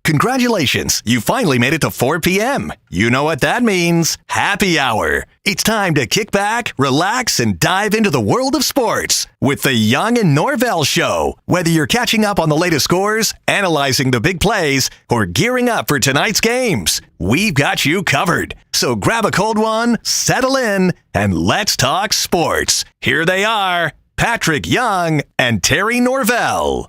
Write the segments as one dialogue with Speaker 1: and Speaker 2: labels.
Speaker 1: Congratulations, you finally made it to 4 p.m. You know what that means. Happy hour. It's time to kick back, relax, and dive into the world of sports with the Young and Norvelle Show. Whether you're catching up on the latest scores, analyzing the big plays, or gearing up for tonight's games, we've got you covered. So grab a cold one, settle in, and let's talk sports. Here they are, Patrick Young and Terry Norvelle.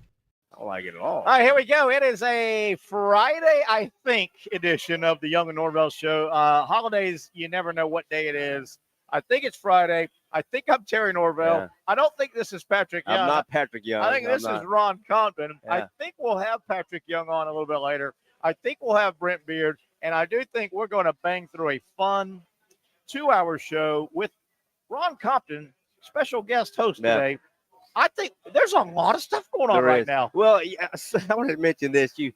Speaker 2: I like it at all.
Speaker 3: All right, here we go. It is a Friday, I think, edition of the Young and Norvelle Show. Holidays, you never know what day it is. I think it's Friday. I think I'm Terry Norvelle. Yeah. I don't think this is Patrick Young.
Speaker 2: I'm not Patrick Young.
Speaker 3: I think this is Ron Compton. Yeah. I think we'll have Patrick Young on a little bit later. I think we'll have Brent Beard. And I do think we're going to bang through a fun 2-hour show with Ron Compton, special guest host today. I think there's a lot of stuff going on right now.
Speaker 2: Well, I want to mention this. You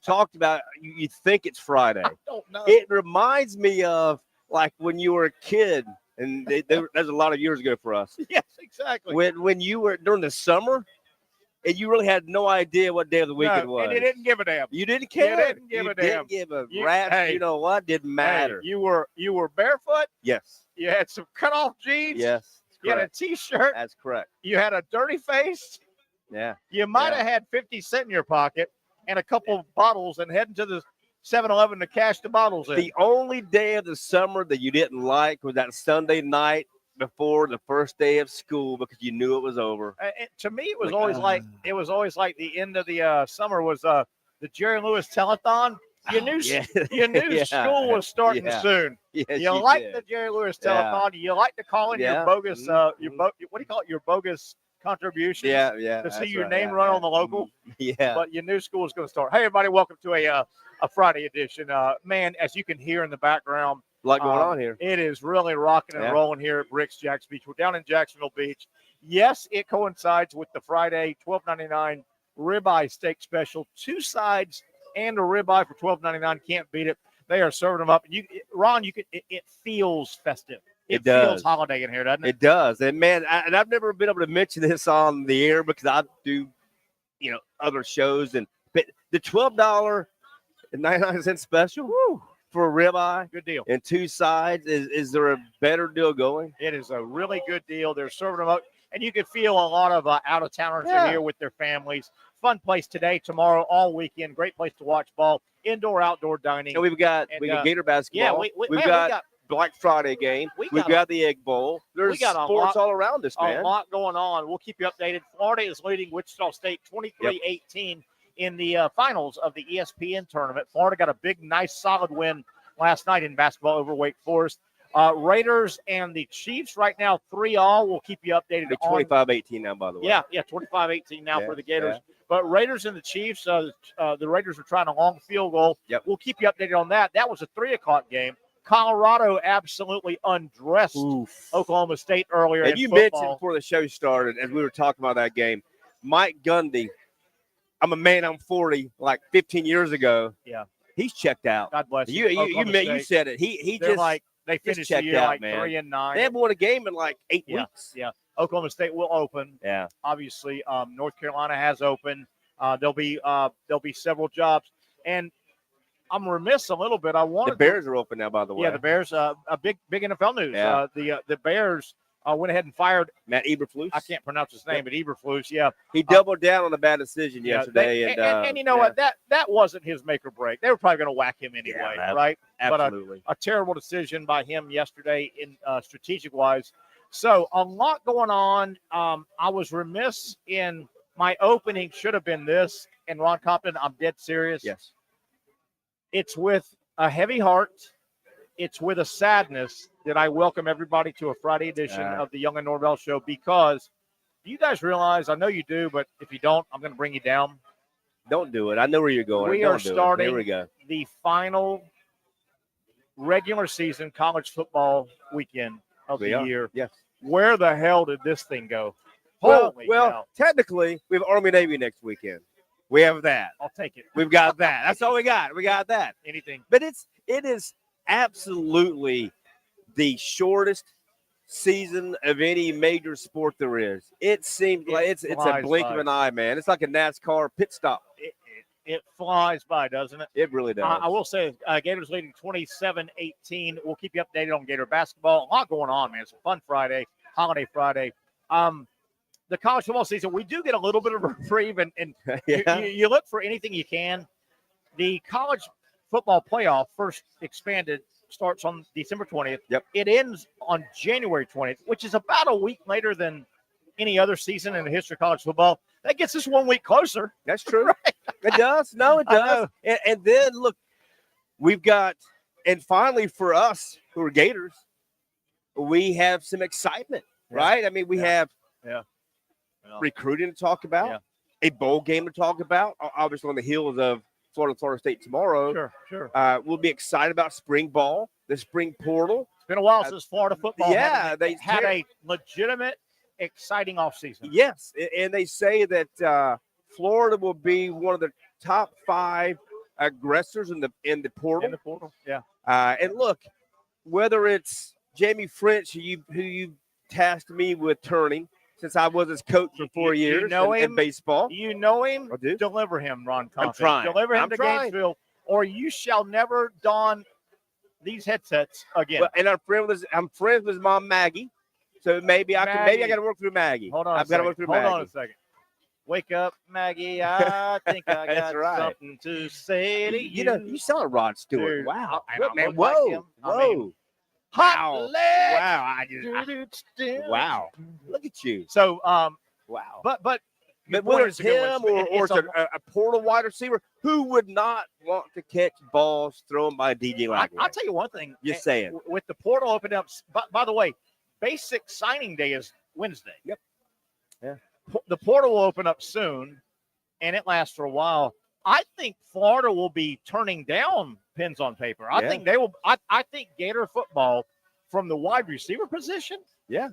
Speaker 2: talked about you think it's Friday.
Speaker 3: I don't know.
Speaker 2: It reminds me of like when you were a kid, and that's a lot of years ago for us.
Speaker 3: Yes, exactly.
Speaker 2: When you were during the summer, and you really had no idea what day of the week it was.
Speaker 3: And you didn't give a damn.
Speaker 2: You didn't care.
Speaker 3: You didn't give a damn.
Speaker 2: Didn't give a rat's. Hey, you know what? Didn't matter.
Speaker 3: Hey, you were barefoot.
Speaker 2: Yes.
Speaker 3: You had some cutoff jeans.
Speaker 2: Yes.
Speaker 3: You had a T-shirt.
Speaker 2: That's correct.
Speaker 3: You had a dirty face.
Speaker 2: Yeah.
Speaker 3: You might have had 50 cents in your pocket and a couple of bottles and heading to the 7-Eleven to cash the bottles in.
Speaker 2: The only day of the summer that you didn't like was that Sunday night before the first day of school because you knew it was over.
Speaker 3: To me, it was always like the end of the summer was the Jerry Lewis telethon. You knew school was starting soon.
Speaker 2: Yes,
Speaker 3: you liked the Jerry Lewis telethon. You liked to call in your bogus, what do you call it? Your bogus contributions. To see your name run on the local.
Speaker 2: Yeah.
Speaker 3: But you knew school was going to start. Hey, everybody, welcome to a Friday edition. Man, as you can hear in the background,
Speaker 2: a lot going on here.
Speaker 3: It is really rocking and rolling here at BRIX JAX Beach. We're down in Jacksonville Beach. Yes, it coincides with the Friday $12.99 ribeye steak special. 2 sides and a ribeye for $12.99. Can't beat it. They are serving them up. Ron, it feels festive. It feels holiday in here, doesn't it?
Speaker 2: It does. And man, I've never been able to mention this on the air because I do, other shows. But the $12.99 special for a ribeye,
Speaker 3: good deal.
Speaker 2: And 2 sides. Is there a better deal going?
Speaker 3: It is a really good deal. They're serving them up, and you can feel a lot of out-of-towners are here with their families. Fun place today, tomorrow, all weekend. Great place to watch ball. Indoor, outdoor dining.
Speaker 2: And we got Gator basketball.
Speaker 3: Yeah,
Speaker 2: we've got Black Friday game. We've got the Egg Bowl. There's sports all around us, man.
Speaker 3: A lot going on. We'll keep you updated. Florida is leading Wichita State 23-18 in the finals of the ESPN tournament. Florida got a big, nice, solid win last night in basketball over Wake Forest. Raiders and the Chiefs right now 3-all. We'll keep you updated.
Speaker 2: 25-18 now, by the way.
Speaker 3: Yeah, 25-18 now for the Gators. Yeah. But Raiders and the Chiefs, the Raiders are trying a long field goal.
Speaker 2: Yep.
Speaker 3: We'll keep you updated on that. That was a 3:00 game. Colorado absolutely undressed Oklahoma State earlier.
Speaker 2: And you mentioned before the show started, as we were talking about that game, Mike Gundy. I'm 40, like 15 years ago.
Speaker 3: Yeah,
Speaker 2: he's checked out.
Speaker 3: God bless
Speaker 2: you. You said it. He
Speaker 3: They're
Speaker 2: just
Speaker 3: they finished
Speaker 2: checked
Speaker 3: the year
Speaker 2: out,
Speaker 3: like
Speaker 2: man.
Speaker 3: 3-9.
Speaker 2: They haven't won a game in like 8 weeks.
Speaker 3: Yeah. Oklahoma State will open.
Speaker 2: Yeah.
Speaker 3: Obviously, North Carolina has opened. There'll be several jobs, and I'm remiss a little bit.
Speaker 2: The Bears are open now, by the way.
Speaker 3: Yeah, the Bears. A big NFL news.
Speaker 2: Yeah.
Speaker 3: The Bears went ahead and fired
Speaker 2: Matt Eberflus.
Speaker 3: I can't pronounce his name, but Eberflus. Yeah,
Speaker 2: he doubled down on a bad decision yesterday,
Speaker 3: and you know what? That wasn't his make or break. They were probably going to whack him anyway, right?
Speaker 2: Absolutely.
Speaker 3: But a terrible decision by him yesterday in strategic wise. So a lot going on. I was remiss in my opening. Should have been this. And Ron Compton, I'm dead serious.
Speaker 2: Yes.
Speaker 3: It's with a heavy heart. It's with a sadness that I welcome everybody to a Friday edition of the Young and Norvelle Show, because do you guys realize, I know you do, but if you don't, I'm going to bring you down.
Speaker 2: Don't do it. I know where you're going.
Speaker 3: We are starting
Speaker 2: Here we go.
Speaker 3: The final regular season college football weekend of the year.
Speaker 2: Yes.
Speaker 3: Where the hell did this thing go?
Speaker 2: Well, technically, we have Army-Navy next weekend. We have that.
Speaker 3: I'll take it.
Speaker 2: We've got that. That's all we got. We got that.
Speaker 3: Anything.
Speaker 2: But it is absolutely the shortest season of any major sport there is. It seems like it's a blink of an eye, man. It's like a NASCAR pit stop.
Speaker 3: It flies by, doesn't it?
Speaker 2: It really does.
Speaker 3: I will say Gators leading 27-18. We'll keep you updated on Gator basketball. A lot going on, man. It's a fun Friday, holiday Friday. The college football season, we do get a little bit of reprieve, and
Speaker 2: Yeah.
Speaker 3: you look for anything you can. The college football playoff, first expanded, starts on December 20th.
Speaker 2: Yep.
Speaker 3: It ends on January 20th, which is about a week later than any other season in the history of college football. That gets us 1 week closer.
Speaker 2: That's true.
Speaker 3: Right.
Speaker 2: It does. No, it does. And then, look, we've got, and finally for us who are Gators, we have some excitement, right? I mean, we have recruiting to talk about, a bowl game to talk about, obviously on the heels of Florida State tomorrow.
Speaker 3: Sure.
Speaker 2: We'll be excited about spring ball, the spring portal.
Speaker 3: It's been a while since Florida football
Speaker 2: they
Speaker 3: had a legitimate, exciting offseason.
Speaker 2: Yes, and they say that Florida will be one of the top 5 aggressors in the portal.
Speaker 3: In the portal, yeah.
Speaker 2: And look, whether it's Jamie French, who you tasked me with turning since I was his coach for 4 years in baseball.
Speaker 3: You know him.
Speaker 2: I do.
Speaker 3: Deliver him, Ron Compton.
Speaker 2: I'm trying.
Speaker 3: Deliver him to
Speaker 2: trying.
Speaker 3: Gainesville, or you shall never don these headsets again.
Speaker 2: Well, and I'm friends with his mom Maggie, so maybe I got to work through Maggie.
Speaker 3: Hold on.
Speaker 2: I've got to work through Maggie.
Speaker 3: Hold on a second. Wake up, Maggie. I think I got something to say to you.
Speaker 2: You know, you saw Rod Stewart.
Speaker 3: Dude,
Speaker 2: wow.
Speaker 3: I
Speaker 2: Man,
Speaker 3: look
Speaker 2: whoa.
Speaker 3: like him.
Speaker 2: Whoa.
Speaker 3: Hot
Speaker 2: Wow.
Speaker 3: leg.
Speaker 2: Wow. Wow. Look at you.
Speaker 3: So,
Speaker 2: Wow.
Speaker 3: but
Speaker 2: whether it's him or it's a portal wide receiver, who would not want to catch balls thrown by DJ Lagway?
Speaker 3: I'll tell you one thing.
Speaker 2: Just saying.
Speaker 3: With the portal opening up, by the way, basic signing day is Wednesday.
Speaker 2: Yep. Yeah.
Speaker 3: The portal will open up soon, and it lasts for a while. I think Florida will be turning down pins on paper. I think they will. I think Gator football from the wide receiver position.
Speaker 2: Yeah.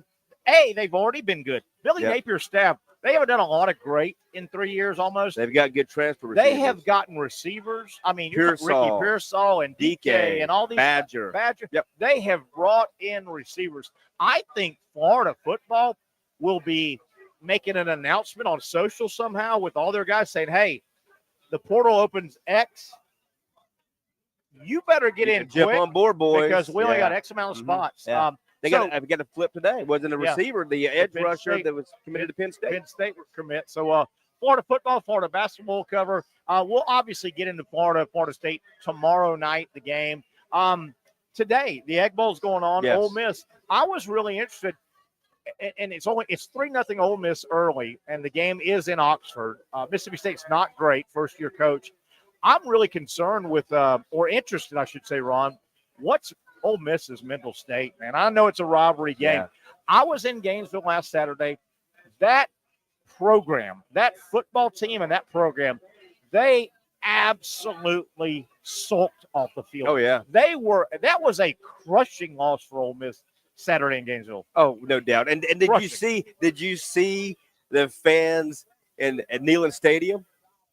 Speaker 3: They've already been good. Billy Napier's staff, they haven't done a lot of great in 3 years almost.
Speaker 2: They've got good transfer receivers.
Speaker 3: They have gotten receivers. I mean, Ricky Pearsall and
Speaker 2: DK
Speaker 3: and all these
Speaker 2: Badger.
Speaker 3: Yep. They have brought in receivers. I think Florida football will be making an announcement on social somehow with all their guys saying, hey, the portal opens X. You better get in
Speaker 2: jump
Speaker 3: quick
Speaker 2: on board, boys,
Speaker 3: because we only got X amount of spots.
Speaker 2: Yeah. They got to flip today. It wasn't a receiver, the edge rusher that was committed to Penn State.
Speaker 3: Penn State commit. So Florida football, Florida basketball cover. We'll obviously get into Florida State tomorrow night, the game. Today, the Egg Bowl's going on.
Speaker 2: Yes.
Speaker 3: Ole Miss. I was really interested, and it's 3-0 Ole Miss early, and the game is in Oxford. Mississippi State's not great, first-year coach. I'm really concerned with, or interested, I should say, Ron, what's Ole Miss's mental state, man? I know it's a rivalry game.
Speaker 2: Yeah.
Speaker 3: I was in Gainesville last Saturday. That program, that football team and that program, they absolutely sulked off the field.
Speaker 2: Oh, yeah.
Speaker 3: That was a crushing loss for Ole Miss Saturday in Gainesville.
Speaker 2: Oh, no doubt. And did you see the fans at Neyland Stadium?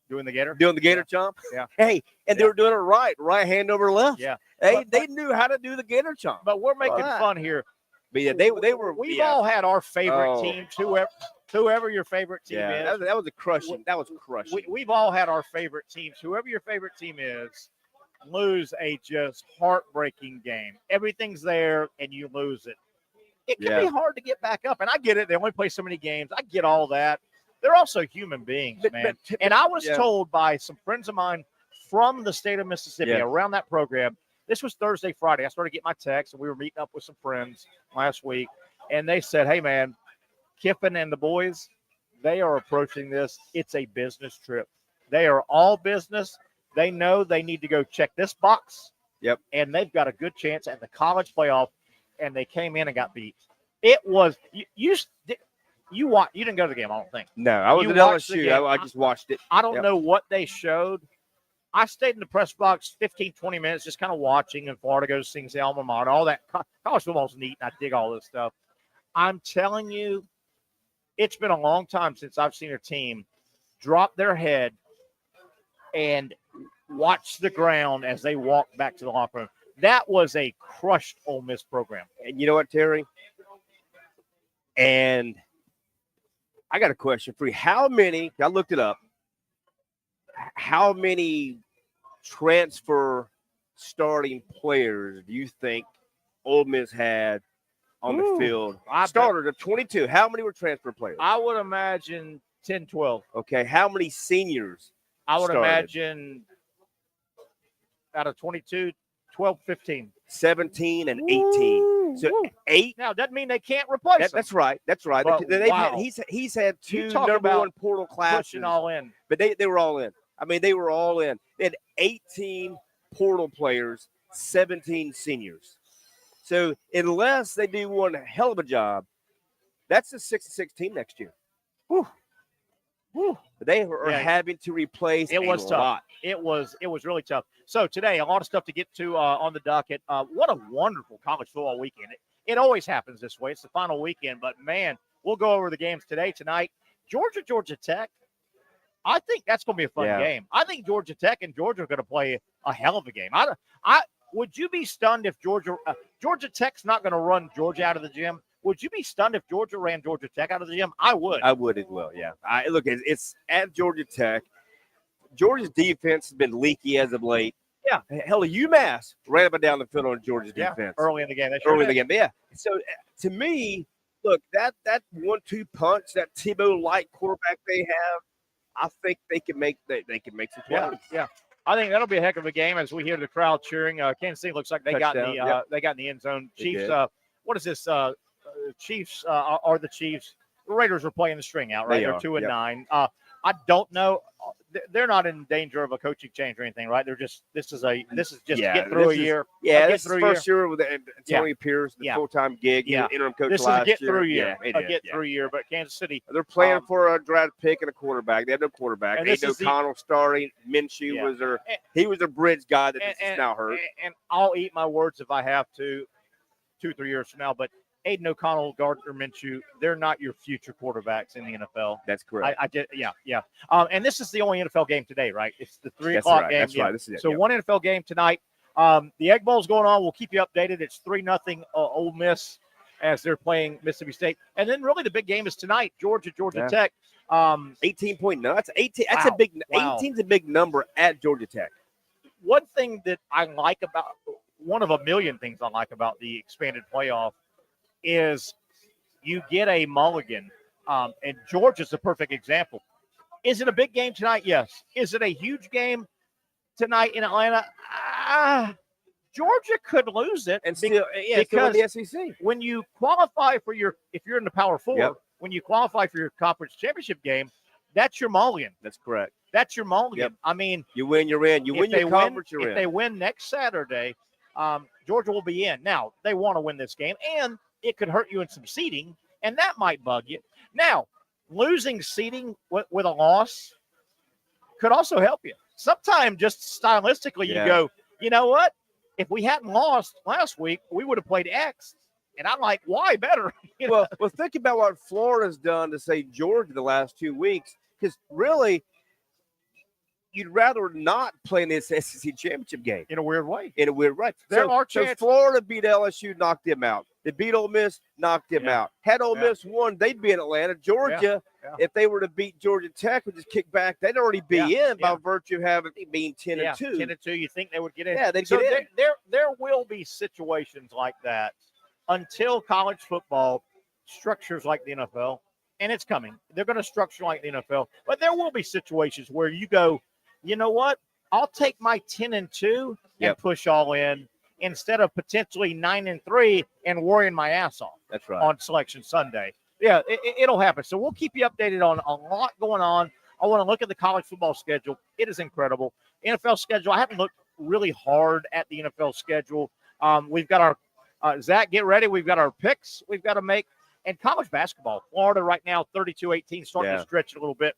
Speaker 3: Doing the Gator
Speaker 2: chomp?
Speaker 3: Yeah.
Speaker 2: Hey, and they were doing it right hand over left.
Speaker 3: Yeah.
Speaker 2: They knew how to do the Gator chomp.
Speaker 3: But we're making fun here.
Speaker 2: But yeah, they were.
Speaker 3: We've all had our favorite teams, whoever your favorite team is.
Speaker 2: That was a crushing. That was crushing.
Speaker 3: We've all had our favorite teams. Whoever your favorite team is, lose a just heartbreaking game. Everything's there, and you lose it. It can be hard to get back up. And I get it. They only play so many games. I get all that. They're also human beings, man. And I was told by some friends of mine from the state of Mississippi around that program. This was Thursday, Friday. I started getting my text, and we were meeting up with some friends last week. And they said, hey, man, Kiffin and the boys, they are approaching this. It's a business trip. They are all business. They know they need to go check this box.
Speaker 2: Yep.
Speaker 3: And they've got a good chance at the college playoff, and they came in and got beat. It was you didn't go to the game, I don't think.
Speaker 2: No, I was at LSU. I just watched it.
Speaker 3: I don't know what they showed. I stayed in the press box 15, 20 minutes just kind of watching, and Florida goes sings the alma mater, all that. College football's neat, and I dig all this stuff. I'm telling you, it's been a long time since I've seen a team drop their head and watch the ground as they walk back to the locker room. That was a crushed Ole Miss program.
Speaker 2: And you know what, Terry? And I got a question for you. How many, I looked it up, how many transfer starting players do you think Ole Miss had on the field? Started at 22. How many were transfer players?
Speaker 3: I would imagine 10, 12.
Speaker 2: Okay. How many seniors?
Speaker 3: I would
Speaker 2: started?
Speaker 3: imagine out of 22, 12, 15.
Speaker 2: 17 and 18. So 8.
Speaker 3: Now, doesn't mean they can't replace them.
Speaker 2: That's right. That's right.
Speaker 3: But wow.
Speaker 2: He's had 2
Speaker 3: talk
Speaker 2: number
Speaker 3: about
Speaker 2: 1 portal classes.
Speaker 3: Pushing all in.
Speaker 2: But they were all in. I mean, they were all in. They had 18 portal players, 17 seniors. So unless they do one hell of a job, that's a 6-6 team next year.
Speaker 3: Whew. Whew.
Speaker 2: They are having to replace
Speaker 3: it was
Speaker 2: a
Speaker 3: tough.
Speaker 2: lot.
Speaker 3: It was really tough. So today, a lot of stuff to get to on the docket. What a wonderful college football weekend. It always happens this way. It's the final weekend, but man, we'll go over the games today, tonight. Georgia Tech. I think that's going to be a fun game. I think Georgia Tech and Georgia are going to play a hell of a game. Would you be stunned if Georgia Tech's not going to run Georgia out of the gym? Would you be stunned if Georgia ran Georgia Tech out of the gym? I would.
Speaker 2: I would as well, yeah. Look, it's at Georgia Tech. Georgia's defense has been leaky as of late.
Speaker 3: Yeah.
Speaker 2: Hell, UMass ran up and down the field on Georgia's defense.
Speaker 3: Early in the game.
Speaker 2: Yeah. So, to me, look, that 1-2 punch, that Tebow-like quarterback they have, I think they can make some plays.
Speaker 3: Yeah. I think that'll be a heck of a game as we hear the crowd cheering. Kansas City looks like they got in the end zone. Chiefs, what is this? Chiefs are the Chiefs. The Raiders are playing the string out, right? They're 2-9. I don't know. They're not in danger of a coaching change or anything, right? This is just get through a year.
Speaker 2: Yeah, this is the first year with Tony Pierce, the full-time gig, interim coach.
Speaker 3: This is
Speaker 2: a
Speaker 3: get through year. Through year. But Kansas City,
Speaker 2: they're playing for a draft pick and a quarterback. They have no quarterback. Ain't no Connell starting. Minshew was their bridge guy that is now hurt.
Speaker 3: And I'll eat my words if I have to, 2-3 years from now. But Aiden O'Connell, Gardner Minshew, they're not your future quarterbacks in the NFL.
Speaker 2: That's correct.
Speaker 3: And this is the only NFL game today, right? It's the 3 o'clock game.
Speaker 2: That's right. This is it.
Speaker 3: So one NFL game tonight. The Egg Bowl's going on. We'll keep you updated. It's 3-0 Ole Miss as they're playing Mississippi State. And then really the big game is tonight, Georgia Tech.
Speaker 2: 18-point. No, that's 18. That's a big. 18's a big number at Georgia Tech.
Speaker 3: One thing that I like about one of a million things I like about the expanded playoff is you get a mulligan, and Georgia's a perfect example. Is it a big game tonight? Yes. Is it a huge game tonight in Atlanta? Georgia could lose it
Speaker 2: and still because the SEC.
Speaker 3: When you qualify for if you're in the Power Four, when you qualify for your conference championship game, that's your mulligan.
Speaker 2: That's correct.
Speaker 3: That's your mulligan.
Speaker 2: Yep.
Speaker 3: I mean,
Speaker 2: you win, you're in. You win your conference, you're in.
Speaker 3: If they win next Saturday, Georgia will be in. Now, they want to win this game, and it could hurt you in some seeding, and that might bug you. Now, losing seeding with a loss could also help you. Sometimes just stylistically you go, you know what? If we hadn't lost last week, we would have played X. And I'm like, why better?
Speaker 2: Well, think about what Florida's done to, say, Georgia the last 2 weeks, because really you'd rather not play in this SEC championship game.
Speaker 3: In a weird way.
Speaker 2: There are chances. So Florida beat LSU, knocked them out. They beat Ole Miss, knocked them out. Had Ole Miss won, they'd be in Atlanta. Georgia, if they were to beat Georgia Tech, would just kick back. They'd already be in by virtue of having being 10-2.
Speaker 3: 10-2, you think they would get in?
Speaker 2: Yeah, they'd get in.
Speaker 3: There will be situations like that until college football structures like the NFL, and it's coming. They're going to structure like the NFL, but there will be situations where you go, you know what? I'll take my 10-2 and push all in instead of potentially 9-3 and worrying my ass off.
Speaker 2: That's right.
Speaker 3: On Selection Sunday. Yeah, it'll happen. So we'll keep you updated on a lot going on. I want to look at the college football schedule. It is incredible. NFL schedule, I haven't looked really hard at the NFL schedule. We've got our Zach, get ready. We've got our picks we've got to make. And college basketball, Florida right now, 32-18, starting to stretch it a little bit.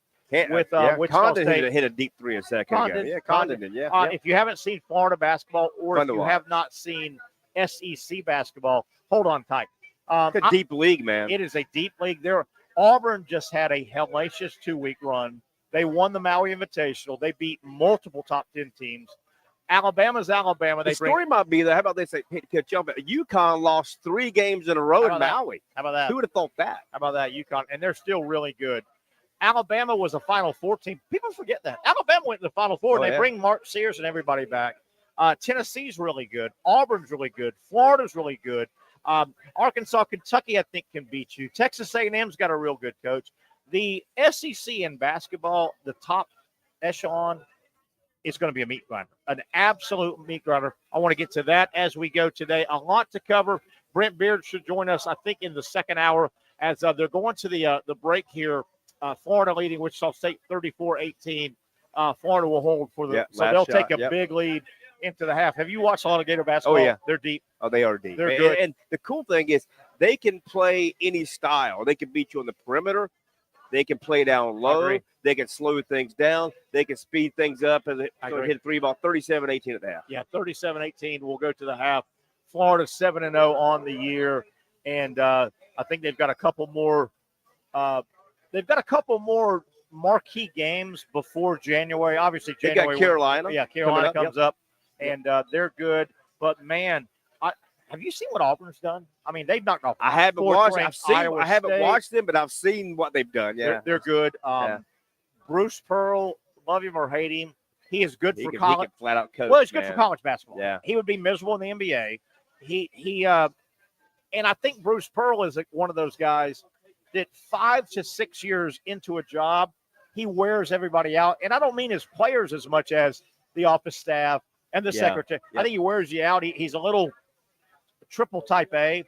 Speaker 3: With
Speaker 2: Condon hit a deep three a second ago. Yeah, Condon did.
Speaker 3: If you haven't seen Florida basketball, or if you have not seen SEC basketball, hold on tight.
Speaker 2: It's a deep league, man.
Speaker 3: It is a deep league. Auburn just had a hellacious 2-week run. They won the Maui Invitational. They beat multiple top 10 teams. Alabama's Alabama.
Speaker 2: The story might be that. How about they say, hey, to catch up? UConn lost 3 games in a row in Maui.
Speaker 3: How about that?
Speaker 2: Who would have thought that?
Speaker 3: How about that, UConn? And they're still really good. Alabama was a Final Four team. People forget that. Alabama went to the Final Four, and they bring Mark Sears and everybody back. Tennessee's really good. Auburn's really good. Florida's really good. Arkansas, Kentucky, I think, can beat you. Texas A&M's got a real good coach. The SEC in basketball, the top echelon, is going to be a meat grinder, an absolute meat grinder. I want to get to that as we go today. A lot to cover. Brent Beard should join us, I think, in the second hour as they're going to the break here. Florida leading Wichita State 34-18. Florida will hold for the so they'll take a big lead into the half. Have you watched a lot of Gator basketball?
Speaker 2: Oh, yeah.
Speaker 3: They're deep.
Speaker 2: Oh, they are deep.
Speaker 3: They're good.
Speaker 2: And the cool thing is they can play any style. They can beat you on the perimeter. They can play down low. They can slow things down. They can speed things up and hit a three ball. 37-18 at the half.
Speaker 3: Yeah, 37-18. We'll go to the half. Florida's 7-0 on the year, and I think they've got a couple more. They've got a couple more marquee games before January. Obviously, January.
Speaker 2: They got Carolina.
Speaker 3: Yeah, Carolina comes up, and they're good. But man, have you seen what Auburn's done? I mean, they've knocked off.
Speaker 2: I haven't watched.
Speaker 3: I
Speaker 2: haven't watched them, but I've seen what they've done. Yeah,
Speaker 3: they're good. Bruce Pearl, love him or hate him, he is good for college.
Speaker 2: He can flat out coach.
Speaker 3: Well, he's good for college basketball.
Speaker 2: Yeah,
Speaker 3: he would be miserable in the NBA. And I think Bruce Pearl is one of those guys that 5 to 6 years into a job, he wears everybody out. And I don't mean his players as much as the office staff and the secretary. I think he wears you out. He's a little triple type A,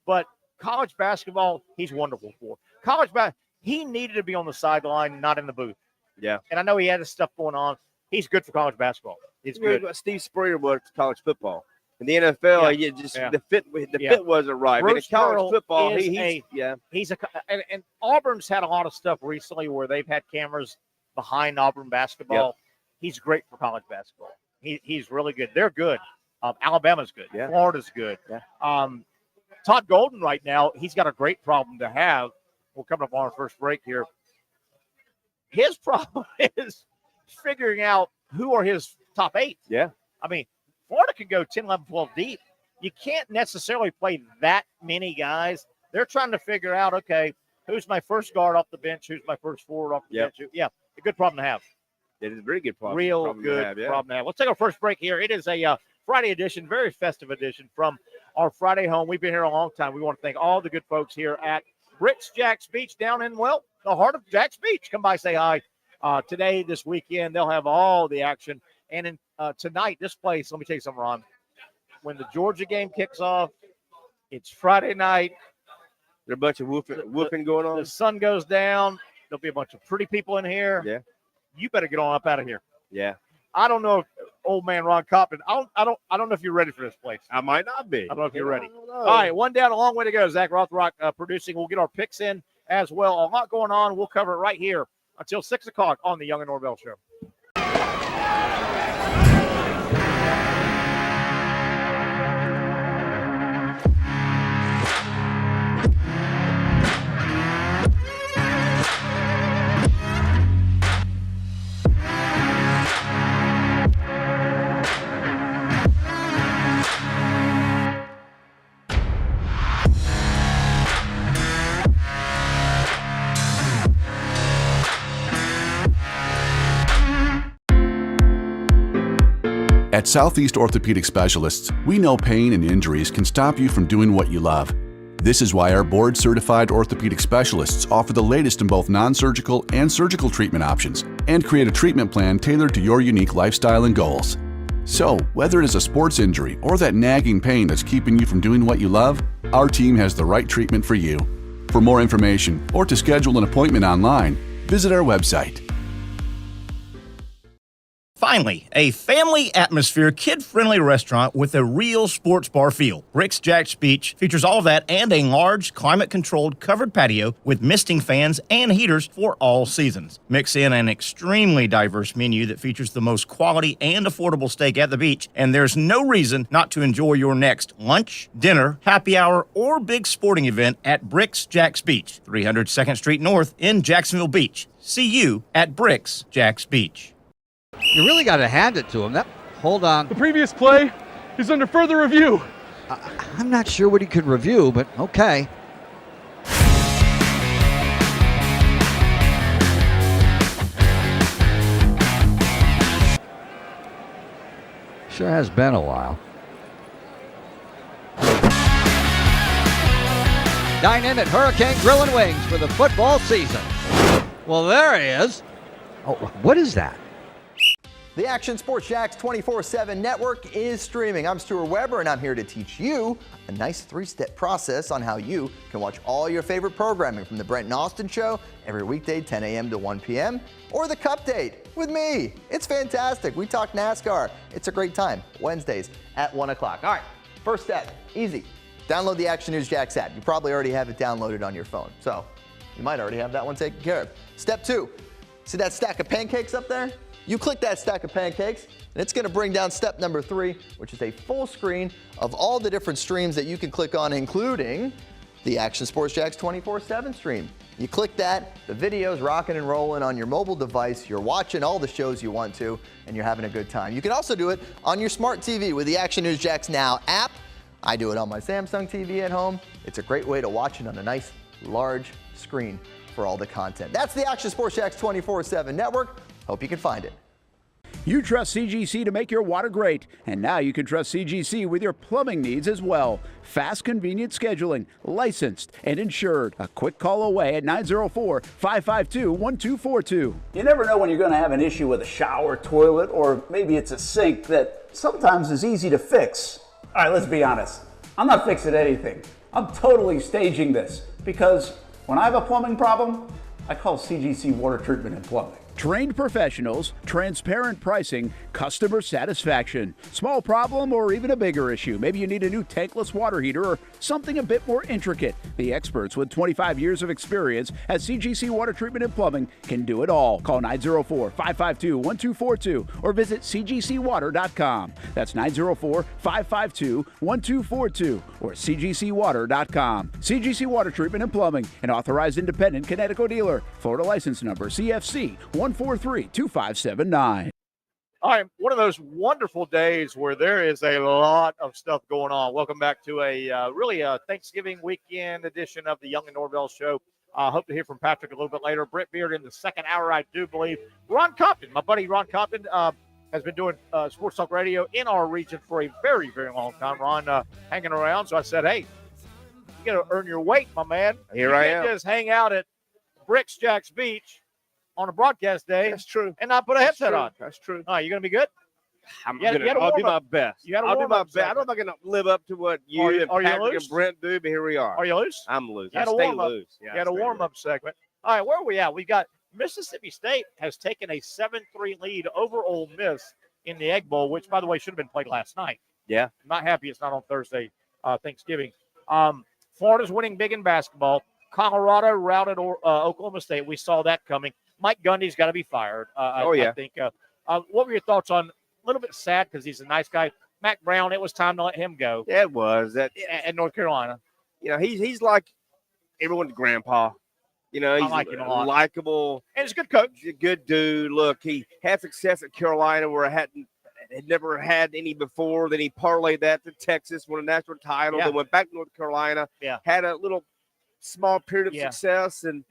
Speaker 3: but college basketball, he's wonderful for. College basketball, he needed to be on the sideline, not in the booth.
Speaker 2: Yeah.
Speaker 3: And I know he had his stuff going on. He's good for college basketball. He's good.
Speaker 2: What Steve Spurrier was for college football. In the NFL, the fit wasn't right.
Speaker 3: Bruce
Speaker 2: but in college
Speaker 3: Pearl
Speaker 2: football,
Speaker 3: he's and Auburn's had a lot of stuff recently where they've had cameras behind Auburn basketball. Yep. He's great for college basketball. He's really good. They're good. Alabama's good. Yeah. Florida's good. Yeah. Todd Golden right now, he's got a great problem to have. We're coming up on our first break here. His problem is figuring out who are his top 8.
Speaker 2: Yeah.
Speaker 3: I mean, Florida can go 10, 11, 12 deep. You can't necessarily play that many guys. They're trying to figure out, okay, who's my first guard off the bench? Who's my first forward off the bench? Yeah, a good problem to have.
Speaker 2: It is a very good problem.
Speaker 3: Real good problem to have. Let's take our first break here. It is a Friday edition, very festive edition from our Friday home. We've been here a long time. We want to thank all the good folks here at BRIX JAX Beach down in, the heart of JAX Beach. Come by, say hi. Today, this weekend, they'll have all the action. And tonight, this place, let me tell you something, Ron. When the Georgia game kicks off, it's Friday night.
Speaker 2: There's a bunch of whooping going on.
Speaker 3: The sun goes down. There'll be a bunch of pretty people in here.
Speaker 2: Yeah.
Speaker 3: You better get on up out of here.
Speaker 2: Yeah.
Speaker 3: I don't know if old man Ron Coppin, I don't know if you're ready for this place.
Speaker 2: I might not be.
Speaker 3: I don't know if you're ready. All right, one down, a long way to go. Zach Rothrock producing. We'll get our picks in as well. A lot going on. We'll cover it right here until 6 o'clock on the Young and Norvelle Show.
Speaker 4: At Southeast Orthopedic Specialists, we know pain and injuries can stop you from doing what you love. This is why our board-certified orthopedic specialists offer the latest in both non-surgical and surgical treatment options and create a treatment plan tailored to your unique lifestyle and goals. So, whether it is a sports injury or that nagging pain that's keeping you from doing what you love, our team has the right treatment for you. For more information or to schedule an appointment online, visit our website.
Speaker 5: Finally, a family atmosphere, kid-friendly restaurant with a real sports bar feel. BRIX JAX Beach features all of that and a large, climate-controlled covered patio with misting fans and heaters for all seasons. Mix in an extremely diverse menu that features the most quality and affordable steak at the beach, and there's no reason not to enjoy your next lunch, dinner, happy hour, or big sporting event at BRIX JAX Beach, 300 2nd Street North in Jacksonville Beach. See you at BRIX JAX Beach.
Speaker 6: You really got to hand it to him. Hold on.
Speaker 7: The previous play is under further review.
Speaker 6: I'm not sure what he could review, but okay. Sure has been a while. Dine in at Hurricane Grill and Wings for the football season. Well, there he is. Oh, what is that?
Speaker 8: The Action Sports JAX 24/7 network is streaming. I'm Stuart Weber, and I'm here to teach you a nice 3-step process on how you can watch all your favorite programming, from the Brent and Austin Show every weekday 10 a.m. to 1 p.m. or the Cup Date with me. It's fantastic. We talk NASCAR. It's a great time. Wednesdays at 1 o'clock. All right, first step, easy. Download the Action News JAX app. You probably already have it downloaded on your phone, so you might already have that one taken care of. Step 2, see that stack of pancakes up there? You click that stack of pancakes, and it's going to bring down step number 3, which is a full screen of all the different streams that you can click on, including the Action Sports JAX 24/7 stream. You click that, the video's rocking and rolling on your mobile device. You're watching all the shows you want to, and you're having a good time. You can also do it on your smart TV with the Action News JAX Now app. I do it on my Samsung TV at home. It's a great way to watch it on a nice, large screen for all the content. That's the Action Sports JAX 24/7 network. Hope you can find it.
Speaker 9: You trust CGC to make your water great, and now you can trust CGC with your plumbing needs as well. Fast, convenient scheduling, licensed and insured. A quick call away at 904-552-1242.
Speaker 10: You never know when you're going to have an issue with a shower, toilet, or maybe it's a sink that sometimes is easy to fix. All right, let's be honest. I'm not fixing anything. I'm totally staging this because when I have a plumbing problem, I call CGC Water Treatment and Plumbing.
Speaker 9: Trained professionals, transparent pricing, customer satisfaction. Small problem or even a bigger issue. Maybe you need a new tankless water heater or something a bit more intricate. The experts with 25 years of experience at CGC Water Treatment and Plumbing can do it all. Call 904-552-1242 or visit cgcwater.com. That's 904-552-1242 or cgcwater.com. CGC Water Treatment and Plumbing, an authorized independent Connecticut dealer. Florida license number CFC 1432579.
Speaker 3: All right, one of those wonderful days where there is a lot of stuff going on. Welcome back to a really Thanksgiving weekend edition of the Young and Norvelle Show. Hope to hear from Patrick a little bit later. Brett Beard in the second hour, I do believe. Ron Compton, my buddy Ron Compton, has been doing sports talk radio in our region for a very, very long time. Ron hanging around, so I said, hey, you got to earn your weight, my man.
Speaker 2: Here I am.
Speaker 3: Just hang out at BRIX JAX Beach on a broadcast day.
Speaker 2: That's true.
Speaker 3: And not put a headset on.
Speaker 2: That's true.
Speaker 3: All right, you going to be good?
Speaker 2: I'll do my best. I'll do my best. I don't know if I can live up to what you and Patrick and Brent do, but here we are.
Speaker 3: Are you loose?
Speaker 2: I'm loose.
Speaker 3: You
Speaker 2: I
Speaker 3: had a
Speaker 2: stay
Speaker 3: warm-up.
Speaker 2: loose.
Speaker 3: You had a warm-up segment. All right, where are we at? We've got Mississippi State has taken a 7-3 lead over Ole Miss in the Egg Bowl, which, by the way, should have been played last night.
Speaker 2: Yeah.
Speaker 3: I'm not happy it's not on Thursday, Thanksgiving. Florida's winning big in basketball. Colorado routed Oklahoma State. We saw that coming. Mike Gundy's got to be fired. I think. What were your thoughts on? A little bit sad because he's a nice guy. Mac Brown, it was time to let him go.
Speaker 2: Yeah, it was. That
Speaker 3: at North Carolina.
Speaker 2: You know, he's like everyone's grandpa. You know, he's
Speaker 3: I like him a lot.
Speaker 2: likable.
Speaker 3: And he's a good coach.
Speaker 2: He's a good dude. Look, he had success at Carolina where I had never had any before. Then he parlayed that to Texas, won a national title.
Speaker 3: Yeah.
Speaker 2: Then went back to North Carolina.
Speaker 3: Yeah.
Speaker 2: Had a little small period of success. And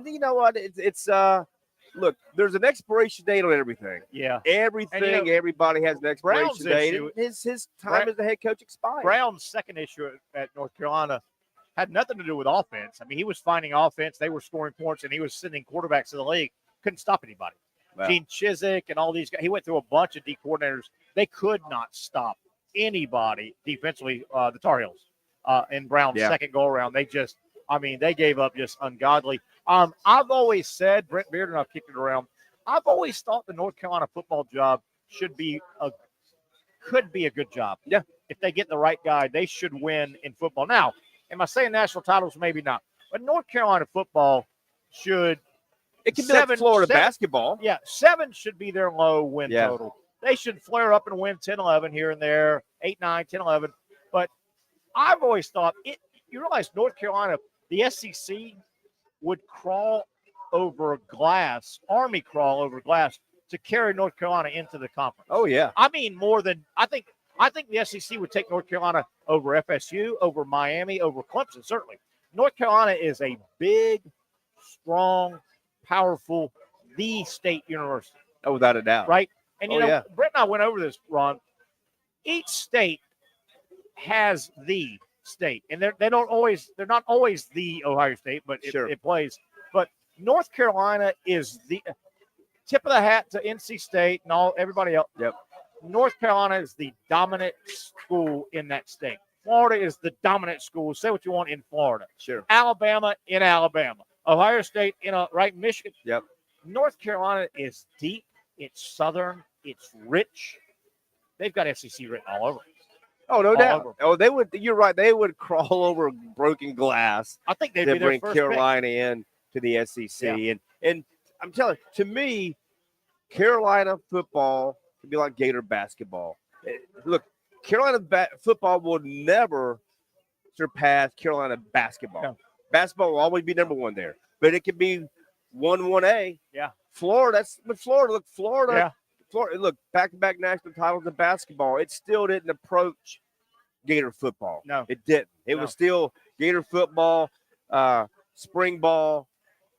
Speaker 2: you know what? It's look, there's an expiration date on everything.
Speaker 3: Yeah.
Speaker 2: Everything,
Speaker 3: and,
Speaker 2: everybody has an expiration date.
Speaker 3: Issue,
Speaker 2: his time as the head coach expired.
Speaker 3: Brown's second issue at North Carolina had nothing to do with offense. I mean, he was finding offense. They were scoring points, and he was sending quarterbacks to the league. Couldn't stop anybody. Wow. Gene Chizik and all these guys. He went through a bunch of D coordinators. They could not stop anybody defensively, the Tar Heels. In Brown's second go-around, they gave up just ungodly. I've always said, Brent Beard, and I've kicked it around, I've always thought the North Carolina football job could be a good job.
Speaker 2: Yeah.
Speaker 3: If they get the right guy, they should win in football. Now, am I saying national titles? Maybe not. But North Carolina football should.
Speaker 2: It can be like Florida basketball.
Speaker 3: Yeah, 7 should be their low win total. They should flare up and win 10-11 here and there, 8-9, 10-11. But I've always thought, you realize North Carolina, the SEC would crawl over glass, Army crawl over glass to carry North Carolina into the conference.
Speaker 2: Oh, yeah.
Speaker 3: I mean, more than – I think the SEC would take North Carolina over FSU, over Miami, over Clemson, certainly. North Carolina is a big, strong, powerful, the state university.
Speaker 2: Oh, without a doubt.
Speaker 3: Right? And, you know, Brett and I went over this, Ron. each state has the state, and they're not always the Ohio State, but it plays. But North Carolina is the tip of the hat to NC State and everybody else.
Speaker 2: Yep.
Speaker 3: North Carolina is the dominant school in that state. Florida is the dominant school. Say what you want in Florida.
Speaker 2: Sure.
Speaker 3: Alabama in Alabama. Ohio State right in Michigan.
Speaker 2: Yep.
Speaker 3: North Carolina is deep. It's southern. It's rich. They've got SEC written all over.
Speaker 2: Oh, no doubt. Oh, they would. You're right. They would crawl over broken glass.
Speaker 3: I think they'd be their
Speaker 2: bring
Speaker 3: first
Speaker 2: Carolina in to the SEC. Yeah. And I'm telling you, to me, Carolina football could be like Gator basketball. Look, Carolina football will never surpass Carolina basketball. No. Basketball will always be number one there, but it could be 1A.
Speaker 3: Yeah.
Speaker 2: Florida. Look, Florida.
Speaker 3: Yeah.
Speaker 2: Florida, look, back-to-back national titles in basketball. It still didn't approach Gator football.
Speaker 3: No.
Speaker 2: It didn't. It was still Gator football, spring ball,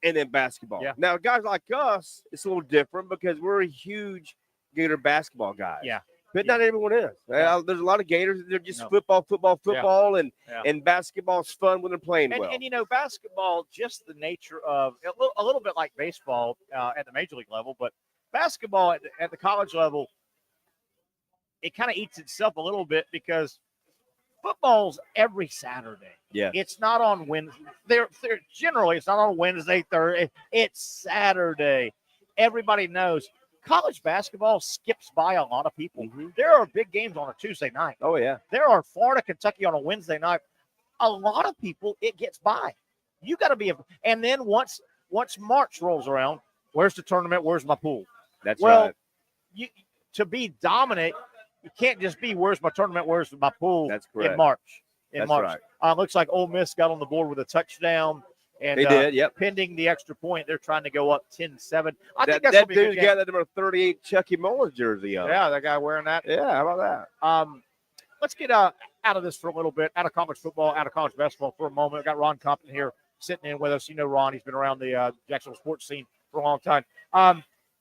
Speaker 2: and then basketball.
Speaker 3: Yeah.
Speaker 2: Now, guys like us, it's a little different because we're a huge Gator basketball guys.
Speaker 3: Yeah.
Speaker 2: But not everyone is.
Speaker 3: Yeah.
Speaker 2: There's a lot of Gators. They're just football, and basketball's fun when they're playing well.
Speaker 3: And, basketball, just the nature of a little bit like baseball at the major league level, but basketball at the college level, it kind of eats itself a little bit because football's every Saturday.
Speaker 2: Yeah.
Speaker 3: It's not on Wednesday. Generally, it's not on Wednesday, Thursday. It's Saturday. Everybody knows. College basketball skips by a lot of people.
Speaker 2: Mm-hmm.
Speaker 3: There are big games on a Tuesday night.
Speaker 2: Oh, yeah.
Speaker 3: There are Florida, Kentucky on a Wednesday night. A lot of people, it gets by. You got to be and then once March rolls around, where's the tournament? Where's my pool?
Speaker 2: That's right.
Speaker 3: To be dominant, you can't just be where's my tournament, where's my pool.
Speaker 2: That's correct.
Speaker 3: In March.
Speaker 2: That's right.
Speaker 3: Looks like Ole Miss got on the board with a touchdown. And
Speaker 2: they did, yep.
Speaker 3: Pending the extra point, they're trying to go up 10-7. I think
Speaker 2: that
Speaker 3: that's
Speaker 2: dude's got that number 38 Chucky Mullins jersey on.
Speaker 3: Yeah, that guy wearing that.
Speaker 2: Yeah, how about that?
Speaker 3: Let's get out of this for a little bit, out of college football, out of college basketball for a moment. We've got Ron Compton here sitting in with us. You know Ron. He's been around the Jacksonville sports scene for a long time.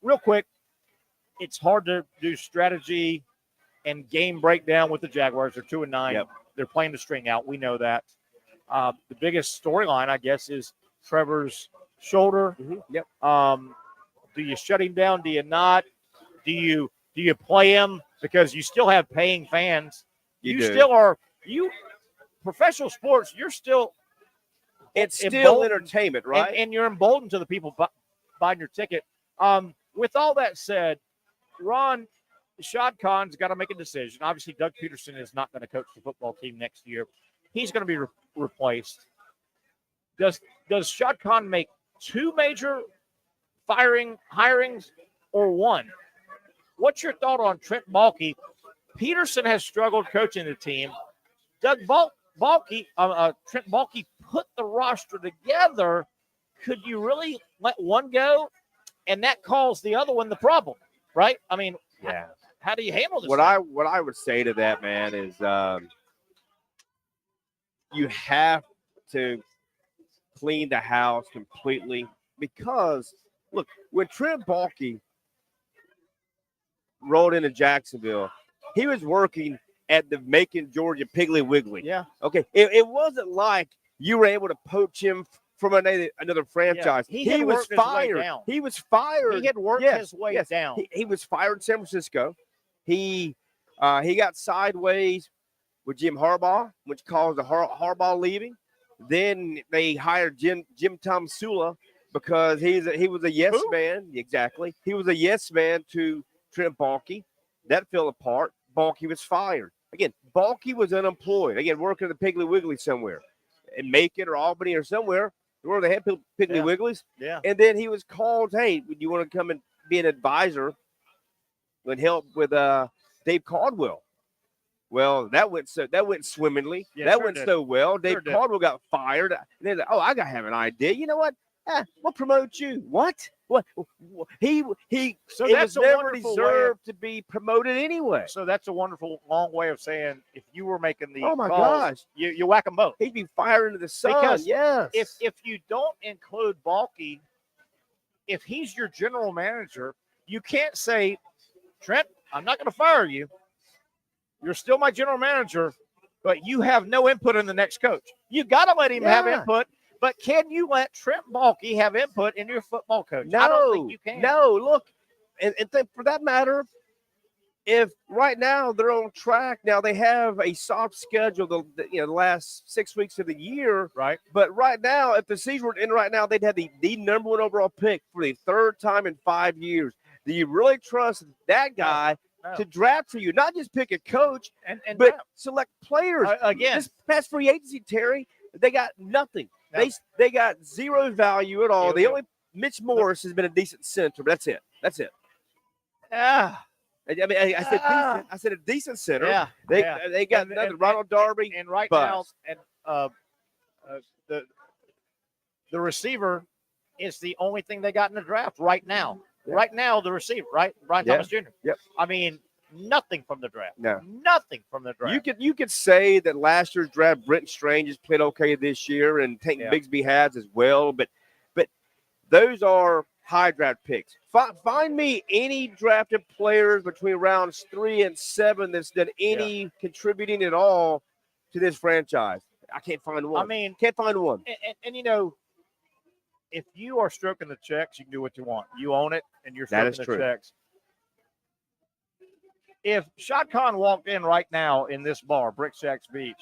Speaker 3: Real quick, it's hard to do strategy and game breakdown with the Jaguars. They're 2-9.
Speaker 2: Yep.
Speaker 3: They're playing the string out. We know that. The biggest storyline, I guess, is Trevor's shoulder.
Speaker 2: Mm-hmm. Yep.
Speaker 3: Do you shut him down? Do you not? Do you play him because you still have paying fans? You still are. Professional sports. You're still.
Speaker 2: It's still entertainment, right?
Speaker 3: And you're emboldened to the people buying your ticket. With all that said, Ron, Shad Khan's got to make a decision. Obviously, Doug Peterson is not going to coach the football team next year. He's going to be replaced. Does Shad Khan make two major hirings or one? What's your thought on Trent Baalke? Peterson has struggled coaching the team. Trent Baalke put the roster together. Could you really let one go? And that calls the other one the problem, right? I mean,
Speaker 2: yeah.
Speaker 3: How do you handle this?
Speaker 2: What I would say to that, man, is you have to clean the house completely because, look, when Trent Baalke rolled into Jacksonville, he was working at the Macon, Georgia Piggly Wiggly.
Speaker 3: Yeah.
Speaker 2: Okay. It wasn't like you were able to poach him from another franchise.
Speaker 3: Yeah. He was fired.
Speaker 2: He was fired.
Speaker 3: He had worked his way down.
Speaker 2: He was fired in San Francisco. He got sideways with Jim Harbaugh, which caused the Harbaugh leaving. Then they hired Jim Tom Sula because he was a yes man. Exactly. He was a yes man to Trent Baalke. That fell apart. Baalke was fired. Again, Baalke was unemployed. Again, working at the Piggly Wiggly somewhere. In Macon or Albany or somewhere where they had Piggly Wigglies.
Speaker 3: Yeah.
Speaker 2: And then he was called, hey, would you want to come and be an advisor and help with Dave Caldwell? Well, that went swimmingly. That went so well. Dave Caldwell got fired. And they're like, oh, I got to have an idea. You know what? We'll promote you. What? He
Speaker 3: So that's
Speaker 2: never deserved to be promoted anyway.
Speaker 3: So that's a wonderful long way of saying if you were making the
Speaker 2: oh my
Speaker 3: calls,
Speaker 2: gosh,
Speaker 3: you whack them both.
Speaker 2: He'd be fired into the sun.
Speaker 3: Because
Speaker 2: yes.
Speaker 3: if you don't include Baalke, if he's your general manager, you can't say, Trent, I'm not going to fire you. You're still my general manager, but you have no input in the next coach. You got to let him have input. But can you let Trent Baalke have input in your football coach?
Speaker 2: No,
Speaker 3: I don't think you can.
Speaker 2: No, look, and for that matter, if right now they're on track, now they have a soft schedule the last 6 weeks of the year.
Speaker 3: Right.
Speaker 2: But right now, if the season were in right now, they'd have the number 1 overall pick for the 3rd time in 5 years. Do you really trust that guy to draft for you? Not just pick a coach, but select players.
Speaker 3: Again,
Speaker 2: this past free agency, Terry, they got nothing. No. They got zero value at all. The only Mitch Morris has been a decent center, but that's it. That's it.
Speaker 3: Yeah.
Speaker 2: I mean, I said decent. I said a decent center. Yeah. They got nothing. Ronald Darby.
Speaker 3: And right now, the receiver is the only thing they got in the draft right now. Yeah. Right now, the receiver, right? Brian Thomas Jr.
Speaker 2: Yep.
Speaker 3: I mean, nothing from the draft.
Speaker 2: No.
Speaker 3: Nothing from the draft.
Speaker 2: You could say that last year's draft, Brenton Strange has played okay this year, and Tank Bigsby has as well. But those are high draft picks. Find me any drafted players between rounds 3 and 7 that's done any contributing at all to this franchise. I can't find one.
Speaker 3: I mean,
Speaker 2: can't find one.
Speaker 3: And you know, if you are stroking the checks, you can do what you want. You own it, and you're stroking the checks. If Shad Khan walked in right now in this bar, BRIX JAX Beach,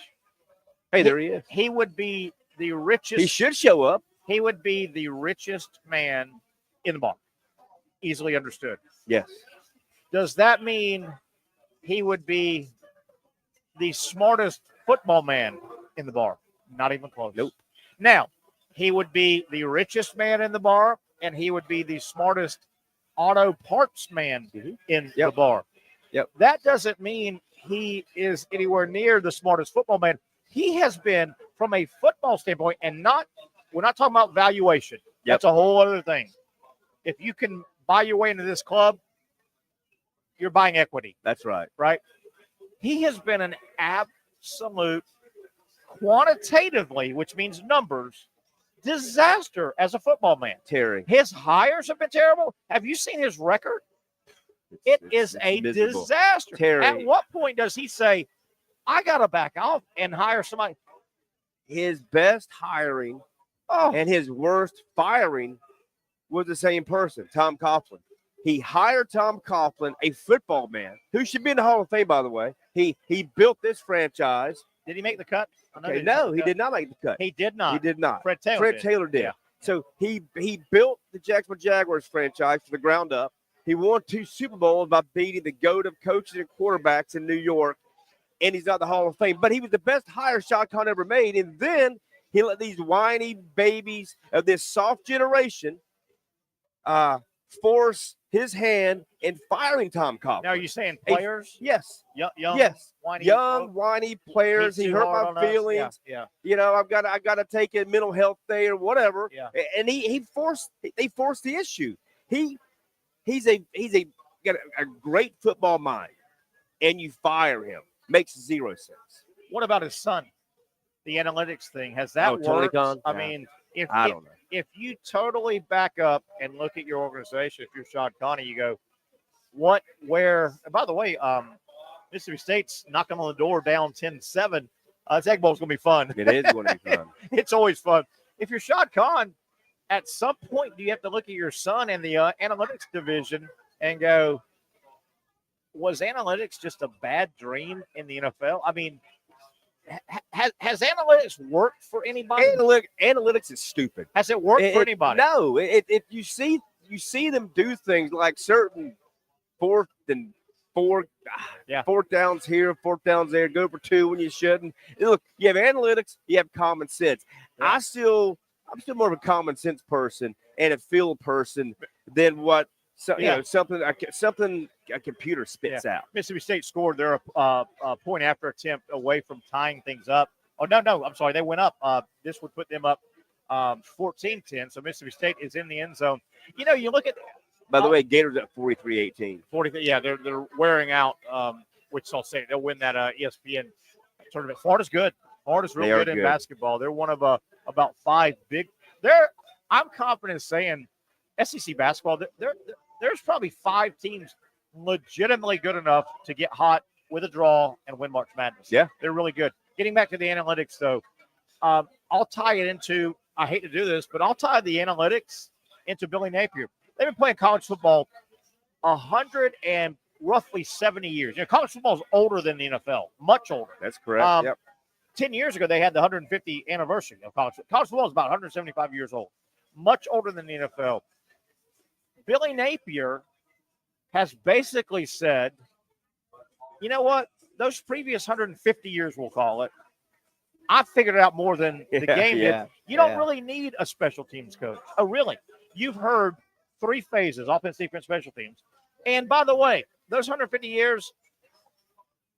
Speaker 2: hey, there he is.
Speaker 3: He would be the richest.
Speaker 2: He should show up.
Speaker 3: He would be the richest man in the bar. Easily understood.
Speaker 2: Yes.
Speaker 3: Does that mean he would be the smartest football man in the bar? Not even close.
Speaker 2: Nope.
Speaker 3: Now, he would be the richest man in the bar, and he would be the smartest auto parts man in the bar.
Speaker 2: Yep.
Speaker 3: That doesn't mean he is anywhere near the smartest football man. He has been, from a football standpoint, and we're not talking about valuation. That's a whole other thing. If you can buy your way into this club, you're buying equity.
Speaker 2: That's right.
Speaker 3: Right? He has been an absolute, quantitatively, which means numbers, disaster as a football man.
Speaker 2: Terry.
Speaker 3: His hires have been terrible. Have you seen his record? It's a miserable disaster.
Speaker 2: Terry.
Speaker 3: At what point does he say, I got to back off and hire somebody?
Speaker 2: His best hiring and his worst firing was the same person, Tom Coughlin. He hired Tom Coughlin, a football man, who should be in the Hall of Fame, by the way. He built this franchise.
Speaker 3: Did he make the cut?
Speaker 2: No, he did not make the cut.
Speaker 3: He did not.
Speaker 2: He did not.
Speaker 3: Fred
Speaker 2: Taylor did.
Speaker 3: Yeah.
Speaker 2: So he built the Jacksonville Jaguars franchise from the ground up. He won 2 Super Bowls by beating the GOAT of coaches and quarterbacks in New York, and he's not the Hall of Fame. But he was the best hire Shad Khan ever made, and then he let these whiny babies of this soft generation force his hand in firing Tom Coughlin.
Speaker 3: Now, are you saying players?
Speaker 2: Yes.
Speaker 3: Young,
Speaker 2: yes.
Speaker 3: Whiny
Speaker 2: Players. He hurt my feelings.
Speaker 3: Yeah.
Speaker 2: You know, I got to take a mental health day or whatever.
Speaker 3: Yeah.
Speaker 2: And they forced the issue. He's got a great football mind, and you fire him. Makes 0 sense.
Speaker 3: What about his son? The analytics thing, has that worked?
Speaker 2: Tony Khan?
Speaker 3: I mean,
Speaker 2: I don't know.
Speaker 3: If you totally back up and look at your organization, if you're Shad Khan, you go, what, where, and by the way, Mississippi State's knocking on the door down 10-7. This Egg Bowl's going to be fun.
Speaker 2: It is going to be fun.
Speaker 3: It's always fun. If you're Shad Khan, at some point, do you have to look at your son and the analytics division and go, was analytics just a bad dream in the NFL? I mean, has analytics worked for anybody?
Speaker 2: Analytics is stupid.
Speaker 3: Has it worked for anybody?
Speaker 2: No. If you see them do things like certain fourth downs here, 4th downs there, go for 2 when you shouldn't. Look, you have analytics, you have common sense. Yeah. I'm still more of a common sense person and a feel person than what something a computer spits out.
Speaker 3: Mississippi State scored their point after attempt away from tying things up. Oh, no, I'm sorry. They went up. This would put them up 14-10. So Mississippi State is in the end zone. You know, you look at –
Speaker 2: By the way, Gators at 43-18.
Speaker 3: 43, yeah, they're wearing out Wichita State. They'll win that ESPN tournament. Florida's good. Florida's real good in basketball. They're one of about 5 big – I'm confident saying SEC basketball, there's probably 5 teams legitimately good enough to get hot with a draw and win March Madness.
Speaker 2: Yeah.
Speaker 3: They're really good. Getting back to the analytics, though, I'll tie it into, I hate to do this, but I'll tie the analytics into Billy Napier. They've been playing college football 170 years. College football is older than the NFL, much older.
Speaker 2: That's correct.
Speaker 3: 10 years ago, they had the 150th anniversary of college. College football is about 175 years old, much older than the NFL. Billy Napier has basically said, you know what? Those previous 150 years, we'll call it, I figured it out more than the game did. You don't really need a special teams coach. Oh, really? You've heard 3 phases, offense, defense, special teams. And by the way, those 150 years,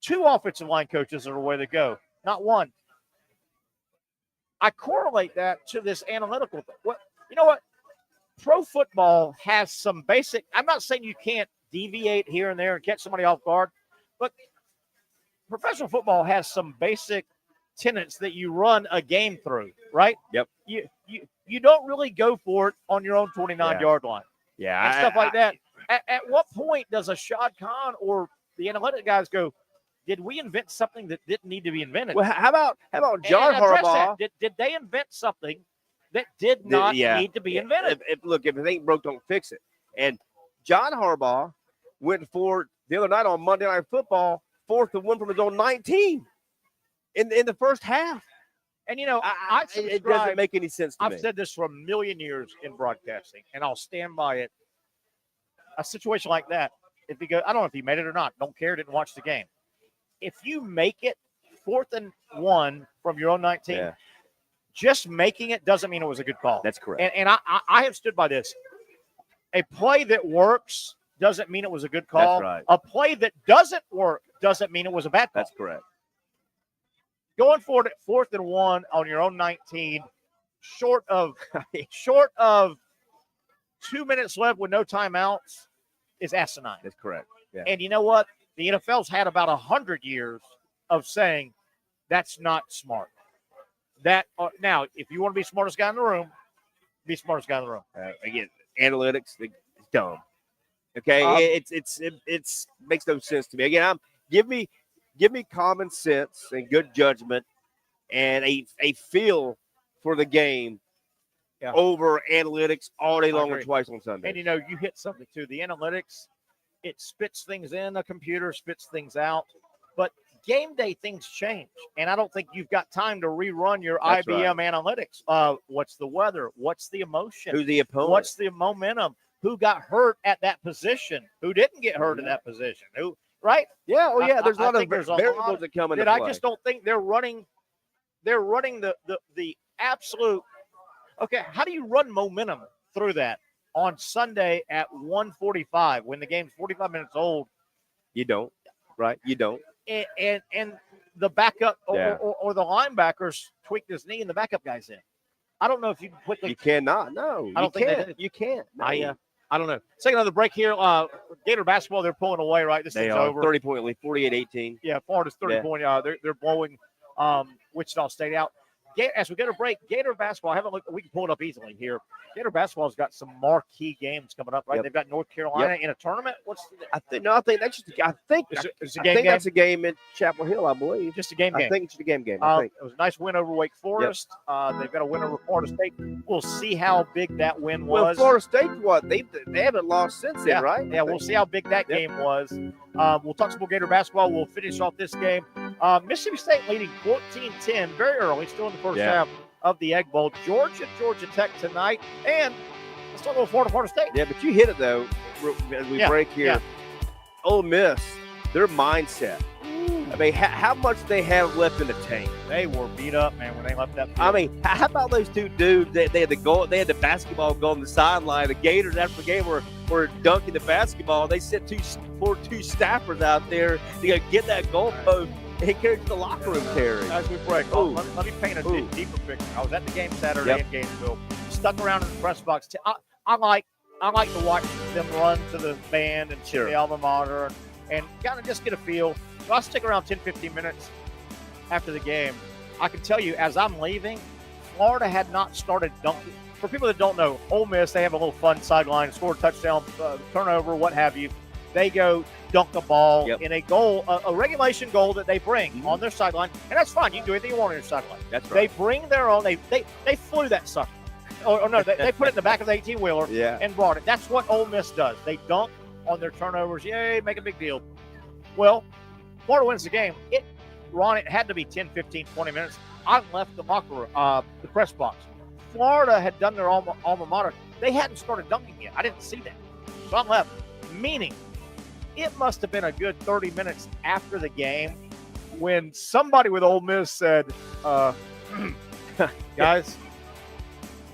Speaker 3: 2 offensive line coaches are the way to go, not 1. I correlate that to this analytical thing. Well, you know what? Pro football has some basic – I'm not saying you can't deviate here and there and catch somebody off guard, but professional football has some basic tenets that you run a game through, right?
Speaker 2: Yep.
Speaker 3: You don't really go for it on your own 29-yard line.
Speaker 2: Yeah.
Speaker 3: And stuff like that. At what point does a Shad Khan or the analytic guys go, did we invent something that didn't need to be invented?
Speaker 2: Well, how about John Harbaugh?
Speaker 3: Did they invent something that did not need to be invented?
Speaker 2: Look, if it ain't broke, don't fix it. And John Harbaugh went for it the other night on Monday Night Football, 4th and 1 from his own 19 in the first half.
Speaker 3: And,
Speaker 2: it doesn't make any sense to me.
Speaker 3: I've said this for a million years in broadcasting, and I'll stand by it. A situation like that, if he goes, I don't know if he made it or not. Don't care. Didn't watch the game. If you make it 4th and 1 from your own 19, just making it doesn't mean it was a good call.
Speaker 2: That's correct.
Speaker 3: And I have stood by this. A play that works doesn't mean it was a good call.
Speaker 2: That's right.
Speaker 3: A play that doesn't work doesn't mean it was a bad call.
Speaker 2: That's correct.
Speaker 3: Going for it at 4th and 1 on your own 19, short of 2 minutes left with no timeouts, is asinine.
Speaker 2: That's correct. Yeah.
Speaker 3: And you know what? The NFL's had about 100 years of saying that's not smart. Now, if you want to be smartest guy in the room, be smartest guy in the room.
Speaker 2: Again, analytics, it's dumb. Okay, it's makes no sense to me. Again, give me common sense and good judgment and a feel for the game over analytics all day long and twice on Sunday.
Speaker 3: And you hit something too. The analytics, it spits things in, a computer spits things out. But game day things change. And I don't think you've got time to rerun your IBM analytics. What's the weather? What's the emotion?
Speaker 2: Who's the opponent?
Speaker 3: What's the momentum? Who got hurt at that position? Who didn't get hurt at that position? Who, right?
Speaker 2: Yeah, well, yeah, there's a lot of variables that come into play.
Speaker 3: I just don't think they're running the absolute. Okay, how do you run momentum through that on Sunday at 1:45 when the game's 45 minutes old?
Speaker 2: You don't, right? You don't.
Speaker 3: And the backup or the linebackers tweaked his knee and the backup guy's in. I don't know if you can quickly.
Speaker 2: You cannot. No,
Speaker 3: I don't think
Speaker 2: can't. You can't. No.
Speaker 3: I don't know. Take another break here. Gator basketball, they're pulling away, right? This thing's over.
Speaker 2: 30-point lead, 48-18.
Speaker 3: Yeah, Florida's 30 point. They're blowing Wichita State out. As we go to break, Gator basketball, I haven't looked. We can pull it up easily here. Gator basketball's got some marquee games coming up, right?
Speaker 2: Yep.
Speaker 3: They've got North Carolina in a tournament.
Speaker 2: I think that's just. I think that's a game in Chapel Hill, I believe.
Speaker 3: Just a game.
Speaker 2: I think it's just a game. It
Speaker 3: was a nice win over Wake Forest. Yep. They've got a win over Florida State. We'll see how big that win was.
Speaker 2: Well, Florida State, they haven't lost since then, right?
Speaker 3: Yeah, we'll see how big that game was. We'll talk some more Gator basketball. We'll finish off this game. Mississippi State leading 14-10 very early, still in the first half of the Egg Bowl. Georgia Tech tonight. And let's talk about Florida State.
Speaker 2: Yeah, but you hit it, though, as we break here. Yeah. Ole Miss, their mindset. I mean, how much they have left in the tank?
Speaker 3: They were beat up, man, when they left that field.
Speaker 2: I mean, how about those two dudes? They had the basketball goal on the sideline. The Gators, after the game, were dunking the basketball. They sent two staffers out there to get that goalpost. He carried to the locker room, Terry.
Speaker 3: As we break, let me paint a deeper picture. I was at the game Saturday in Gainesville. Stuck around in the press box. I like to watch them run to the band and cheer the alma mater and kind of just get a feel. So I stick around 10, 15 minutes after the game. I can tell you, as I'm leaving, Florida had not started dunking. For people that don't know, Ole Miss, they have a little fun sideline, score a touchdown, turnover, what have you. they go dunk a ball in a goal, a regulation goal that they bring on their sideline, and that's fine. You can do anything you want on your sideline.
Speaker 2: That's
Speaker 3: right. They bring their own. They flew that sucker. Or no, they put it in the back of the 18-wheeler and brought it. That's what Ole Miss does. They dunk on their turnovers. Yay, make a big deal. Well, Florida wins the game. It had to be 10, 15, 20 minutes. I left the locker room, the press box. Florida had done their alma mater. They hadn't started dunking yet. I didn't see that. So I left, meaning it must have been a good 30 minutes after the game when somebody with Ole Miss said, guys,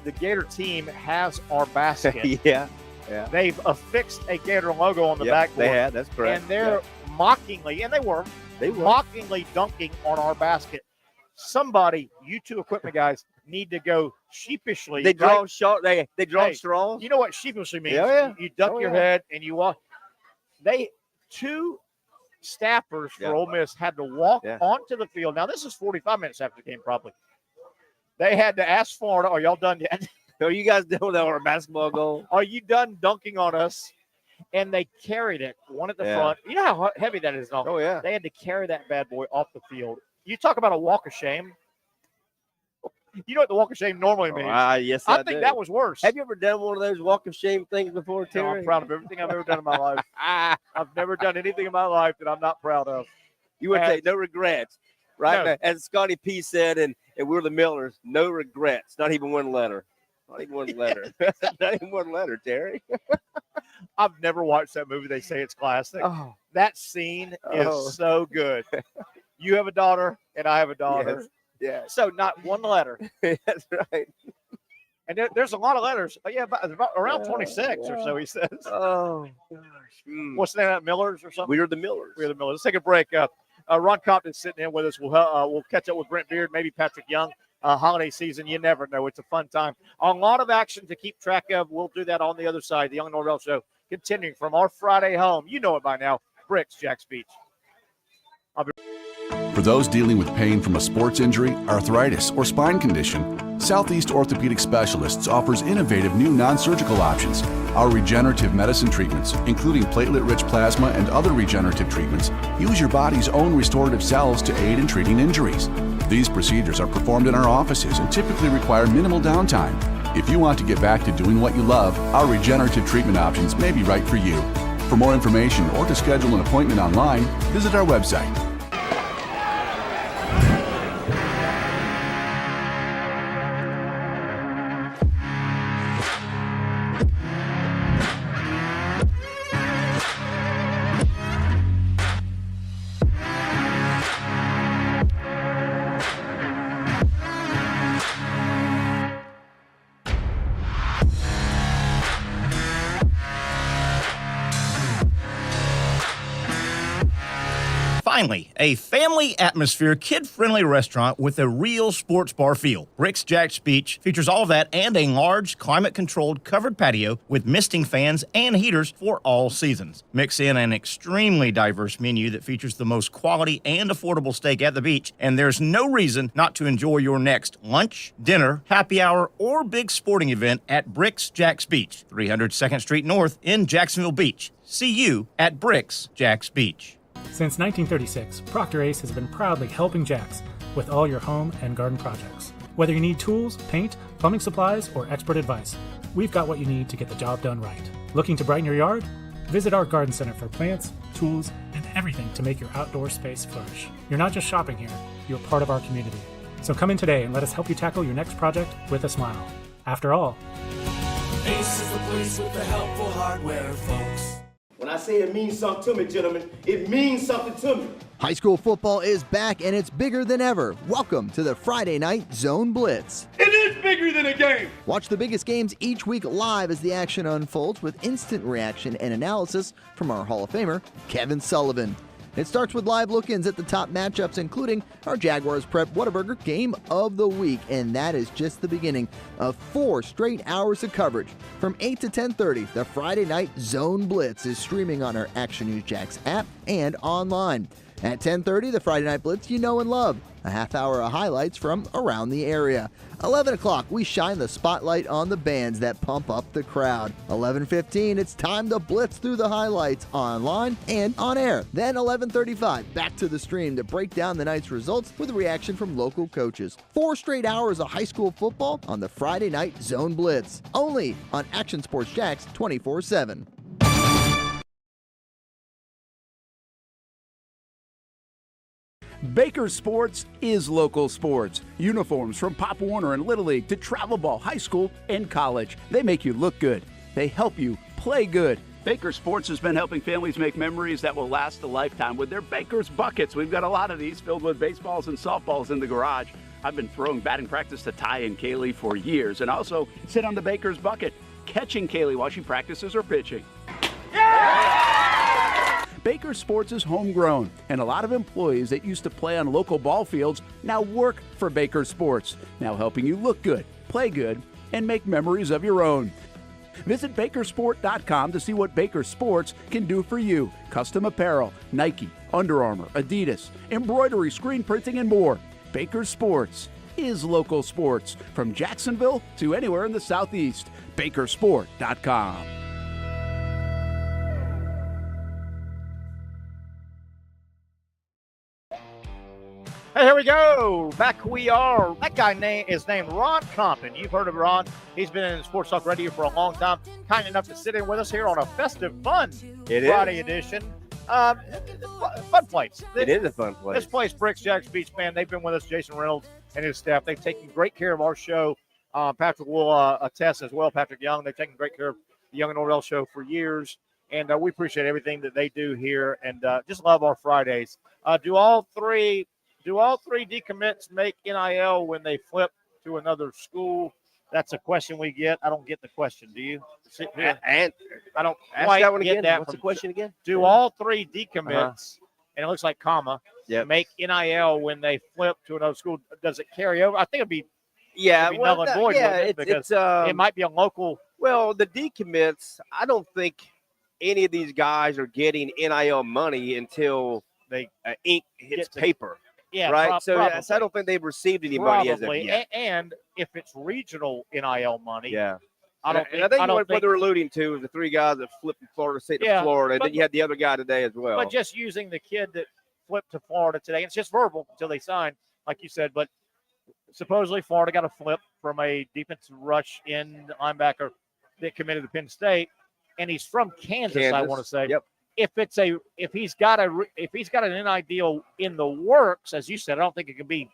Speaker 3: the Gator team has our basket.
Speaker 2: Yeah.
Speaker 3: They've affixed a Gator logo on the backboard.
Speaker 2: They had. That's correct.
Speaker 3: And they're mockingly, and they were mockingly dunking on our basket. Somebody, you two equipment guys, need to go sheepishly.
Speaker 2: They draw short. They draw straws.
Speaker 3: You know what sheepishly means? You duck your head and you walk. Two staffers for Ole Miss had to walk onto the field. Now, this is 45 minutes after the game, probably. They had to ask Florida, are y'all done yet?
Speaker 2: Are you guys done with our basketball goal?
Speaker 3: Are you done dunking on us? And they carried it, one at the front. You know how heavy that is?
Speaker 2: Oh, yeah.
Speaker 3: They had to carry that bad boy off the field. You talk about a walk of shame. You know what the walk of shame normally means?
Speaker 2: Yes,
Speaker 3: I think that was worse.
Speaker 2: Have you ever done one of those walk of shame things before, Terry?
Speaker 3: No, I'm proud of everything I've ever done in my life. I've never done anything in my life that I'm not proud of.
Speaker 2: You would say no regrets, right? No. As Scotty P said, and we're the Millers, no regrets. Not even one letter. Not even one letter. Not even one letter, Terry.
Speaker 3: I've never watched that movie. They say it's classic. Oh. That scene is so good. You have a daughter, and I have a daughter.
Speaker 2: Yes. Yeah.
Speaker 3: So not one letter.
Speaker 2: That's right.
Speaker 3: And there's a lot of letters. About around 26 or so, he says.
Speaker 2: Oh, gosh.
Speaker 3: What's the name of that, Millers or something?
Speaker 2: We are the Millers.
Speaker 3: We are the Millers. Let's take a break. Ron Compton's sitting in with us. We'll catch up with Brent Beard, maybe Patrick Young. Holiday season, you never know. It's a fun time. A lot of action to keep track of. We'll do that on the other side. The Young Norvelle Show continuing from our Friday home. You know it by now. BRIX, JAX Beach.
Speaker 4: For those dealing with pain from a sports injury, arthritis, or spine condition, Southeast Orthopedic Specialists offers innovative new non-surgical options. Our regenerative medicine treatments, including platelet-rich plasma and other regenerative treatments, use your body's own restorative cells to aid in treating injuries. These procedures are performed in our offices and typically require minimal downtime. If you want to get back to doing what you love, our regenerative treatment options may be right for you. For more information or to schedule an appointment online, visit our website.
Speaker 5: Finally, a family atmosphere, kid-friendly restaurant with a real sports bar feel. BRIX JAX Beach features all of that and a large, climate-controlled covered patio with misting fans and heaters for all seasons. Mix in an extremely diverse menu that features the most quality and affordable steak at the beach, and there's no reason not to enjoy your next lunch, dinner, happy hour, or big sporting event at BRIX JAX Beach, 300 2nd Street North in Jacksonville Beach. See you at BRIX JAX Beach.
Speaker 11: Since 1936, Procter Ace has been proudly helping JAX with all your home and garden projects. Whether you need tools, paint, plumbing supplies, or expert advice, we've got what you need to get the job done right. Looking to brighten your yard? Visit our garden center for plants, tools, and everything to make your outdoor space flourish. You're not just shopping here, you're part of our community. So come in today and let us help you tackle your next project with a smile. After all,
Speaker 12: Ace is the place with the helpful hardware, folks.
Speaker 13: When I say it means something to me, gentlemen, it means something to me.
Speaker 8: High school football is back and it's bigger than ever. Welcome to the Friday Night Zone Blitz.
Speaker 13: It is bigger than a game.
Speaker 8: Watch the biggest games each week live as the action unfolds with instant reaction and analysis from our Hall of Famer, Kevin Sullivan. It starts with live look-ins at the top matchups, including our Jaguars Prep Whataburger Game of the Week, and that is just the beginning of 4 straight hours of coverage. From 8 to 10:30, the Friday Night Zone Blitz is streaming on our Action News Jax app and online. At 10:30, the Friday Night Blitz you know and love. A half hour of highlights from around the area. 11 o'clock, we shine the spotlight on the bands that pump up the crowd. 11:15, it's time to blitz through the highlights online and on air. Then 11:35, back to the stream to break down the night's results with a reaction from local coaches. 4 straight hours of high school football on the Friday Night Zone Blitz. Only on Action Sports JAX 24/7.
Speaker 9: Baker Sports is local sports. Uniforms from Pop Warner and Little League to travel ball, high school, and college. They make you look good. They help you play good. Baker Sports has been helping families make memories that will last a lifetime with their Baker's Buckets. We've got a lot of these filled with baseballs and softballs in the garage. I've been throwing batting practice to Ty and Kaylee for years, and also sit on the Baker's Bucket, catching Kaylee while she practices her pitching. Baker Sports is homegrown, and a lot of employees that used to play on local ball fields now work for Baker Sports, now helping you look good, play good, and make memories of your own. Visit Bakersport.com to see what Baker Sports can do for you. Custom apparel, Nike, Under Armour, Adidas, embroidery, screen printing, and more. Baker Sports is local sports, from Jacksonville to anywhere in the Southeast. Bakersport.com.
Speaker 3: Hey, here we go. Back we are. That guy is named Ron Compton. You've heard of Ron. He's been in Sports Talk Radio for a long time. Kind enough to sit in with us here on a festive, fun Friday edition. Fun place.
Speaker 2: It is a fun place.
Speaker 3: This place, BRIX, JAX Beach, man, they've been with us, Jason Reynolds and his staff. They've taken great care of our show. Patrick will attest as well, Patrick Young. They've taken great care of the Young and Norvelle show for years. And we appreciate everything that they do here and just love our Fridays. Do all three decommits make NIL when they flip to another school? That's a question we get. I don't get the question. Do you?
Speaker 2: And
Speaker 3: I don't
Speaker 2: ask
Speaker 3: quite
Speaker 2: that one
Speaker 3: get
Speaker 2: again.
Speaker 3: that.
Speaker 2: What's the question again?
Speaker 3: Do all 3 decommits, and it looks like comma, make NIL when they flip to another school? Does it carry over? I think it'd be null and void. Because it might be a local.
Speaker 2: Well, the decommits, I don't think any of these guys are getting NIL money until they ink hits paper.
Speaker 3: Yeah,
Speaker 2: right. So
Speaker 3: probably.
Speaker 2: I don't think they've received any money as of yet.
Speaker 3: And if it's regional NIL money,
Speaker 2: I think what they're alluding to is the 3 guys that flipped from Florida State to Florida, and then you had the other guy today as well.
Speaker 3: But just using the kid that flipped to Florida today, it's just verbal until they sign, like you said. But supposedly Florida got a flip from a defensive rush in linebacker that committed to Penn State, and he's from Kansas. I want to say.
Speaker 2: Yep.
Speaker 3: If he's got an NIL deal in the works, as you said, I don't think it can be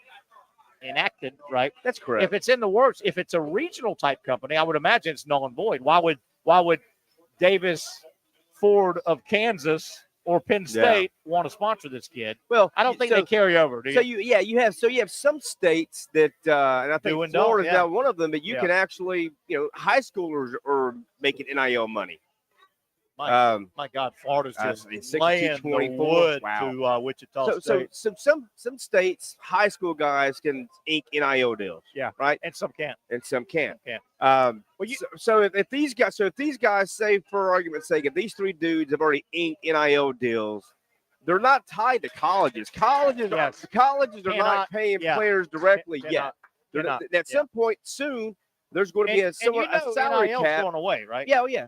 Speaker 3: enacted, right?
Speaker 2: That's correct.
Speaker 3: If it's in the works, if it's a regional type company, I would imagine it's null and void. Why would Davis Ford of Kansas or Penn State want to sponsor this kid?
Speaker 2: Well,
Speaker 3: I don't think they carry over. Do you?
Speaker 2: You have some states that, and I think Florida's now one of them, that you can actually, high schoolers are making NIL money.
Speaker 3: My God, Florida's just laying the wood to Wichita State.
Speaker 2: So some states, high school guys can ink NIL deals.
Speaker 3: Yeah,
Speaker 2: right.
Speaker 3: And some can't.
Speaker 2: So if these guys say, for argument's sake, if these 3 dudes have already inked NIL deals, they're not tied to colleges. Colleges are not paying players directly yet. At some point soon, there's going to be a salary
Speaker 3: NIL's
Speaker 2: cap
Speaker 3: going away, right?
Speaker 2: Yeah.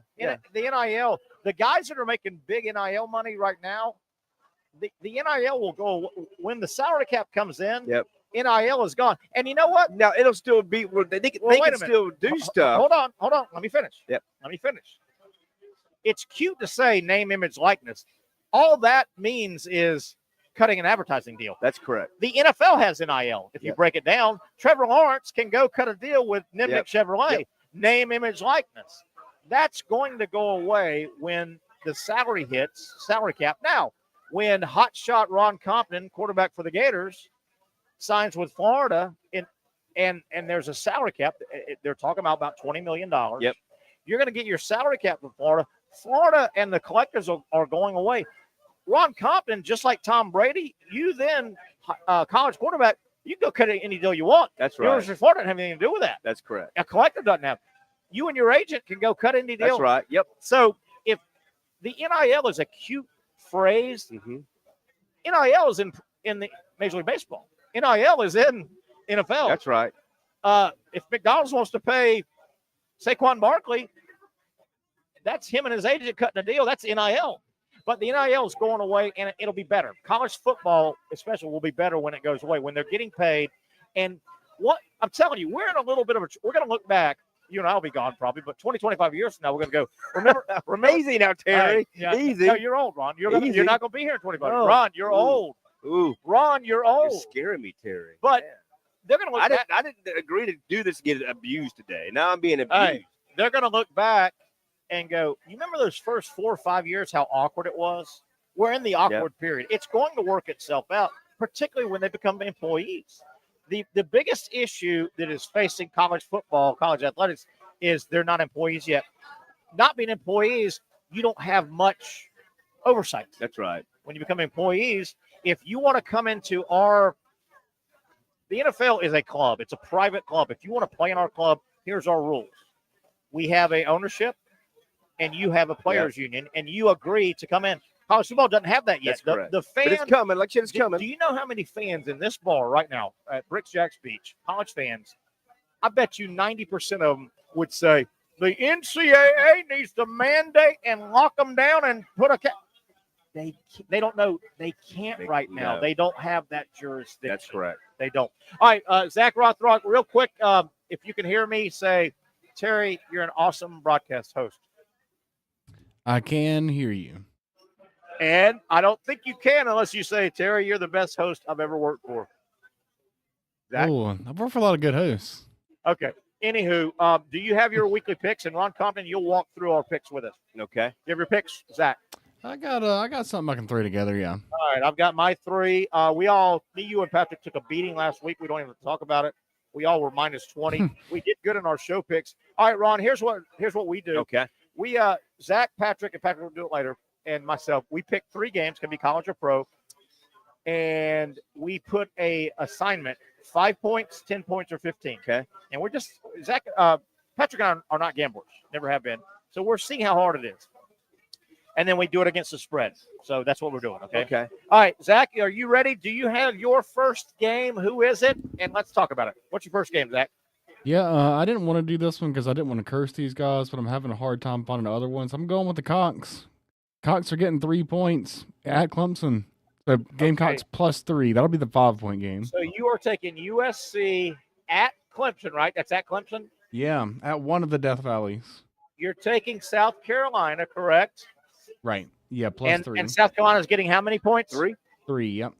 Speaker 3: The NIL, the guys that are making big NIL money right now, the NIL will go when the salary cap comes in.
Speaker 2: Yep.
Speaker 3: NIL is gone, and you know what?
Speaker 2: Now it'll still be. They can still do stuff.
Speaker 3: Hold on. Let me finish.
Speaker 2: Yep.
Speaker 3: Let me finish. It's cute to say name, image, likeness. All that means is cutting an advertising deal.
Speaker 2: That's correct.
Speaker 3: The NFL has NIL. If you break it down, Trevor Lawrence can go cut a deal with Nimnik Chevrolet. Name, image, likeness. That's going to go away when the salary cap. Now, when hotshot Ron Compton, quarterback for the Gators, signs with Florida, and there's a salary cap, they're talking about $20 million.
Speaker 2: Yep.
Speaker 3: You're going to get your salary cap from Florida. Florida and the collectors are going away. Ron Compton, just like Tom Brady, you then, college quarterback, you can go cut any deal you want.
Speaker 2: That's right.
Speaker 3: University of Florida doesn't have anything to do with that.
Speaker 2: That's correct.
Speaker 3: A collector doesn't have. You and your agent can go cut any deal.
Speaker 2: That's right. Yep.
Speaker 3: So if the NIL is a cute phrase, NIL is in the Major League Baseball. NIL is in NFL.
Speaker 2: That's right.
Speaker 3: If McDonald's wants to pay Saquon Barkley, that's him and his agent cutting a deal. That's NIL. But the NIL is going away, and it'll be better. College football, especially, will be better when it goes away, when they're getting paid. And what I'm telling you, we're in a little bit of we're going to look back. You and I will be gone probably, but 20, 25 years from now, we're going to go, remember.
Speaker 2: Easy now, Terry. Easy.
Speaker 3: No, you're old, Ron. You're not going to be here in 25 years.
Speaker 2: Oh.
Speaker 3: Ron, you're old.
Speaker 2: Ooh.
Speaker 3: Ron, you're old.
Speaker 2: You're scaring me, Terry.
Speaker 3: But they're going to look back.
Speaker 2: I didn't agree to do this to get abused today. Now I'm being abused.
Speaker 3: Hey, they're going to look back and go, you remember those first 4 or 5 years, how awkward it was? We're in the awkward period. It's going to work itself out, particularly when they become employees. The biggest issue that is facing college football, college athletics, is they're not employees yet. Not being employees, you don't have much oversight.
Speaker 2: That's right.
Speaker 3: When you become employees, if you want to come into the NFL is a club. It's a private club. If you want to play in our club, here's our rules. We have a ownership, and you have a players union, and you agree to come in. College football doesn't have that yet. The fans,
Speaker 2: but it's coming. Like it's coming.
Speaker 3: Do you know how many fans in this bar right now at BRIX JAX Beach, college fans? I bet you 90% of them would say the NCAA needs to mandate and lock them down and put a cap. They don't know. They can't right now. They don't have that jurisdiction.
Speaker 2: That's correct.
Speaker 3: They don't. All right, Zach Rothrock, real quick, if you can hear me, say, Terry, you're an awesome broadcast host.
Speaker 14: I can hear you.
Speaker 3: And I don't think you can unless you say, Terry, you're the best host I've ever worked for. Zach?
Speaker 14: Oh, I've worked for a lot of good hosts.
Speaker 3: Okay. Anywho, do you have your weekly picks? And Ron Compton, you'll walk through our picks with us.
Speaker 2: Okay.
Speaker 3: You have your picks, Zach?
Speaker 14: I got something I can throw together, yeah.
Speaker 3: All right, I've got my 3. Me, you, and Patrick took a beating last week. We don't even talk about it. We all were minus 20. We did good in our show picks. All right, Ron, here's what we do.
Speaker 2: Okay.
Speaker 3: We Zach, Patrick, and Patrick will do it later, and myself, we pick 3 games, can be college or pro, and we put a assignment, 5 points, 10 points, or 15.
Speaker 2: Okay.
Speaker 3: And we're just Zach, Patrick and I are not gamblers, never have been. So we're seeing how hard it is. And then we do it against the spread. So that's what we're doing, okay?
Speaker 2: Okay.
Speaker 3: All right, Zach, are you ready? Do you have your first game? Who is it? And let's talk about it. What's your first game, Zach?
Speaker 14: Yeah, I didn't want to do this one because I didn't want to curse these guys, but I'm having a hard time finding other ones. I'm going with the Cox. Cox are getting 3 points at Clemson. So Gamecocks plus 3. That'll be the 5-point game.
Speaker 3: So you are taking USC at Clemson, right? That's at Clemson?
Speaker 14: Yeah, at one of the Death Valleys.
Speaker 3: You're taking South Carolina, correct?
Speaker 14: Right. Yeah, plus 3.
Speaker 3: And South Carolina's getting how many points?
Speaker 2: 3.
Speaker 14: 3, yep.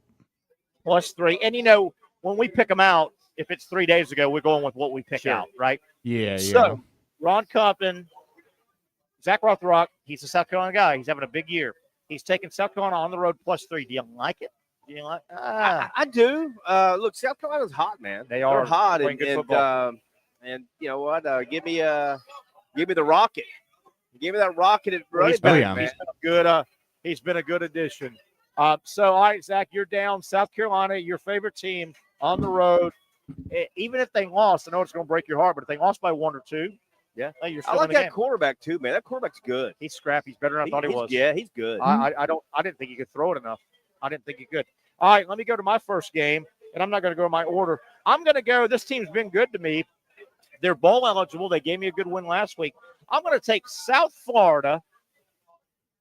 Speaker 3: Plus 3. And, you know, when we pick them out, if it's 3 days ago, we're going with what we pick out, right?
Speaker 14: Yeah,
Speaker 3: So, Ron Compton, Zach Rothrock, he's a South Carolina guy. He's having a big year. He's taking South Carolina on the road plus 3. Do you like it? Do you like
Speaker 2: I do. Look, South Carolina's hot, man.
Speaker 3: They are
Speaker 2: They're hot.
Speaker 3: And
Speaker 2: you know what? Give me the rocket. Give me that rocket at running
Speaker 3: he's
Speaker 2: back,
Speaker 3: been,
Speaker 2: man.
Speaker 3: he's been a good addition. So, all right, Zach, you're down. South Carolina, your favorite team on the road. Even if they lost, I know it's going to break your heart, but if they lost by 1 or 2,
Speaker 2: yeah,
Speaker 3: you're still
Speaker 2: I like
Speaker 3: in the
Speaker 2: that
Speaker 3: game.
Speaker 2: quarterback too, man. That quarterback's good.
Speaker 3: He's scrappy. He's better than I thought he was.
Speaker 2: Yeah, he's good.
Speaker 3: I didn't think he could throw it enough. I didn't think he could. All right, let me go to my first game, and I'm not going to go in my order. I'm going to go. This team's been good to me. They're bowl eligible. They gave me a good win last week. I'm going to take South Florida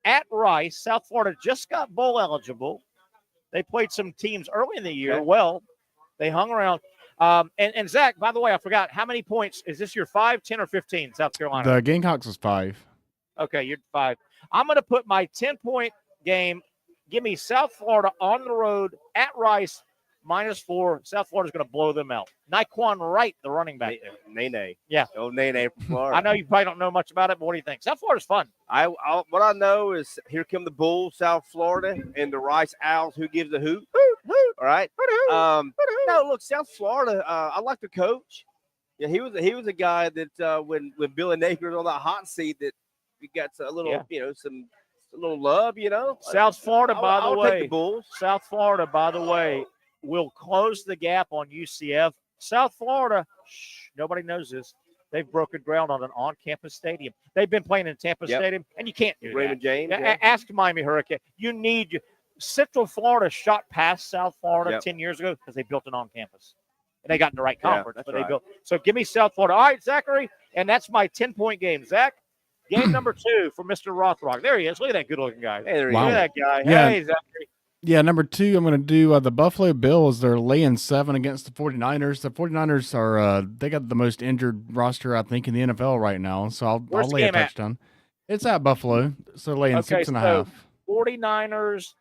Speaker 3: at Rice. South Florida just got bowl eligible. They played some teams early in the year.
Speaker 2: Okay.
Speaker 3: Well, they hung around. And Zach, by the way, I forgot, how many points? Is this your 5, 10, or 15, South Carolina?
Speaker 14: The Gamecocks was 5.
Speaker 3: Okay, you're 5. I'm going to put my 10-point game. Give me South Florida on the road at Rice, -4. South Florida's going to blow them out. Naquan Wright, the running back there.
Speaker 2: Nene.
Speaker 3: Yeah.
Speaker 2: Oh, Nene from Florida.
Speaker 3: I know you probably don't know much about it, but what do you think? South Florida's fun.
Speaker 2: What I know is here come the Bulls, South Florida, and the Rice Owls. Who gives a hoot? All right. No, look, South Florida. I like the coach. Yeah, he was a guy that when Billy Napier was on that hot seat, that we got a little, a little love,
Speaker 3: South Florida, by the way.
Speaker 2: Take the Bulls.
Speaker 3: South Florida, by the way, will close the gap on UCF. South Florida, nobody knows this. They've broken ground on an on-campus stadium. They've been playing in Tampa Stadium, and you can't do
Speaker 2: Raymond
Speaker 3: that.
Speaker 2: James.
Speaker 3: Ask Miami Hurricane. You need Central Florida shot past South Florida 10 years ago because they built it on campus. And they got in the right conference, but they built. So give me South Florida. All right, Zachary, and that's my 10-point game. Zach, game number 2 for Mr. Rothrock. There he is. Look at that good-looking guy.
Speaker 2: Hey, there he
Speaker 3: Look
Speaker 2: is.
Speaker 3: at that guy.
Speaker 14: Yeah.
Speaker 3: Hey, Zachary.
Speaker 14: Yeah, number 2, I'm going to do the Buffalo Bills. They're laying 7 against the 49ers. The 49ers are they got the most injured roster, I think, in the NFL right now. So I'll lay a touchdown. It's at Buffalo, so laying 6.5.
Speaker 3: 49ers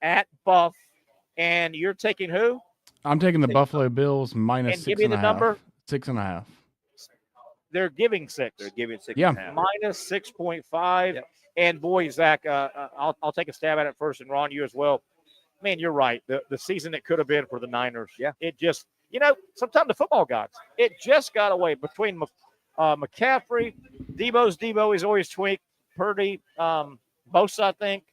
Speaker 3: at Buff, and you're taking who?
Speaker 14: I'm taking the Buffalo Bills minus
Speaker 3: And
Speaker 14: 6.5.
Speaker 3: give me the number.
Speaker 14: 6.5.
Speaker 3: They're giving 6.
Speaker 2: They're giving 6.
Speaker 14: Yeah.
Speaker 3: Minus 6.5. Yep. And boy, Zach, I'll take a stab at it first, and Ron, you as well. Man, you're right. The season it could have been for the Niners.
Speaker 2: Yeah.
Speaker 3: It just, sometimes the football gods, it just got away between McCaffrey, Debo's Debo. He's always tweaked. Purdy, Bosa, I think.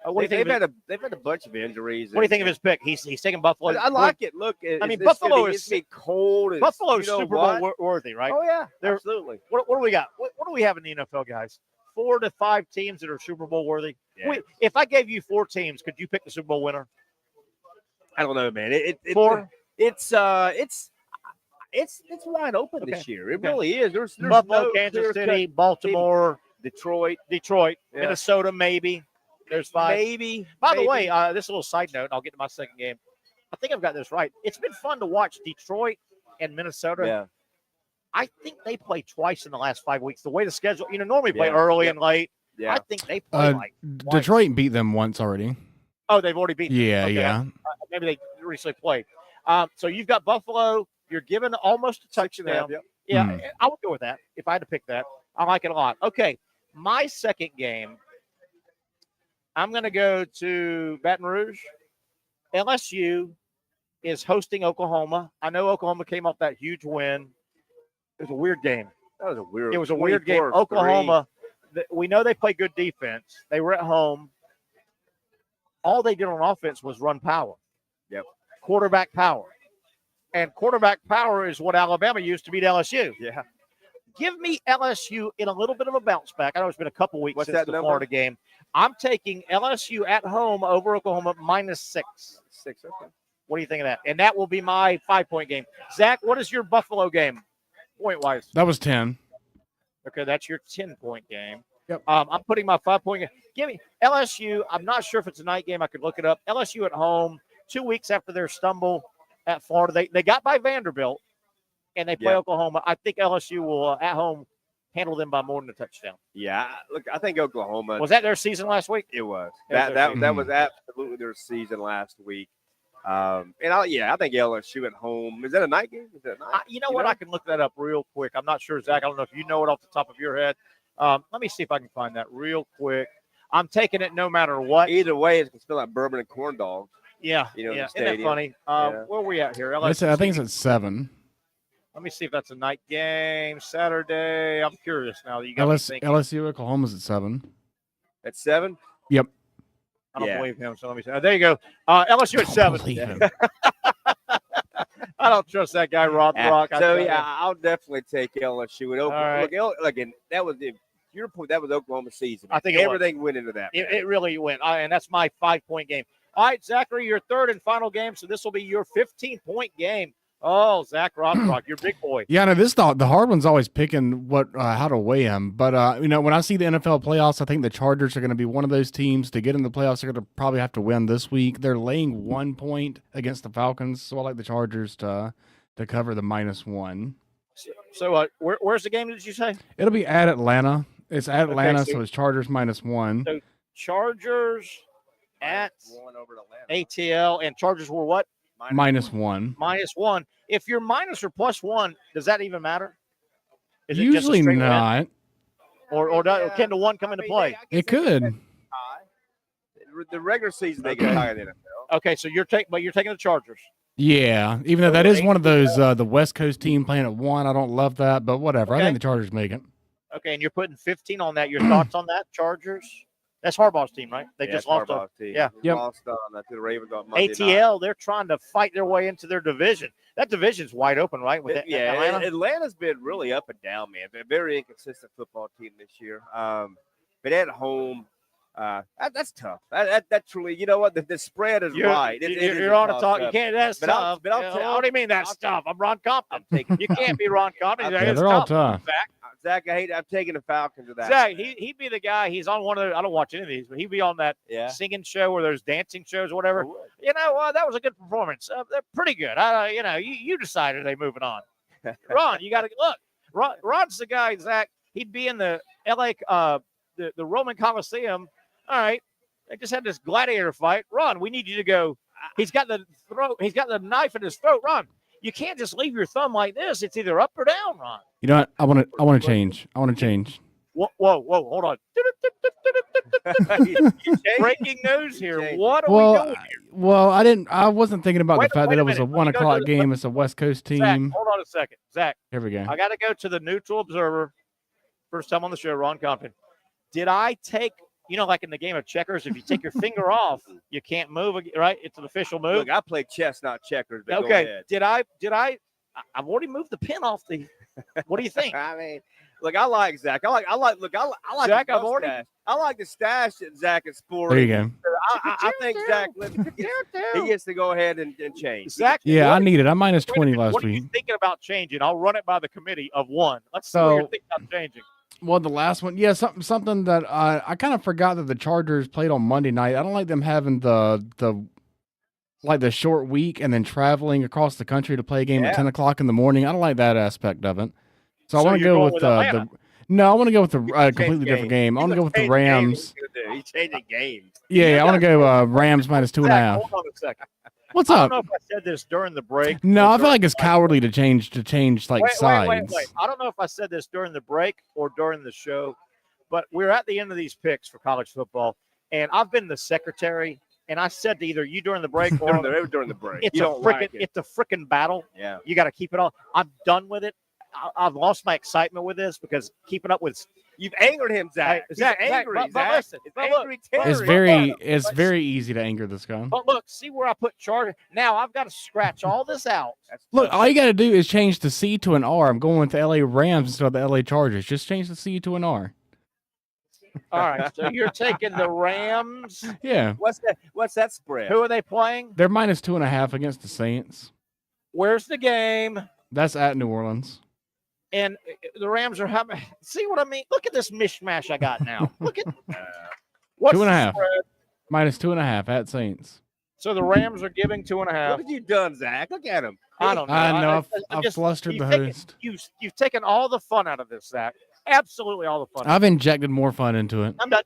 Speaker 3: What do you think?
Speaker 2: They've had a bunch of injuries.
Speaker 3: What do you think of his pick? He's taking Buffalo.
Speaker 2: I like it. Look,
Speaker 3: Buffalo
Speaker 2: is cold.
Speaker 3: Buffalo's Super Bowl worthy, right?
Speaker 2: Oh yeah, absolutely.
Speaker 3: What do we got? What do we have in the NFL, guys? 4 to 5 teams that are Super Bowl worthy.
Speaker 2: Yeah.
Speaker 3: If I gave you 4 teams, could you pick the Super Bowl winner?
Speaker 2: I don't know, man.
Speaker 3: 4.
Speaker 2: It's wide open this year. It really is. There's
Speaker 3: Buffalo,
Speaker 2: no
Speaker 3: Kansas City, Baltimore,
Speaker 2: Detroit,
Speaker 3: yeah.
Speaker 2: Minnesota,
Speaker 3: maybe. There's 5.
Speaker 2: Maybe.
Speaker 3: By the way, this is a little side note. I'll get to my second game. I think I've got this right. It's been fun to watch Detroit and Minnesota.
Speaker 2: Yeah.
Speaker 3: I think they play twice in the last 5 weeks. The way the schedule, normally play early and late.
Speaker 2: Yeah.
Speaker 3: I think they play twice.
Speaker 14: Detroit beat them once already.
Speaker 3: Oh, they've already beaten them.
Speaker 14: Yeah,
Speaker 3: Okay.
Speaker 14: yeah.
Speaker 3: Maybe they recently played. So you've got Buffalo. You're given almost a touchdown. Yeah, I would go with that if I had to pick that. I like it a lot. Okay, my second game, I'm going to go to Baton Rouge. LSU is hosting Oklahoma. I know Oklahoma came off that huge win. It was a weird game.
Speaker 2: It
Speaker 3: was a weird game. Oklahoma, we know they play good defense. They were at home. All they did on offense was run power.
Speaker 2: Yep.
Speaker 3: Quarterback power. And quarterback power is what Alabama used to beat LSU.
Speaker 2: Yeah.
Speaker 3: Give me LSU in a little bit of a bounce back. I know it's been a couple weeks since the
Speaker 2: number?
Speaker 3: Florida game. I'm taking LSU at home over Oklahoma minus 6.
Speaker 2: 6, okay.
Speaker 3: What do you think of that? And that will be my 5-point game. Zach, what is your Buffalo game, point-wise?
Speaker 14: That was 10.
Speaker 3: Okay, that's your 10-point game.
Speaker 14: Yep.
Speaker 3: I'm putting my 5-point game. Give me LSU. I'm not sure if it's a night game. I could look it up. LSU at home, 2 weeks after their stumble at Florida. They got by Vanderbilt, and they play Oklahoma. I think LSU will, at home, handle them by more than a touchdown.
Speaker 2: Yeah, look, I think Oklahoma.
Speaker 3: Was that their season last week?
Speaker 2: It was. That was absolutely their season last week. I think LSU at home. Is that a night game? Is that a night?
Speaker 3: You know what? I can look that up real quick. I'm not sure, Zach. I don't know if you know it off the top of your head. Let me see if I can find that real quick. I'm taking it no matter what.
Speaker 2: Either way, it's going to smell like bourbon and corn dogs.
Speaker 3: Yeah,
Speaker 2: in the
Speaker 3: Isn't that
Speaker 2: stadium.
Speaker 3: funny? Where are we at here?
Speaker 14: I think it's at 7.
Speaker 3: Let me see if that's a night game, Saturday. I'm curious now. You got me thinking.
Speaker 14: LSU Oklahoma's at 7.
Speaker 2: At 7?
Speaker 14: Yep.
Speaker 3: I don't believe him, so let me see. There you go. LSU at 7. I don't trust that guy, Rothrock.
Speaker 2: I'll definitely take LSU. And
Speaker 3: right.
Speaker 2: Look, and that was your point. That was Oklahoma's season.
Speaker 3: I think
Speaker 2: everything went into that.
Speaker 3: It really went, and that's my 5-point game. All right, Zachary, your third and final game. So this will be your 15-point game. Oh, Zach Rothrock, your big boy.
Speaker 14: Yeah, no, the hard one's always picking how to weigh him. But when I see the NFL playoffs, I think the Chargers are going to be one of those teams to get in the playoffs. They're going to probably have to win this week. They're laying 1 point against the Falcons, so I like the Chargers to cover the -1.
Speaker 3: So where's the game? Did you say?
Speaker 14: It'll be at Atlanta. It's at Atlanta,
Speaker 3: so
Speaker 14: it's Chargers -1.
Speaker 3: So Chargers at ATL, and Chargers were what?
Speaker 14: -1.
Speaker 3: -1. If you're minus or +1, does that even matter? Is
Speaker 14: Usually
Speaker 3: it just a straight
Speaker 14: not.
Speaker 3: Win? Or can the 1 come into play?
Speaker 14: It could.
Speaker 2: The regular season they get higher than NFL.
Speaker 3: Okay, so you're taking the Chargers.
Speaker 14: Yeah, even though that is one of those the West Coast team playing at 1. I don't love that, but whatever.
Speaker 3: Okay.
Speaker 14: I think the Chargers make it.
Speaker 3: Okay, and you're putting 15 on that. Your thoughts on that, Chargers? That's Harbaugh's team, right? They just lost
Speaker 2: Harbaugh's team.
Speaker 3: Yeah.
Speaker 2: Lost to the Ravens on Monday
Speaker 3: ATL,
Speaker 2: night.
Speaker 3: they're trying to fight their way into their division. That division's wide open, right? With Atlanta?
Speaker 2: Atlanta's been really up and down, man. They're a very inconsistent football team this year. But at home, That's tough. That truly, you know what? The spread is right.
Speaker 3: You're on a talk. You can't. That's tough.
Speaker 2: But
Speaker 3: What do you mean that's tough? I'm Ron Compton. You can't be Ron Compton.
Speaker 14: Yeah, they're all tough.
Speaker 2: Zach, I'm taking the Falcons to that.
Speaker 3: Zach, he'd be the guy. He's on one of the. I don't watch any of these, but he'd be on that singing show where there's dancing shows or whatever. You know, that was a good performance. They're pretty good. You decided they're moving on. Ron, you got to look. Ron's the guy. Zach, he'd be in the L.A. The Roman Coliseum. All right, they just had this gladiator fight. Ron, we need you to go. He's got the knife in his throat. Ron, you can't just leave your thumb like this. It's either up or down, Ron.
Speaker 14: You know what? I want to change.
Speaker 3: Whoa, hold on. Breaking news here. What are we doing here?
Speaker 14: Well, I wasn't thinking about the fact that it was a 1 o'clock game. It's a West Coast team.
Speaker 3: Zach, hold on a second. Zach.
Speaker 14: Here we go.
Speaker 3: I got to go to the neutral observer. First time on the show, Ron Compton. Did I take, like in the game of checkers, if you take your finger off, you can't move, right? It's an official move.
Speaker 2: Look, I play chess, not checkers. But
Speaker 3: okay. Did I? I've already moved the pin off the. What do you think?
Speaker 2: I mean, look, I like Zach. I like.
Speaker 3: Zach,
Speaker 2: I like the stash that Zach is sporting.
Speaker 14: There you go.
Speaker 2: I think Zach he gets to go ahead and change.
Speaker 3: Zach,
Speaker 14: yeah, I need it. I'm minus 20 last
Speaker 3: what
Speaker 14: week.
Speaker 3: What are you thinking about changing? I'll run it by the committee of one. Let's see what you're thinking about changing.
Speaker 14: Well, the last one, yeah, something that I kind of forgot that the Chargers played on Monday night. I don't like them having the short week and then traveling across the country to play a game at 10 o'clock in the morning. I don't like that aspect of it. So I want to go with the. No, I want to go with the completely different game. I want to go with the Rams.
Speaker 2: He's changing games.
Speaker 14: Yeah, I want to go Rams minus 2.5.
Speaker 3: Hold on a second.
Speaker 14: What's
Speaker 3: up?
Speaker 14: up?
Speaker 3: I don't know if I said this during the break.
Speaker 14: No, I feel like it's cowardly to change sides.
Speaker 3: Wait. I don't know if I said this during the break or during the show, but we're at the end of these picks for college football, and I've been the secretary, and I said to either you during the break or
Speaker 2: during the break.
Speaker 3: It's a freaking battle.
Speaker 2: Yeah,
Speaker 3: you got to keep it all. I'm done with it. I've lost my excitement with this because keeping up with.
Speaker 2: You've angered him, Zach.
Speaker 3: Zach,
Speaker 2: angry.
Speaker 3: But listen,
Speaker 14: It's very easy to anger this guy.
Speaker 3: But look, see where I put Charger. Now I've got to scratch all this out.
Speaker 14: Look, all you got to do is change the C to an R. I'm going with the LA Rams instead of the LA Chargers. Just change the C to an R.
Speaker 3: All right, so you're taking the Rams.
Speaker 14: Yeah.
Speaker 2: What's that spread?
Speaker 3: Who are they playing?
Speaker 14: They're minus 2.5 against the Saints.
Speaker 3: Where's the game?
Speaker 14: That's at New Orleans.
Speaker 3: And the Rams are having. See what I mean? Look at this mishmash I got now. Look at what's
Speaker 14: 2.5.
Speaker 3: spread?
Speaker 14: Minus 2.5 at Saints.
Speaker 3: So the Rams are giving 2.5.
Speaker 2: What have you done, Zach? Look at him.
Speaker 3: I don't know.
Speaker 14: I know. I've flustered the host.
Speaker 3: You've taken all the fun out of this, Zach. Absolutely all the fun.
Speaker 14: I've injected more fun into it.
Speaker 3: I'm done.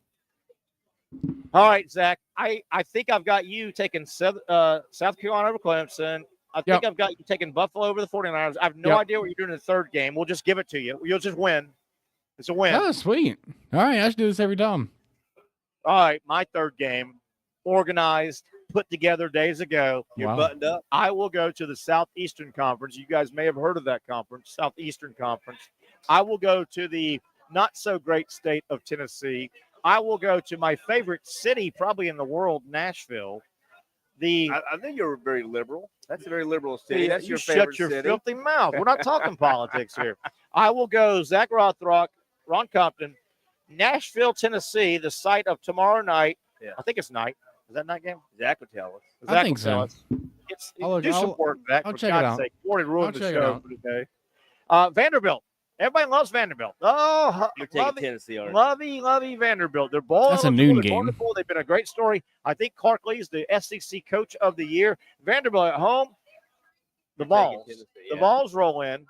Speaker 3: All right, Zach. I think I've got you taking South Carolina over Clemson. I think I've got you taking Buffalo over the 49ers. I have no idea what you're doing in the third game. We'll just give it to you. You'll just win. It's a win.
Speaker 14: Oh, sweet. All right, I should do this every time.
Speaker 3: All right, my third game, organized, put together days ago.
Speaker 2: You're buttoned up.
Speaker 3: I will go to the Southeastern Conference. You guys may have heard of that conference, Southeastern Conference. I will go to the not-so-great state of Tennessee. I will go to my favorite city probably in the world, Nashville.
Speaker 2: I think you're very liberal. That's a very liberal city. That's your
Speaker 3: favorite
Speaker 2: city.
Speaker 3: Shut your filthy mouth. We're not talking politics here. I will go Zach Rothrock, Ron Compton, Nashville, Tennessee, the site of tomorrow night.
Speaker 2: Yeah.
Speaker 3: I think it's night. Is that night game?
Speaker 2: Zach would tell us.
Speaker 14: I think so.
Speaker 3: Do some work, Zach.
Speaker 14: I'll check it out.
Speaker 3: Sake. You already ruined the show for today. Vanderbilt. Everybody loves Vanderbilt. Oh,
Speaker 2: you're taking Tennessee.
Speaker 3: Lovey Vanderbilt. They're balling.
Speaker 14: That's a noon game.
Speaker 3: Wonderful. They've been a great story. I think Clark Lee's the SEC Coach of the Year. Vanderbilt at home. The Vols roll in,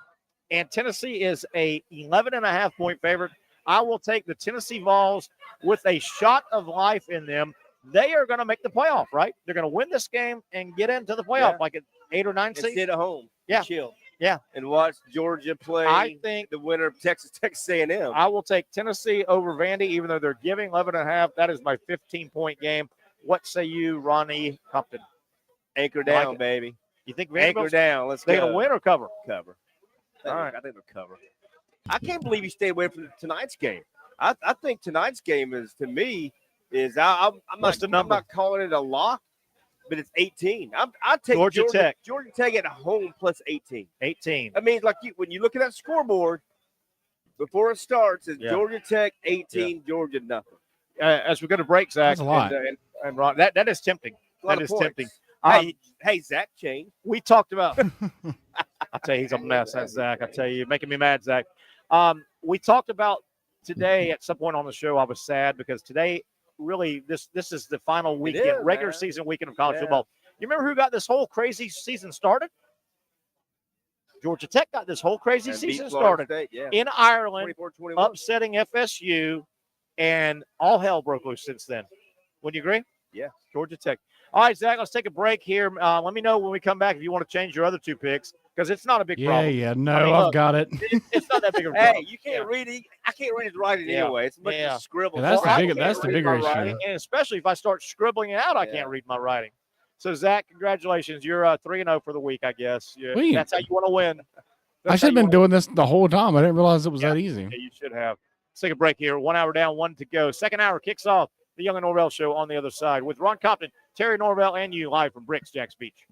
Speaker 3: and Tennessee is a 11.5-point favorite. I will take the Tennessee Vols with a shot of life in them. They are going to make the playoff, right? They're going to win this game and get into the playoff like an 8 or 9 seed.
Speaker 2: Sit at home.
Speaker 3: Yeah.
Speaker 2: Chill.
Speaker 3: Yeah.
Speaker 2: And watch Georgia play.
Speaker 3: I think
Speaker 2: the winner of Texas A&M.
Speaker 3: I will take Tennessee over Vandy, even though they're giving 11.5. That is my 15-point game. What say you, Ronnie Compton?
Speaker 2: Anchor down, baby.
Speaker 3: You think
Speaker 2: Anchor down? Let's go.
Speaker 3: They going to win or cover?
Speaker 2: Cover.
Speaker 3: All right.
Speaker 2: I think they'll cover. I can't believe you stayed away from tonight's game. I think tonight's game is, to me, I'm not calling it a lock, but it's 18. I take
Speaker 3: Georgia Tech.
Speaker 2: Georgia Tech at home plus 18.
Speaker 3: 18.
Speaker 2: I mean, when you look at that scoreboard before it starts, it's Georgia Tech 18, Georgia nothing.
Speaker 3: as we go to break, Zach,
Speaker 14: That's a lot.
Speaker 3: and Ron, that is tempting. That is tempting.
Speaker 2: Hey, Zach changed.
Speaker 3: We talked about. I tell you, he's a mess. That's Zach. I tell you, you're making me mad, Zach. We talked about today at some point on the show. I was sad because today, really, this is the final weekend, regular season weekend of college football. You remember who got this whole crazy season started? Georgia Tech got this whole crazy season started in Ireland, upsetting FSU, and all hell broke loose since then. Wouldn't you agree?
Speaker 2: Yeah.
Speaker 3: Georgia Tech. All right, Zach, let's take a break here. Let me know when we come back if you want to change your other two picks, because it's not a big problem.
Speaker 14: Yeah, no, I've got it.
Speaker 3: It's not that big of a problem.
Speaker 2: Hey, you can't read it. I can't read his writing anyway. It's much of scribble.
Speaker 14: Yeah, that's the bigger issue.
Speaker 3: And especially if I start scribbling it out, I can't read my writing. So, Zach, congratulations. You're 3-0 for the week, I guess. That's how you want to win.
Speaker 14: I should have been doing this the whole time. I didn't realize it was that easy.
Speaker 3: Yeah, you should have. Let's take a break here. 1 hour down, 1 to go. Second hour kicks off the Young and Norvelle show on the other side with Ron Compton, Terry Norvelle, and you live from BRIX, JAX Beach.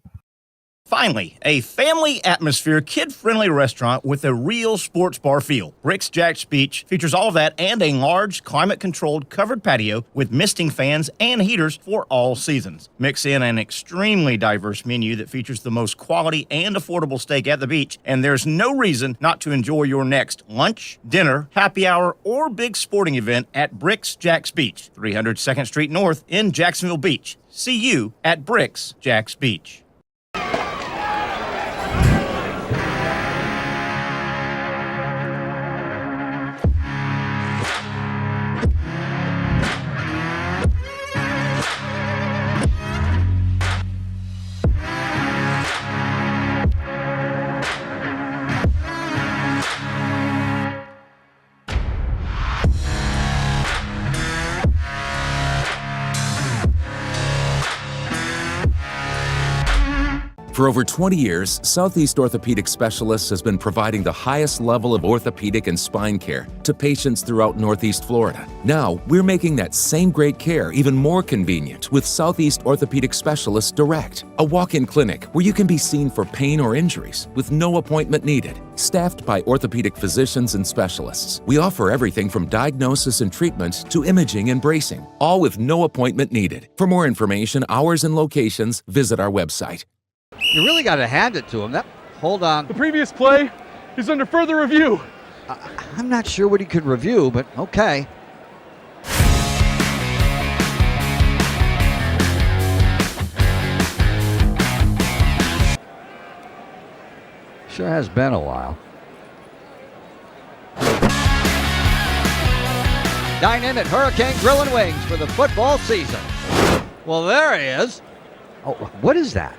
Speaker 5: Finally, a family atmosphere, kid-friendly restaurant with a real sports bar feel. BRIX JAX Beach features all of that and a large, climate-controlled covered patio with misting fans and heaters for all seasons. Mix in an extremely diverse menu that features the most quality and affordable steak at the beach, and there's no reason not to enjoy your next lunch, dinner, happy hour, or big sporting event at BRIX JAX Beach, 300 2nd Street North in Jacksonville Beach. See you at BRIX JAX Beach.
Speaker 15: For over 20 years, Southeast Orthopedic Specialists has been providing the highest level of orthopedic and spine care to patients throughout Northeast Florida. Now, we're making that same great care even more convenient with Southeast Orthopedic Specialists Direct, a walk-in clinic where you can be seen for pain or injuries with no appointment needed. Staffed by orthopedic physicians and specialists, we offer everything from diagnosis and treatment to imaging and bracing, all with no appointment needed. For more information, hours, and locations, visit our website.
Speaker 6: You really got to hand it to him. Hold on.
Speaker 7: The previous play is under further review.
Speaker 6: I'm not sure what he could review, but okay. Sure has been a while. Dynamic Hurricane Grill and Wings for the football season. Well, there he is. Oh, what is that?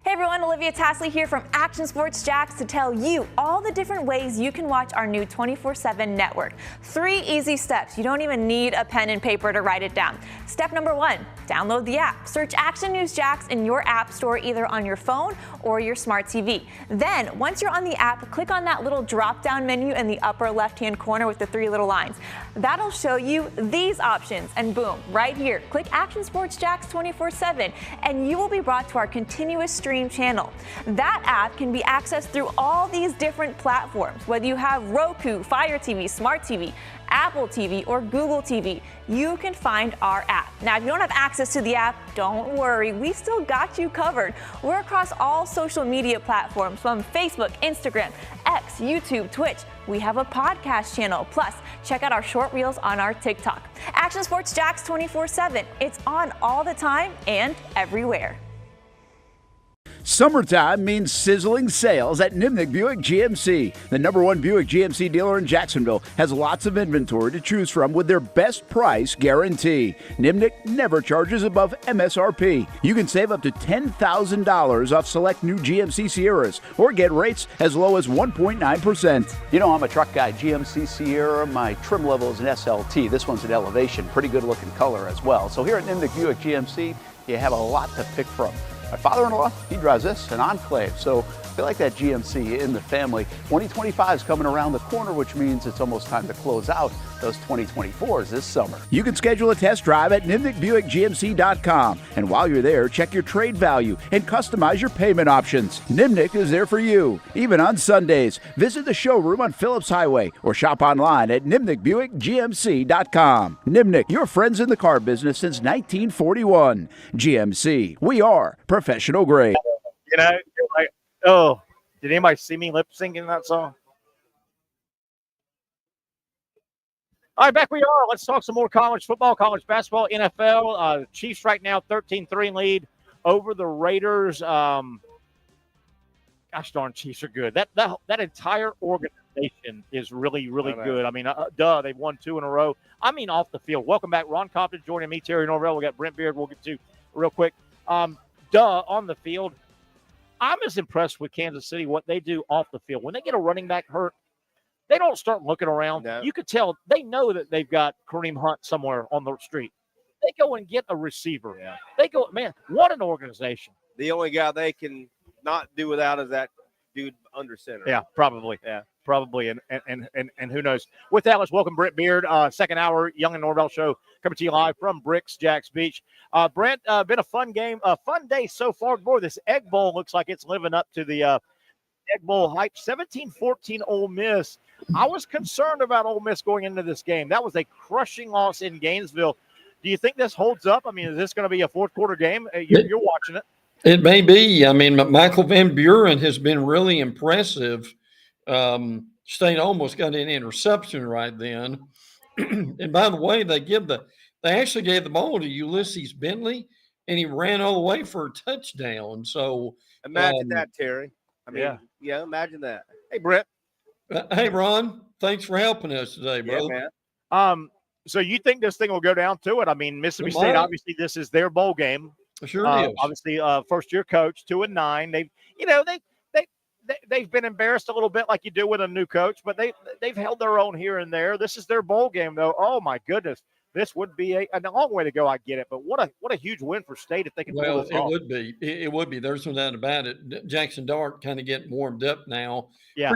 Speaker 16: Hey everyone, Olivia Tasley here from Action Sports JAX to tell you all the different ways you can watch our new 24/7 network. 3 easy steps. You don't even need a pen and paper to write it down. Step number 1, download the app. Search Action News JAX in your app store either on your phone or your smart TV. Then, once you're on the app, click on that little drop-down menu in the upper left-hand corner with the 3 little lines. That'll show you these options, and boom, right here, click Action Sports JAX 24/7, and you will be brought to our continuous stream channel. That app can be accessed through all these different platforms. Whether you have Roku, Fire TV, Smart TV, Apple TV, or Google TV, you can find our app. Now, if you don't have access to the app, don't worry, we still got you covered. We're across all social media platforms from Facebook, Instagram, X, YouTube, Twitch. We have a podcast channel. Plus, check out our short reels on our TikTok. Action Sports JAX 24/7. It's on all the time and everywhere.
Speaker 9: Summertime means sizzling sales at Nimnick Buick GMC. The #1 Buick GMC dealer in Jacksonville has lots of inventory to choose from with their best price guarantee. Nimnick never charges above MSRP. You can save up to $10,000 off select new GMC Sierras or get rates as low as 1.9%.
Speaker 10: You know, I'm a truck guy. GMC Sierra, my trim level is an SLT. This one's an Elevation. Pretty good looking color as well. So here at Nimnick Buick GMC, you have a lot to pick from. My father-in-law, he drives this, an Enclave. So
Speaker 9: feel like that GMC in the family. 2025 is coming around the corner, which means it's almost time to close out those 2024s this summer. You can schedule a test drive at NimnickBuickGMC.com. And while you're there, check your trade value and customize your payment options. Nimnick is there for you, even on Sundays. Visit the showroom on Phillips Highway or shop online at NimnickBuickGMC.com. Nimnick, your friends in the car business since 1941. GMC, we are professional grade.
Speaker 3: You know, you're like, oh, did anybody see me lip syncing that song? All right, back we are. Let's talk some more college football, college basketball, NFL. Chiefs right now 13-3 lead over the Raiders. Gosh darn, Chiefs are good. That entire organization is really, really good. I mean, they've won 2 in a row. I mean, off the field. Welcome back, Ron Compton, joining me, Terry Norvelle. We got Brent Beard. We'll get to real quick. On the field. I'm as impressed with Kansas City, what they do off the field. When they get a running back hurt, they don't start looking around. No. You could tell they know that they've got Kareem Hunt somewhere on the street. They go and get a receiver. Yeah. They go, man, what an organization.
Speaker 2: The only guy they can not do without is that dude under center.
Speaker 3: Yeah, probably. Yeah, probably. And who knows? With that, let's welcome Brent Beard, second hour Young and Norvelle show, coming to you live from BRIX, JAX Beach. Brent, been a fun game, a fun day so far. Boy, this Egg Bowl looks like it's living up to the Egg Bowl hype. 17-14 Ole Miss. I was concerned about Ole Miss going into this game. That was a crushing loss in Gainesville. Do you think this holds up? I mean, is this going to be a fourth quarter game? You're watching it.
Speaker 17: It may be. I mean, Michael Van Buren has been really impressive. State almost got an interception right then. And by the way, they actually gave the ball to Ulysses Bentley, and he ran all the way for a touchdown. So
Speaker 2: imagine that, Terry. I mean, yeah, imagine that. Hey, Brett.
Speaker 17: Hey, Ron. Thanks for helping us today, bro.
Speaker 3: Yeah, man. So you think this thing will go down to it? I mean, Mississippi State, obviously, this is their bowl game.
Speaker 17: Sure is.
Speaker 3: Obviously, first-year coach, 2-9. They've been embarrassed a little bit, like you do with a new coach, but they've held their own here and there. This is their bowl game, though. Oh my goodness, this would be a long way to go. I get it, but what a huge win for State if they can.
Speaker 17: Well, it would be. It would be. There's no doubt about it. Jackson Dart kind of getting warmed up now.
Speaker 3: Yeah,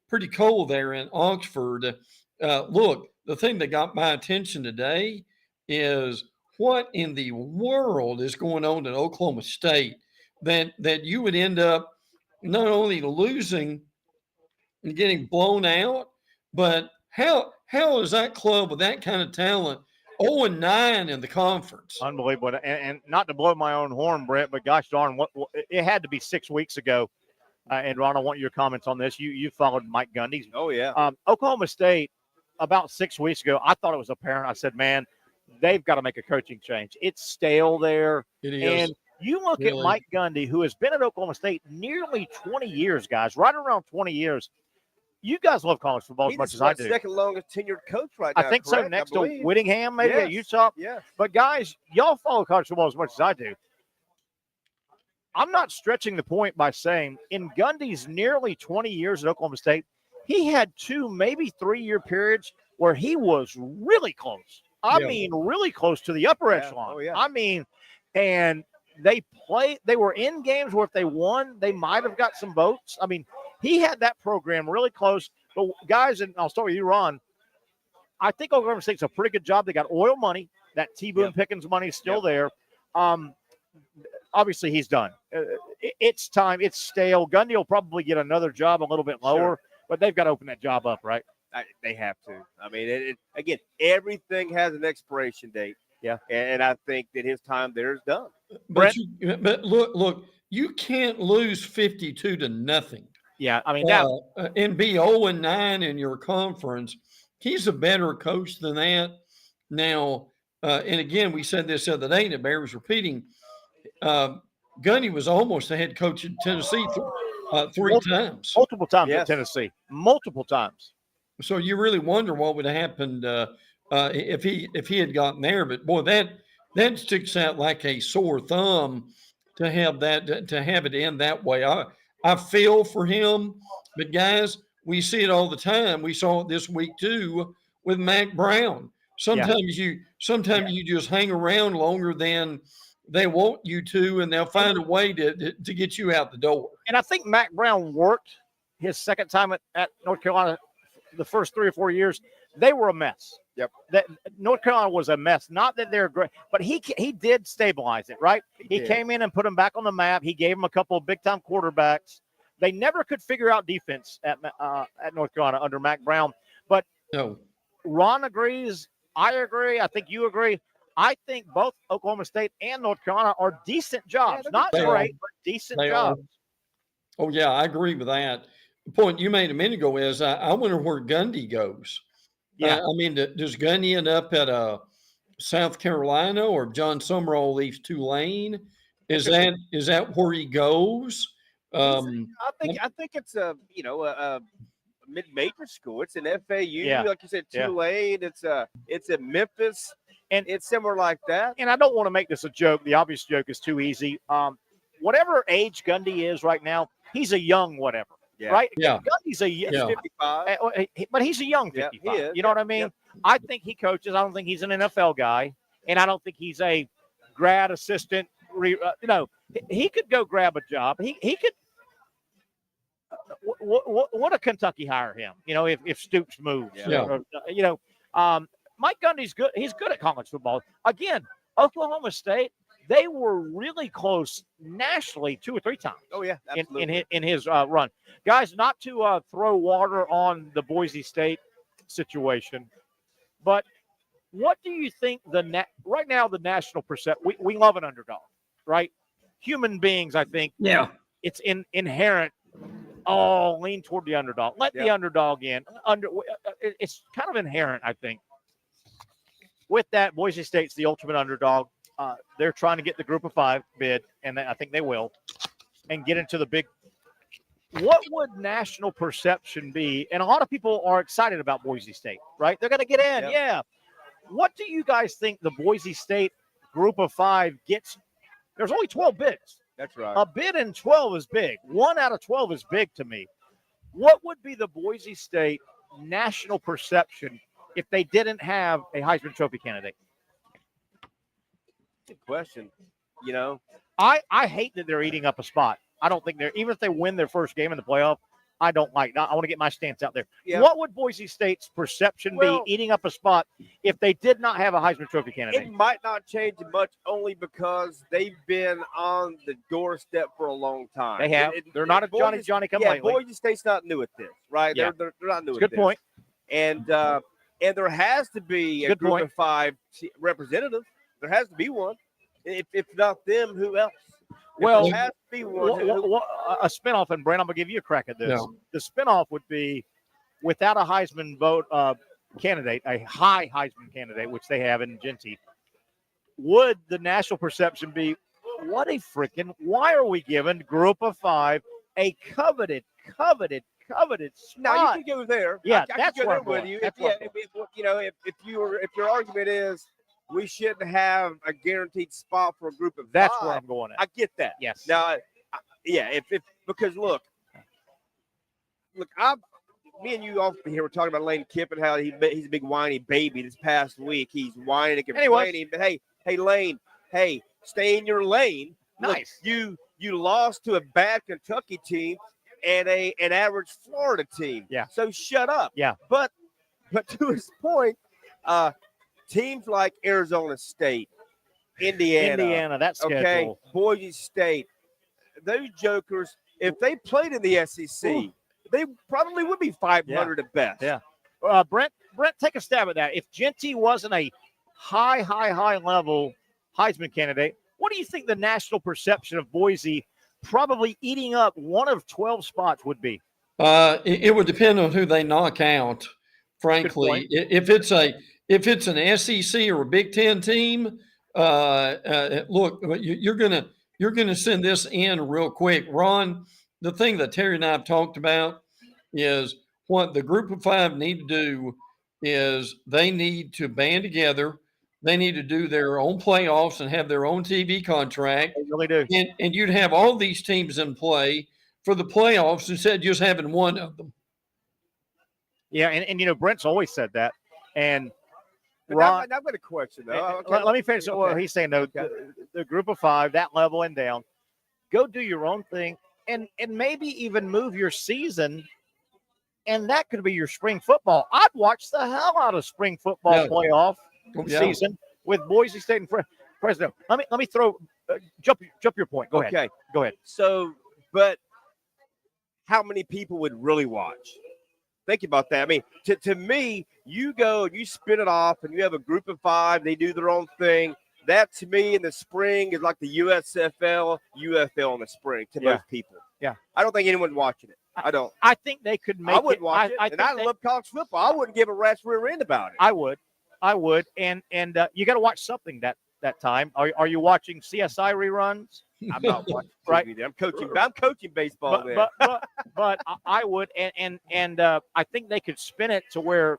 Speaker 17: pretty cold there in Oxford. Look, the thing that got my attention today is what in the world is going on at Oklahoma State that you would end up not only losing and getting blown out, but how is that club with that kind of talent 0-9 in the conference?
Speaker 3: Unbelievable. And not to blow my own horn, Brett, but gosh darn, it had to be 6 weeks ago. And Ron, I want your comments on this. You followed Mike Gundy's.
Speaker 2: Oh yeah.
Speaker 3: Oklahoma State about 6 weeks ago. I thought it was apparent. I said, man, they've got to make a coaching change. It's stale there.
Speaker 17: It is.
Speaker 3: And you look at Mike Gundy, who has been at Oklahoma State nearly 20 years, guys, right around 20 years. You guys love college football as much as I do.
Speaker 2: Second longest tenured coach right now.
Speaker 3: I think so. Next to Whittingham, maybe at Utah.
Speaker 2: Yeah.
Speaker 3: But guys, y'all follow college football as much as I do. I'm not stretching the point by saying in Gundy's nearly 20 years at Oklahoma State, he had 2, maybe 3-year periods where he was really close. I mean, really close to the upper echelon.
Speaker 2: Oh, yeah.
Speaker 3: I mean, and they were in games where if they won, they might have got some votes. I mean, he had that program really close. But guys, and I'll start with you, Ron. I think Oklahoma State's a pretty good job. They got oil money. That T. Boone Pickens money is still there. Obviously, he's done. It's time. It's stale. Gundy will probably get another job a little bit lower, but they've got to open that job up, right?
Speaker 2: They have to. I mean, again, everything has an expiration date.
Speaker 3: Yeah.
Speaker 2: And I think that his time there is done.
Speaker 17: But look, you can't lose 52-0.
Speaker 3: Yeah, I mean, now
Speaker 17: and be 0-9 in your conference. He's a better coach than that. Now, and again, we said this the other day, and it bears repeating. Gundy was almost the head coach at Tennessee three times.
Speaker 3: Multiple times at Tennessee. Multiple times.
Speaker 17: So you really wonder what would have happened if he had gotten there. But boy, that sticks out like a sore thumb to have it end that way. I feel for him, but guys, we see it all the time. We saw it this week too with Mac Brown. Sometimes you just hang around longer than they want you to, and they'll find a way to get you out the door.
Speaker 3: And I think Mac Brown worked his second time at North Carolina. The first 3 or 4 years, they were a mess.
Speaker 2: Yep.
Speaker 3: That North Carolina was a mess. Not that they're great, but he did stabilize it, right? He came in and put them back on the map. He gave them a couple of big-time quarterbacks. They never could figure out defense at North Carolina under Mac Brown. But
Speaker 17: no,
Speaker 3: Ron agrees. I agree. I think you agree. I think both Oklahoma State and North Carolina are decent jobs. Not great, but decent jobs.
Speaker 17: Oh, yeah, I agree with that. The point you made a minute ago is I wonder where Gundy goes.
Speaker 3: Yeah.
Speaker 17: I mean, does Gundy end up at South Carolina, or John Summerall leaves Tulane? Is that where he goes?
Speaker 2: I think it's a mid-major school. It's an FAU, like you said, Tulane. It's a Memphis, and it's somewhere like that.
Speaker 3: And I don't want to make this a joke. The obvious joke is too easy. Whatever age Gundy is right now, he's a young whatever.
Speaker 2: Yeah.
Speaker 3: Right?
Speaker 17: Yeah.
Speaker 3: Gundy's
Speaker 2: He's 55.
Speaker 3: but he's a young 55.
Speaker 2: Yeah, he is.
Speaker 3: You know what I mean? I think he coaches. I don't think he's an NFL guy, and I don't think he's a grad assistant. He could go grab a job. He could. What a Kentucky hire him? If Stoops moves. Mike Gundy's good. He's good at college football. Again, Oklahoma State. They were really close nationally 2 or 3 times.
Speaker 2: Oh, yeah, absolutely.
Speaker 3: in his run. Guys, not to throw water on the Boise State situation, but what do you think right now the national perception? We love an underdog, right? Human beings, I think.
Speaker 17: Yeah.
Speaker 3: It's inherent. Oh, lean toward the underdog. Let the underdog in. It's kind of inherent, I think. With that, Boise State's the ultimate underdog. They're trying to get the Group of 5 bid, and I think they will, and get into the big. What would national perception be? And a lot of people are excited about Boise State, right? They're going to get in, yeah. What do you guys think the Boise State Group of 5 gets? There's only 12 bids.
Speaker 2: That's right.
Speaker 3: A bid in 12 is big. 1 out of 12 is big to me. What would be the Boise State national perception if they didn't have a Heisman Trophy candidate?
Speaker 2: Good question.
Speaker 3: I hate that they're eating up a spot. I don't think even if they win their first game in the playoff, I don't like that. I want to get my stance out there.
Speaker 2: Yeah.
Speaker 3: What would Boise State's perception be eating up a spot if they did not have a Heisman Trophy candidate?
Speaker 2: It might not change much, only because they've been on the doorstep for a long time.
Speaker 3: They have. They're not a Johnny come lately.
Speaker 2: Boise State's not new at this, right?
Speaker 3: Yeah.
Speaker 2: They're not new at
Speaker 3: Good
Speaker 2: this.
Speaker 3: point.
Speaker 2: And there has to be a Group of 5 representative. There has to be one. If not them, who else?
Speaker 3: Well,
Speaker 2: there has to be one.
Speaker 3: A spinoff, and Brent, I'm going to give you a crack at this.
Speaker 17: Yeah.
Speaker 3: The spinoff would be without a Heisman vote candidate, a high Heisman candidate, which they have in Genty. Would the national perception be, why are we giving Group of 5 a coveted spot?
Speaker 2: Now you can go there.
Speaker 3: Yeah,
Speaker 2: I
Speaker 3: that's
Speaker 2: can go
Speaker 3: where
Speaker 2: there
Speaker 3: I'm going.
Speaker 2: with you.
Speaker 3: That's where I'm going.
Speaker 2: If your argument is we shouldn't have a guaranteed spot for a Group of 5,
Speaker 3: That's where I'm going at.
Speaker 2: I get that.
Speaker 3: Yes.
Speaker 2: Now, because look, me and you often here were talking about Lane Kiffin, how he's a big whiny baby this past week. He's whining and complaining. But hey, Lane, stay in your lane.
Speaker 3: Nice.
Speaker 2: Look, you lost to a bad Kentucky team and an average Florida team.
Speaker 3: Yeah.
Speaker 2: So shut up.
Speaker 3: Yeah.
Speaker 2: But to his point, teams like Arizona State, Indiana,
Speaker 3: that schedule.
Speaker 2: Boise State, those jokers, if they played in the SEC, they probably would be 500 at best.
Speaker 3: Yeah. Brent, take a stab at that. If Genty wasn't a high level Heisman candidate, what do you think the national perception of Boise probably eating up one of 12 spots would be?
Speaker 17: It would depend on who they knock out, frankly. If it's an SEC or a Big Ten team, look, you're gonna send this in real quick. Ron, the thing that Terry and I have talked about is what the Group of 5 need to do is they need to band together. They need to do their own playoffs and have their own TV contract.
Speaker 3: They really do.
Speaker 17: And you'd have all these teams in play for the playoffs instead of just having one of them.
Speaker 3: Yeah, and Brent's always said that. And Ron,
Speaker 2: I've got a question though. Okay,
Speaker 3: let me finish.
Speaker 2: okay.
Speaker 3: Well, he's saying, no, the group of 5, that level and down, go do your own thing and maybe even move your season. And that could be your spring football. I'd watch the hell out of spring football playoff season with Boise State and Fresno. Let me throw jump your point. Go ahead. Go ahead.
Speaker 2: So, but how many people would really watch? Think about that. I mean, to me, you go and you spin it off, and you have a group of 5. They do their own thing. That to me in the spring is like the USFL, UFL in the spring to most people.
Speaker 3: Yeah,
Speaker 2: I don't think anyone's watching it. I don't.
Speaker 3: I think they could make.
Speaker 2: I wouldn't watch it.
Speaker 3: And
Speaker 2: I love college football. I wouldn't give a rat's rear end about it.
Speaker 3: I would. And you got to watch something that time. Are you watching CSI reruns?
Speaker 2: I'm not watching TV
Speaker 3: right.
Speaker 2: there. I'm coaching baseball there.
Speaker 3: But I would, and I think they could spin it to where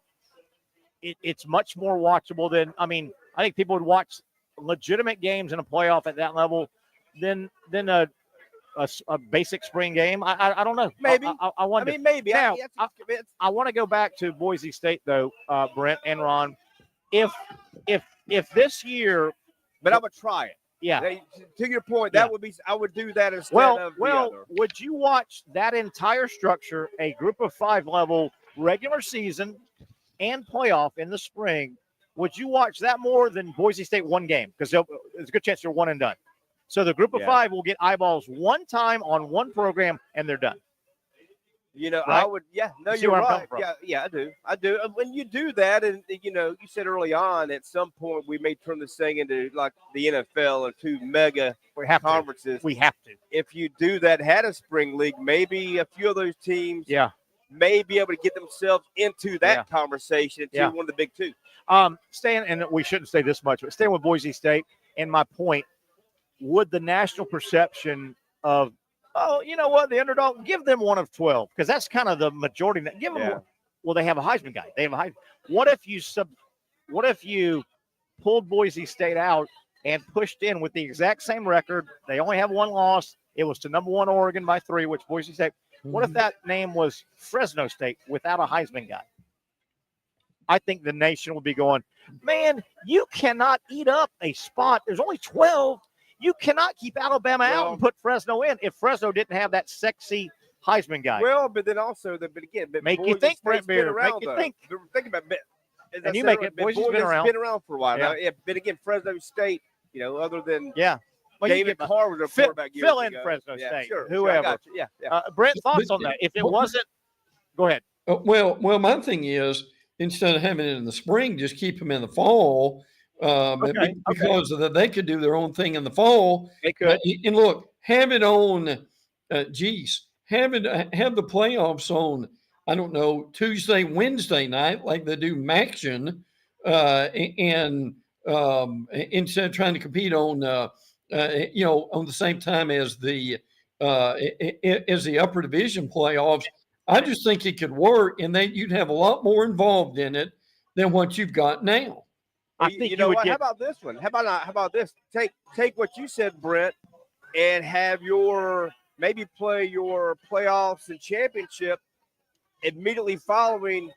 Speaker 3: it's much more watchable than. I mean, I think people would watch legitimate games in a playoff at that level than a basic spring game. I don't know.
Speaker 2: Maybe.
Speaker 3: I wonder.
Speaker 2: I mean, maybe.
Speaker 3: Now, I want to go back to Boise State though, Brent and Ron. If this year,
Speaker 2: but I would try it.
Speaker 3: Yeah.
Speaker 2: To your point, that would be. I would do that instead of the other.
Speaker 3: Would you watch that entire structure, a group of 5 level regular season and playoff in the spring? Would you watch that more than Boise State one game? Because there's a good chance they're one and done. So the group of 5 will get eyeballs one time on one program, and they're done.
Speaker 2: You know,
Speaker 3: right?
Speaker 2: I would. Yeah, no,
Speaker 3: See
Speaker 2: you're
Speaker 3: where I'm
Speaker 2: right.
Speaker 3: coming from.
Speaker 2: Yeah, I do. When you do that, and you know, you said early on, at some point we may turn this thing into like the NFL and 2 mega conferences.
Speaker 3: We have to.
Speaker 2: If you do that, had a spring league, maybe a few of those teams, may be able to get themselves into that conversation to one of the big 2.
Speaker 3: Staying, and we shouldn't say this much, but staying with Boise State, and my point, would the national perception of, oh, you know what, the underdog, give them 1 of 12, because that's kind of the majority. Give them one. Well, they have a Heisman guy. They have a Heisman. What if you pulled Boise State out and pushed in with the exact same record? They only have 1 loss. It was to number 1 Oregon by 3, which Boise State. What if that name was Fresno State without a Heisman guy? I think the nation will be going, man, you cannot eat up a spot. There's only 12. You cannot keep Alabama out and put Fresno in if Fresno didn't have that sexy Heisman guy.
Speaker 2: Well, but then also,
Speaker 3: make you think, Brent Beer. Make you think.
Speaker 2: Think about it.
Speaker 3: And you make it. Boise's been around
Speaker 2: for a while.
Speaker 3: Yeah.
Speaker 2: Now, but again, Fresno State, you know, other than
Speaker 3: well,
Speaker 2: David Carr was a quarterback years
Speaker 3: fill in
Speaker 2: ago.
Speaker 3: Fresno State,
Speaker 2: Sure,
Speaker 3: whoever.
Speaker 2: Yeah.
Speaker 3: Brent, thoughts on that? If it wasn't, go ahead.
Speaker 17: Well, my thing is, instead of having it in the spring, just keep them in the fall. Because they could do their own thing in the fall.
Speaker 3: They could.
Speaker 17: And look, have it on, have the playoffs on, I don't know, Tuesday, Wednesday night, like they do Maction, and instead of trying to compete on, on the same time as the upper division playoffs. I just think it could work, and then you'd have a lot more involved in it than what you've got now.
Speaker 3: I think
Speaker 2: you know what? How about this one? How about this? Take what you said, Brent, and have maybe play your playoffs and championship immediately following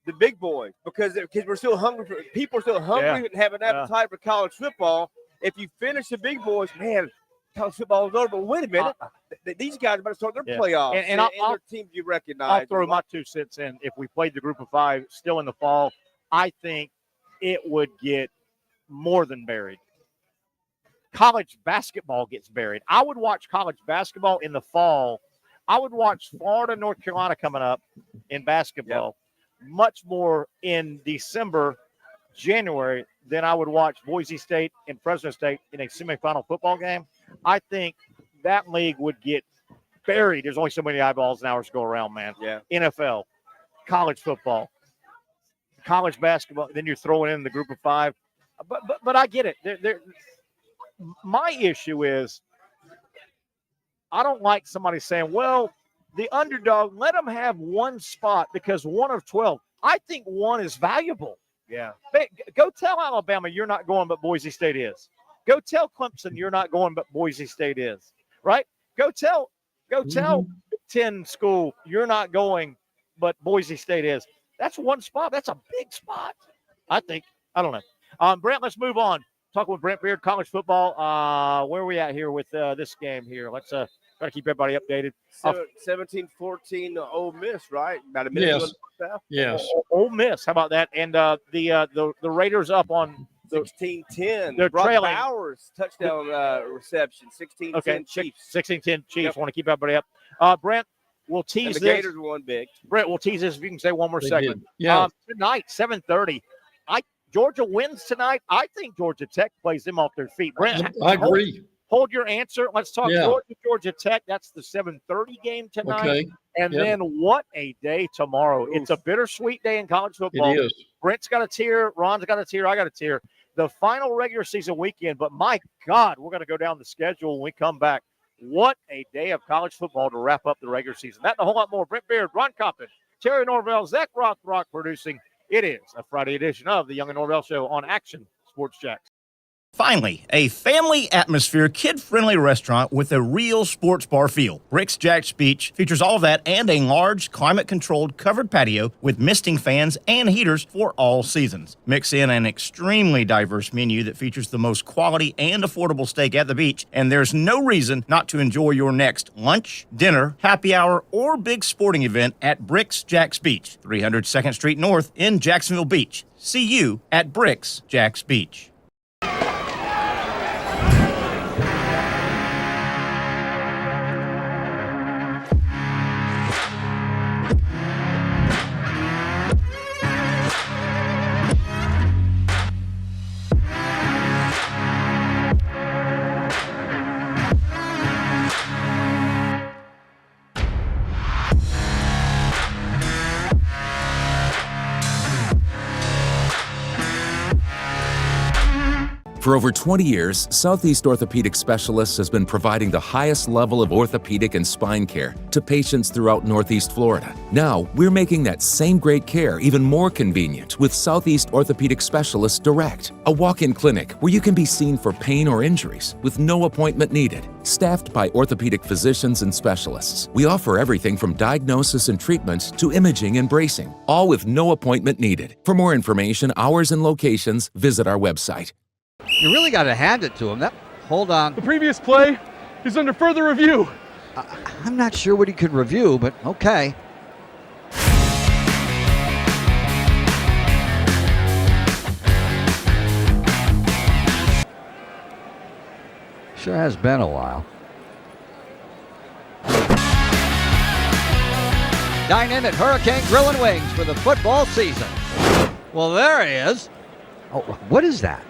Speaker 2: the big boys because we're still hungry for people are still hungry and have an appetite for college football. If you finish the big boys, man, college football is over. But wait a minute, these guys better start their playoffs
Speaker 3: and
Speaker 2: their teams you recognize.
Speaker 3: I'll throw my 2 cents in. If we played the group of 5 still in the fall, I think it would get more than buried. College basketball gets buried. I would watch college basketball in the fall. I would watch Florida, North Carolina coming up in basketball much more in December, January than I would watch Boise State and Fresno State in a semifinal football game. I think that league would get buried. There's only so many eyeballs and hours to go around, man.
Speaker 2: Yeah.
Speaker 3: NFL, college football, college basketball, then you're throwing in the group of 5. But I get it. My issue is I don't like somebody saying, well, the underdog, let them have 1 spot because 1 of 12. I think 1 is valuable.
Speaker 2: Yeah.
Speaker 3: Go tell Alabama you're not going, but Boise State is. Go tell Clemson you're not going, but Boise State is. Right? Go tell 10 school you're not going, but Boise State is. That's 1 spot. That's a big spot, I think. I don't know. Brent, let's move on. Talking with Brent Beard, college football. Where are we at here with this game here? Let's try to keep everybody updated.
Speaker 2: 17-14 Ole Miss, right? About a minute ago in the first half.
Speaker 17: Yes.
Speaker 3: Ole Miss. How about that? And the Raiders up on
Speaker 2: 16-10.
Speaker 3: They're
Speaker 2: Brock
Speaker 3: trailing.
Speaker 2: Bowers touchdown reception. 16-10
Speaker 3: Okay,
Speaker 2: Chiefs.
Speaker 3: 16-10 Chiefs.
Speaker 2: Yep.
Speaker 3: Want to keep everybody up. Brent, we'll tease
Speaker 2: And the
Speaker 3: this.
Speaker 2: Gators won big.
Speaker 3: Brent, we'll tease this if you can say one more
Speaker 17: They
Speaker 3: segment.
Speaker 17: did. Yeah.
Speaker 3: Tonight, 7:30. Georgia wins tonight. I think Georgia Tech plays them off their feet. Brent,
Speaker 17: I agree.
Speaker 3: Hold your answer. Let's talk
Speaker 17: Yeah.
Speaker 3: Georgia Tech. That's the 7:30 game tonight.
Speaker 17: Okay.
Speaker 3: And
Speaker 17: Yep.
Speaker 3: then what a day tomorrow. It's a bittersweet day in college football.
Speaker 17: It is.
Speaker 3: Brent's got a tear. Ron's got a tear. I got a tear. The final regular season weekend. But my God, we're going to go down the schedule when we come back. What a day of college football to wrap up the regular season. That and a whole lot more. Brent Beard, Ron Coppin, Terry Norvelle, Zach Rothrock producing. It is a Friday edition of the Young and Norvelle Show on Action Sports Jacks.
Speaker 5: Finally, a family atmosphere, kid-friendly restaurant with a real sports bar feel. BRIX JAX Beach features all of that and a large, climate-controlled covered patio with misting fans and heaters for all seasons. Mix in an extremely diverse menu that features the most quality and affordable steak at the beach, and there's no reason not to enjoy your next lunch, dinner, happy hour, or big sporting event at BRIX JAX Beach, 300 2nd Street North in Jacksonville Beach. See you at BRIX JAX Beach.
Speaker 15: For over 20 years, Southeast Orthopedic Specialists has been providing the highest level of orthopedic and spine care to patients throughout Northeast Florida. Now, we're making that same great care even more convenient with Southeast Orthopedic Specialists Direct, a walk-in clinic where you can be seen for pain or injuries with no appointment needed. Staffed by orthopedic physicians and specialists, we offer everything from diagnosis and treatment to imaging and bracing, all with no appointment needed. For more information, hours, and locations, visit our website.
Speaker 6: You really got to hand it to him. Hold on.
Speaker 7: The previous play is under further review.
Speaker 6: I'm not sure what he could review, but okay. Sure has been a while. Dine in at Hurricane Grill and Wings for the football season. Well, there he is. Oh, what is that?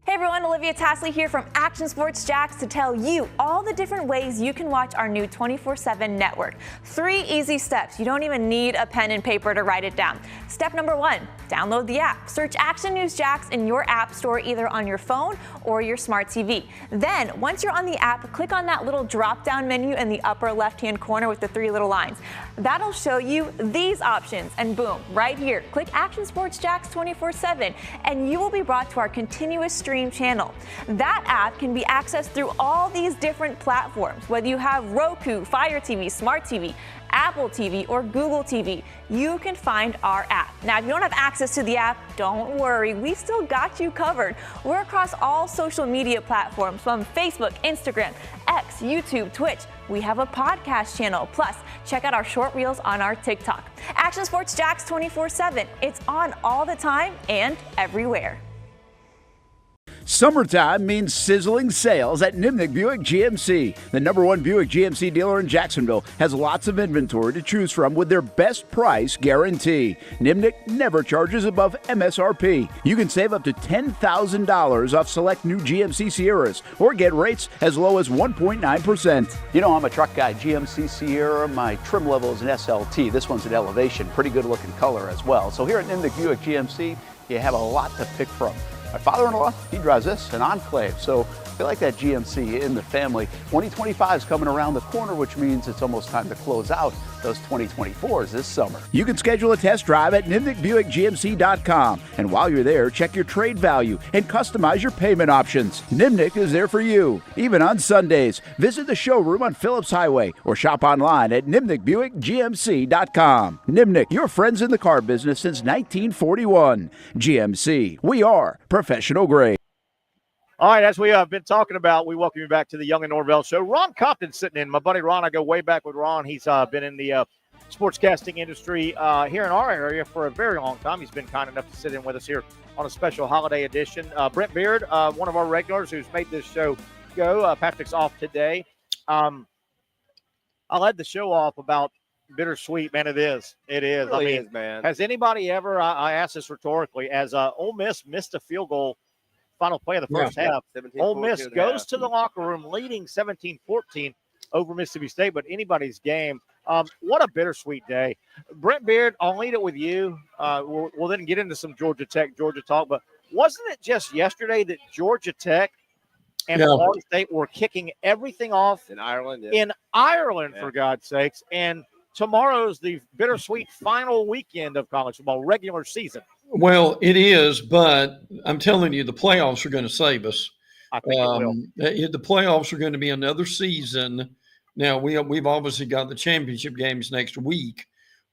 Speaker 16: Hey everyone, Olivia Tasley here from Action Sports Jacks to tell you all the different ways you can watch our new 24/7 network. 3 easy steps. You don't even need a pen and paper to write it down. Step number 1, download the app. Search Action News Jacks in your app store either on your phone or your smart TV. Then, once you're on the app, click on that little drop-down menu in the upper left-hand corner with the 3 little lines. That'll show you these options, and boom, right here, click Action Sports Jacks 24/7, and you will be brought to our continuous stream channel. That app can be accessed through all these different platforms. Whether you have Roku, Fire TV, Smart TV, Apple TV, or Google TV, you can find our app. Now, if you don't have access to the app, don't worry, we still got you covered. We're across all social media platforms from Facebook, Instagram, X, YouTube, Twitch. We have a podcast channel. Plus, check out our short reels on our TikTok. Action Sports Jacks 24/7. It's on all the time and everywhere.
Speaker 9: Summertime means sizzling sales at Nimnick Buick GMC. The #1 Buick GMC dealer in Jacksonville has lots of inventory to choose from with their best price guarantee. Nimnick never charges above MSRP. You can save up to $10,000 off select new GMC Sierras or get rates as low as 1.9%.
Speaker 10: You know, I'm a truck guy. GMC Sierra, my trim level is an SLT. This one's an Elevation. Pretty good looking color as well. So here at Nimnick Buick GMC, you have a lot to pick from. My father-in-law, he drives this, an Enclave, so I feel like that GMC in the family. 2025 is coming around the corner, which means it's almost time to close out
Speaker 9: those 2024s this summer. You can schedule a test drive at NimnickBuickGMC.com. And while you're there, check your trade value and customize your payment options. Nimnick is there for you, even on Sundays. Visit the showroom on Phillips Highway or shop online at NimnickBuickGMC.com. Nimnick, your friends in the car business since 1941. GMC, we are professional grade.
Speaker 3: All right, as we have been talking about, we welcome you back to the Young and Norvelle Show. Ron Compton sitting in. My buddy Ron, I go way back with Ron. He's been in the sportscasting industry here in our area for a very long time. He's been kind enough to sit in with us here on a special holiday edition. Brent Beard, one of our regulars who's made this show go. Patrick's off today. I'll head the show off about bittersweet, man. It is. It is.
Speaker 2: It really
Speaker 3: I mean,
Speaker 2: is, man.
Speaker 3: Has anybody ever, I asked this rhetorically, as Ole Miss missed a field goal, final play of the first half. Ole Miss goes to the locker room leading 17-14 over Mississippi State, but anybody's game. What a bittersweet day. Brent Beard, I'll lead it with you. We'll then get into some Georgia Tech, Georgia talk, but wasn't it just yesterday that Georgia Tech and Florida State were kicking everything off
Speaker 2: in Ireland?
Speaker 3: In Ireland, for God's sakes. And tomorrow's the bittersweet final weekend of college football, regular season.
Speaker 17: Well, it is, but I'm telling you, the playoffs are going to save us.
Speaker 3: I think it will.
Speaker 17: The playoffs are going to be another season. Now, we've obviously got the championship games next week,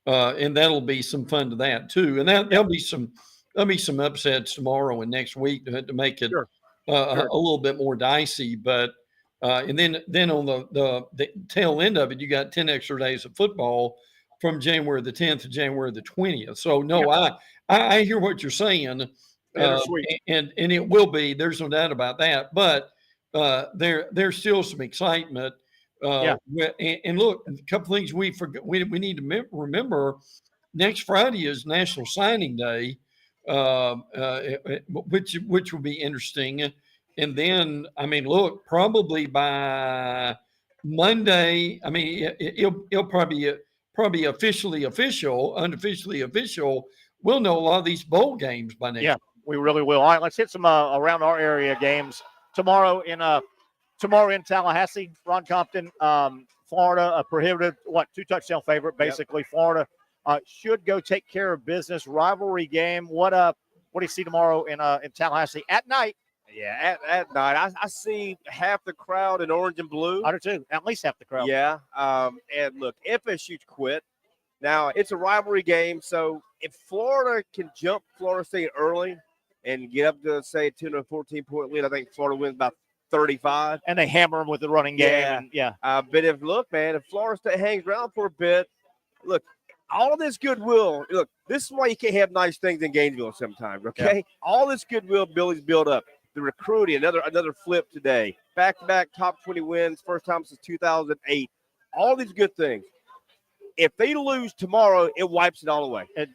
Speaker 17: and that'll be some fun to that too. And there'll be some upsets tomorrow and next week to make it a little bit more dicey. But and then on the tail end of it, you got 10 extra days of football from January the 10th to January the 20th. So no, I hear what you're saying, and it will be. There's no doubt about that. But there's still some excitement. And look, a couple things we need to remember. Next Friday is National Signing Day, which will be interesting. And then, I mean, look, probably by Monday, I mean, it'll probably officially official, unofficially official. We'll know a lot of these bowl games by next.
Speaker 3: Yeah, we really will. All right, let's hit some around our area games tomorrow in Tallahassee. Ron Compton, Florida, a prohibitive 2-touchdown favorite. Basically, Florida should go take care of business. Rivalry game. What do you see tomorrow in Tallahassee at night?
Speaker 2: Yeah, at night. I see half the crowd in orange and blue.
Speaker 3: I do too. At least half the crowd.
Speaker 2: Yeah. And look, FSU quit. Now, it's a rivalry game, so if Florida can jump Florida State early and get up to, say, 10 or 14-point lead, I think Florida wins about 35.
Speaker 3: And they hammer them with the running game.
Speaker 2: But if Florida State hangs around for a bit, look, all of this goodwill, this is why you can't have nice things in Gainesville sometimes, okay? Yeah. All this goodwill Billy's built up. The recruiting, another flip today. Back-to-back top 20 wins, first time since 2008. All these good things. If they lose tomorrow, it wipes it all away.
Speaker 3: It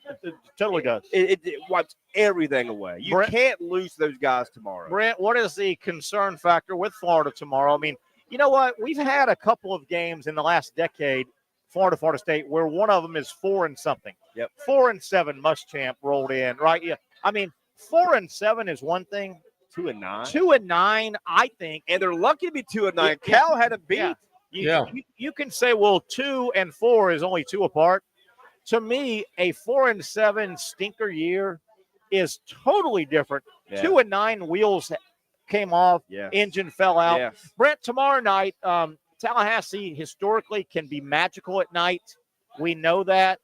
Speaker 3: totally does.
Speaker 2: It wipes everything away. You can't lose those guys tomorrow.
Speaker 3: Brent, what is the concern factor with Florida tomorrow? I mean, you know what? We've had a couple of games in the last decade, Florida State, where one of them is 4-something.
Speaker 2: Yep.
Speaker 3: 4-7 Muschamp rolled in, right? Yeah. I mean, 4-7 is one thing.
Speaker 2: 2-9.
Speaker 3: 2-9, I think.
Speaker 2: And they're lucky to be 2-9. Cal had a beat.
Speaker 3: You can say, well, 2 and 4 is only 2 apart. To me, a 4-7 stinker year is totally different. 2-9 wheels came off, engine fell out.
Speaker 2: Yeah.
Speaker 3: Brent, tomorrow night, Tallahassee historically can be magical at night. We know that.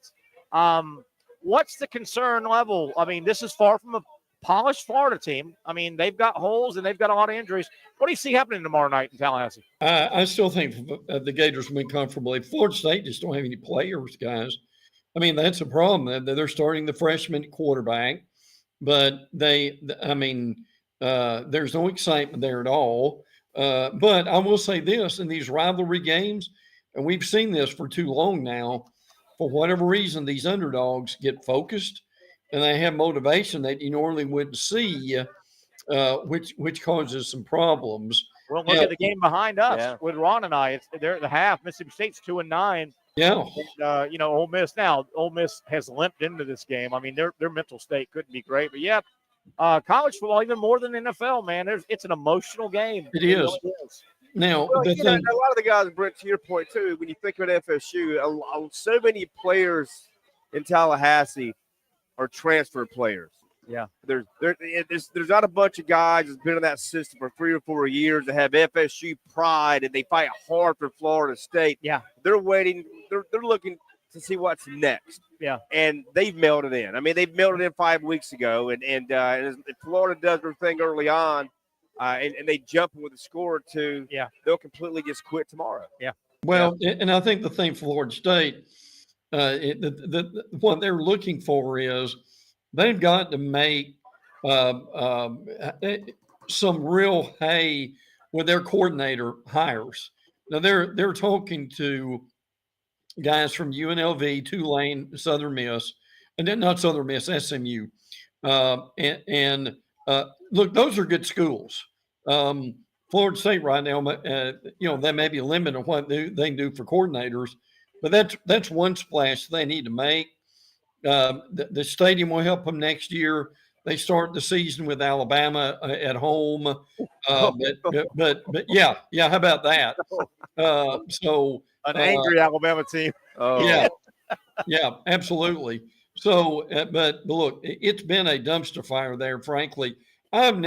Speaker 3: What's the concern level? I mean, this is far from a polished Florida team. I mean, they've got holes and they've got a lot of injuries. What do you see happening tomorrow night in Tallahassee?
Speaker 17: I still think the Gators win comfortably. Florida State just don't have any players, guys. I mean, that's a problem. They're starting the freshman quarterback, but there's no excitement there at all. But I will say this, in these rivalry games, and we've seen this for too long now, for whatever reason, these underdogs get focused and they have motivation that you normally wouldn't see, which causes some problems.
Speaker 3: Well, look at the game behind us with Ron and I. They're at the half. Mississippi State's 2-9.
Speaker 17: Yeah.
Speaker 3: And, Ole Miss now. Ole Miss has limped into this game. I mean, their mental state couldn't be great. But college football, even more than NFL, man. It's an emotional game.
Speaker 17: It is.
Speaker 3: Really is.
Speaker 17: Now,
Speaker 2: Well,
Speaker 17: the
Speaker 2: you know,
Speaker 17: thing,
Speaker 2: a lot of the guys, Brent, to your point too, when you think about FSU, so many players in Tallahassee are transfer players.
Speaker 3: Yeah.
Speaker 2: There's not a bunch of guys that's been in that system for 3 or 4 years that have FSU pride and they fight hard for Florida State.
Speaker 3: Yeah.
Speaker 2: They're waiting. They're looking to see what's next.
Speaker 3: Yeah.
Speaker 2: And they've mailed it in. I mean, they've mailed it in 5 weeks ago. And if Florida does their thing early on, and they jump with a score or two, they'll completely just quit tomorrow.
Speaker 3: Yeah.
Speaker 17: well, and I think the thing for Florida State, what they're looking for is they've got to make some real hay with their coordinator hires. Now they're talking to guys from UNLV, Tulane, Southern Miss, and then not Southern Miss, SMU. And look, those are good schools. Florida State right now, that may be a limit on what they can do for coordinators, but that's one splash they need to make. The stadium will help them next year. They start the season with Alabama at home, but yeah, how about that? So
Speaker 3: an angry Alabama team.
Speaker 17: Yeah, absolutely. So, but look, it's been a dumpster fire there. Frankly, I'm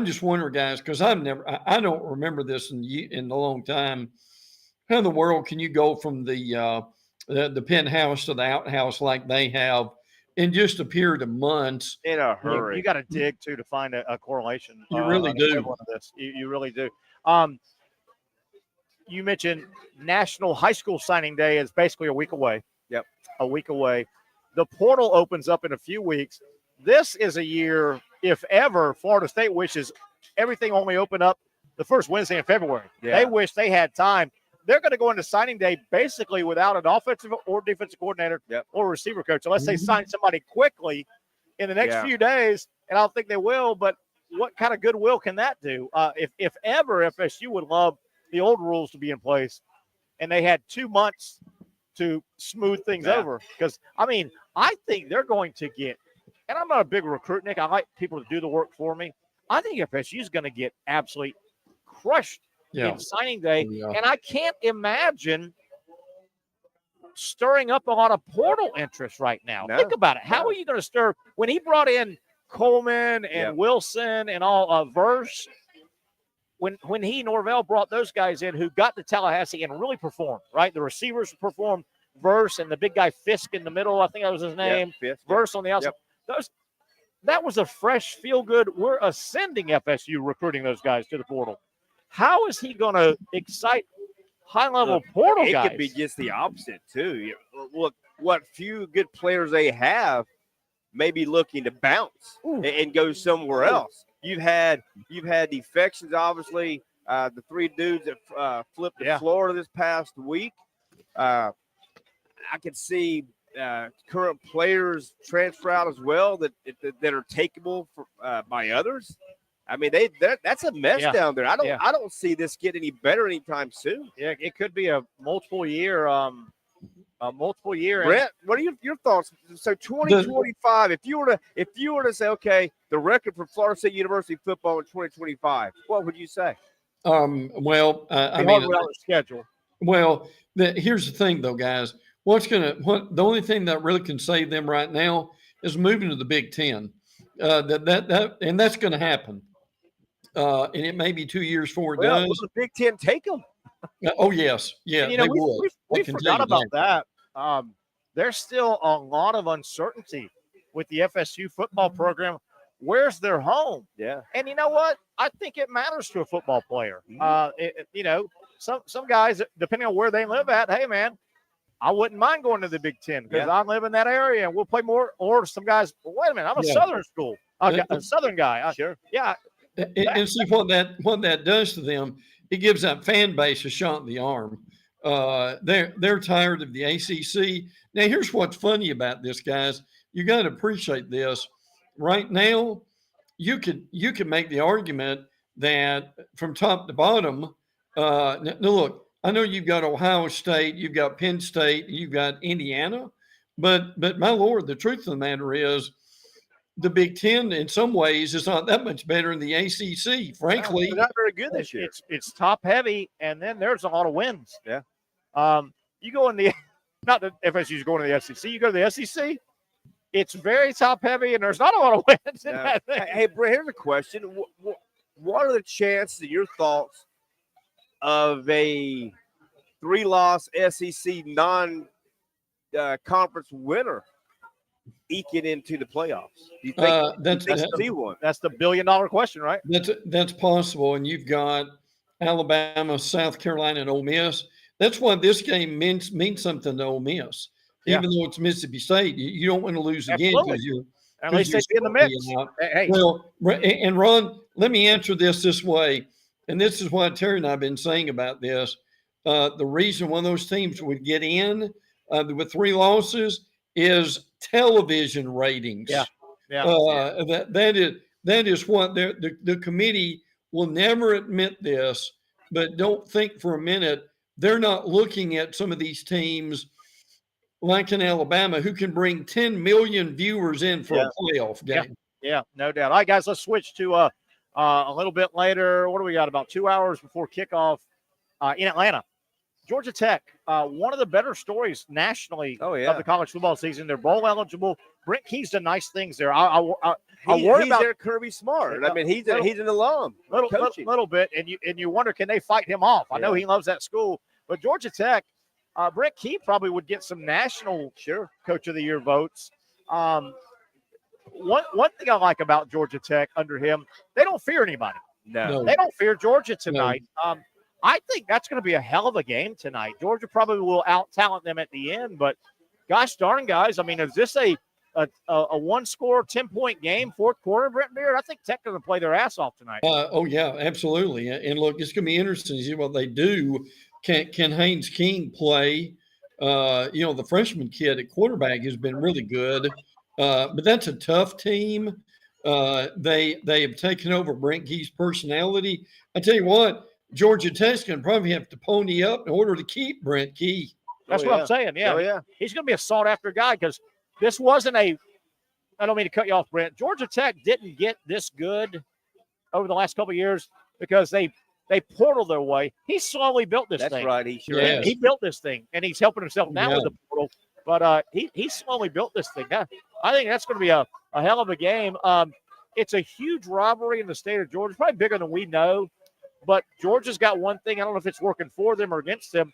Speaker 17: just wondering, guys, because I don't remember this in a long time. How in the world can you go from the penthouse to the outhouse like they have in just a period of months?
Speaker 2: In a hurry.
Speaker 3: You got to dig too to find a correlation.
Speaker 17: You really do.
Speaker 3: Of this. You really do. You mentioned National High School Signing Day is basically a week away.
Speaker 2: Yep.
Speaker 3: A week away. The portal opens up in a few weeks. This is a year, if ever, Florida State wishes everything only opened up the first Wednesday in February.
Speaker 2: Yeah.
Speaker 3: They wish they had time. They're going to go into signing day basically without an offensive or defensive coordinator or receiver coach, unless they sign somebody quickly in the next few days, and I don't think they will. But what kind of goodwill can that do? If ever FSU would love the old rules to be in place, and they had 2 months to smooth things over. Because, I mean, I think they're going to get – and I'm not a big recruit, Nick. I like people to do the work for me. I think FSU is going to get absolutely crushed in signing day. And I can't imagine stirring up a lot of portal interest right now. Think about it. How are you going to stir – when he brought in Coleman and Wilson and all Verse – when Norvelle brought those guys in who got to Tallahassee and really performed, right? The receivers performed, Verse and the big guy Fisk in the middle, I think that was his name. Verse on the outside. That was a fresh, feel-good. We're ascending FSU recruiting those guys to the portal. How is he going to excite high-level portal guys?
Speaker 2: It could be just the opposite, too. Look, what few good players they have may be looking to bounce and go somewhere else. You've had defections, obviously. The 3 dudes that flipped to Florida this past week. I could see current players transfer out as well that are takeable by others. I mean, that's a mess down there. I don't see this get any better anytime soon.
Speaker 3: Yeah, it could be a multiple year.
Speaker 2: Brett, what are your thoughts? So 2025, if you were to say, okay, the record for Florida State University football in 2025, what would you say?
Speaker 17: I mean,
Speaker 3: the schedule.
Speaker 17: Well, here's the thing, though, guys. The only thing that really can save them right now is moving to the Big Ten. And that's going to happen. And it may be 2 years before it does.
Speaker 2: Will the Big Ten take them?
Speaker 17: Oh, yes. Yeah,
Speaker 3: and, we forgot about that. There's still a lot of uncertainty with the FSU football program. Where's their home?
Speaker 2: Yeah.
Speaker 3: And you know what? I think it matters to a football player. Some guys, depending on where they live at, hey, man, I wouldn't mind going to the Big Ten because I live in that area and we'll play more. Or some guys, wait a minute, I'm a Southern school. A Southern guy.
Speaker 2: Sure.
Speaker 3: Yeah.
Speaker 17: And see what that does to them. It gives that fan base a shot in the arm. They're tired of the ACC. Now, here's what's funny about this, guys. You got to appreciate this. Right now, you could make the argument that from top to bottom. Now, look, I know you've got Ohio State, you've got Penn State, you've got Indiana, but my Lord, the truth of the matter is, the Big Ten in some ways is not that much better than the ACC. Frankly,
Speaker 2: they're not very good this year.
Speaker 3: It's top heavy, and then there's a lot of wins.
Speaker 2: Yeah.
Speaker 3: You go in the not that FSU's going to the SEC. You go to the SEC. It's very top heavy, and there's not a lot of wins in that thing.
Speaker 2: Hey, Brett, here's a question. What are the chances, in your thoughts, of a 3-loss SEC non-conference winner eking into the playoffs? Do you think
Speaker 17: that's
Speaker 2: one?
Speaker 3: That's the billion-dollar question, right?
Speaker 17: That's possible, and you've got Alabama, South Carolina, and Ole Miss. That's why this game means something to Ole Miss. Even though it's Mississippi State, you don't want to lose again because you're
Speaker 3: at least they be in the mix. Hey.
Speaker 17: Well, and Ron, let me answer this way, and this is what Terry and I have been saying about this. The reason one of those teams would get in with 3 losses is television ratings. That is what the committee will never admit this, but don't think for a minute they're not looking at some of these teams like in Alabama, who can bring 10 million viewers in for a playoff game.
Speaker 3: Yeah, no doubt. All right, guys, let's switch to a little bit later. What do we got? About 2 hours before kickoff in Atlanta. Georgia Tech, one of the better stories nationally of the college football season. They're bowl eligible. Brent Key's done nice things there. I worry about
Speaker 2: there, Kirby Smart. I mean, he's an alum.
Speaker 3: Little bit, and you wonder, can they fight him off? I know he loves that school, but Georgia Tech. Brent Key probably would get some national Coach of the Year votes. One thing I like about Georgia Tech under him, they don't fear anybody.
Speaker 2: No.
Speaker 3: They don't fear Georgia tonight. No. I think that's going to be a hell of a game tonight. Georgia probably will out-talent them at the end, but gosh darn, guys, I mean, is this a one-score, 10-point game, fourth quarter, Brent Beard? I think Tech going to play their ass off tonight.
Speaker 17: Oh, yeah, absolutely. And look, it's going to be interesting to see what they do. Can Haynes King play? The freshman kid at quarterback has been really good, but that's a tough team. They have taken over Brent Key's personality. I tell you what, Georgia Tech's going to probably have to pony up in order to keep Brent Key.
Speaker 3: That's what I'm saying. Yeah, he's going to be a sought-after guy because this wasn't I don't mean to cut you off, Brent. Georgia Tech didn't get this good over the last couple of years because they portal their way. He slowly built this thing.
Speaker 2: That's right. He sure is.
Speaker 3: He built this thing, and he's helping himself now with the portal. But he slowly built this thing. Now, I think that's going to be a hell of a game. It's a huge rivalry in the state of Georgia. It's probably bigger than we know. But Georgia's got one thing. I don't know if it's working for them or against them.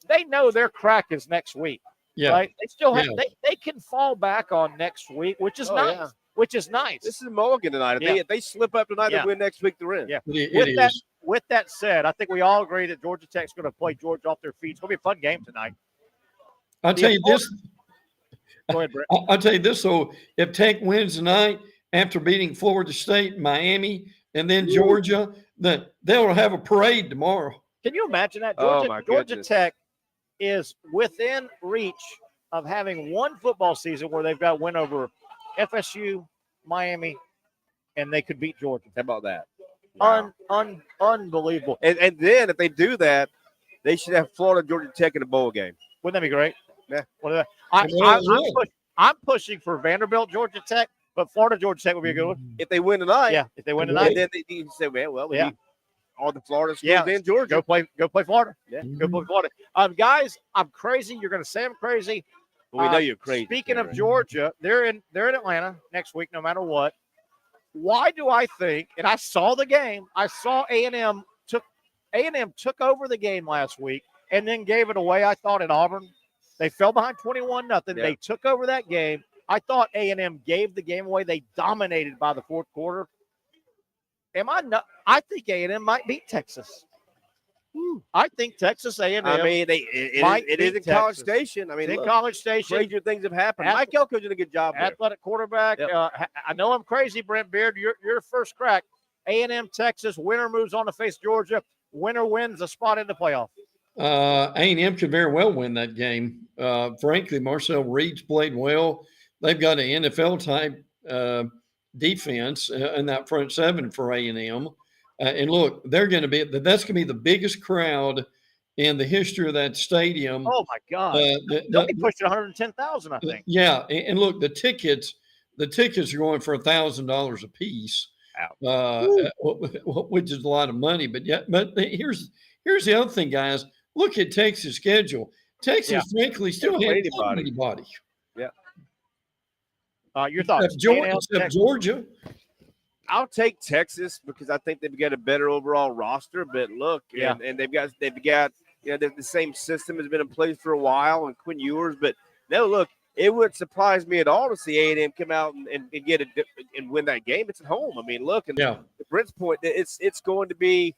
Speaker 3: They know their crack is next week.
Speaker 17: Yeah.
Speaker 3: Right? They still have they can fall back on next week, which is nice. Yeah. Which is nice.
Speaker 2: This is Mulligan tonight. If they slip up tonight, they win next week, they're in.
Speaker 3: Yeah.
Speaker 17: With
Speaker 3: that said, I think we all agree that Georgia Tech's going to play Georgia off their feet. It's going to be a fun game tonight.
Speaker 17: I'll tell you this.
Speaker 3: Go ahead, Brett.
Speaker 17: I'll tell you this. So if Tech wins tonight after beating Florida State, Miami, and then Georgia, they'll have a parade tomorrow.
Speaker 3: Can you imagine that? Georgia Tech is within reach of having one football season where they've got a win over FSU, Miami, and they could beat Georgia.
Speaker 2: How about that?
Speaker 3: Wow. Unbelievable.
Speaker 2: And then if they do that, they should have Florida Georgia Tech in a bowl game.
Speaker 3: Wouldn't that be great?
Speaker 2: Yeah.
Speaker 3: I'm pushing for Vanderbilt Georgia Tech, but Florida Georgia Tech would be a good one.
Speaker 2: If they win tonight.
Speaker 3: Yeah, if they win tonight.
Speaker 2: And then they say, all the Florida schools in Georgia.
Speaker 3: Go play Florida.
Speaker 2: Yeah.
Speaker 3: Go play Florida. Guys, I'm crazy. You're going to say I'm crazy.
Speaker 2: But we know you're crazy.
Speaker 3: Speaking of Georgia, they're in Atlanta next week, no matter what. Why do I think? And I saw the game. I saw A&M took over the game last week and then gave it away. I thought at Auburn, they fell behind 21-0. Yeah. They took over that game. I thought A&M gave the game away. They dominated by the fourth quarter. I think A&M might beat Texas. I think Texas A&M.
Speaker 2: I mean, it is in College Station. I mean,
Speaker 3: in College Station,
Speaker 2: crazier things have happened. Mike Elko did a good job.
Speaker 3: Athletic quarterback. Yep. I know I'm crazy, Brent Beard. Your first crack. A&M, Texas. Winner moves on to face Georgia. Winner wins a spot in the playoff.
Speaker 17: A&M could very well win that game. Frankly, Marcel Reed's played well. They've got an NFL type defense in that front seven for A&M. And look, that's going to be the biggest crowd in the history of that stadium.
Speaker 3: Oh my God! They'll be pushing 110,000, I think.
Speaker 17: Yeah, and look, the tickets the tickets are going for $1,000 a piece, which is a lot of money. But here's the other thing, guys. Look at Texas' schedule. Texas, frankly, still has anybody.
Speaker 2: Yeah.
Speaker 3: Your thoughts?
Speaker 17: Except Georgia.
Speaker 2: I'll take Texas because I think they've got a better overall roster. But look, and they've got the same system has been in place for a while, and Quinn Ewers. But no, look, it wouldn't surprise me at all to see A&M come out and get it and win that game. It's at home. I mean, look, and to Brent's point, it's going to be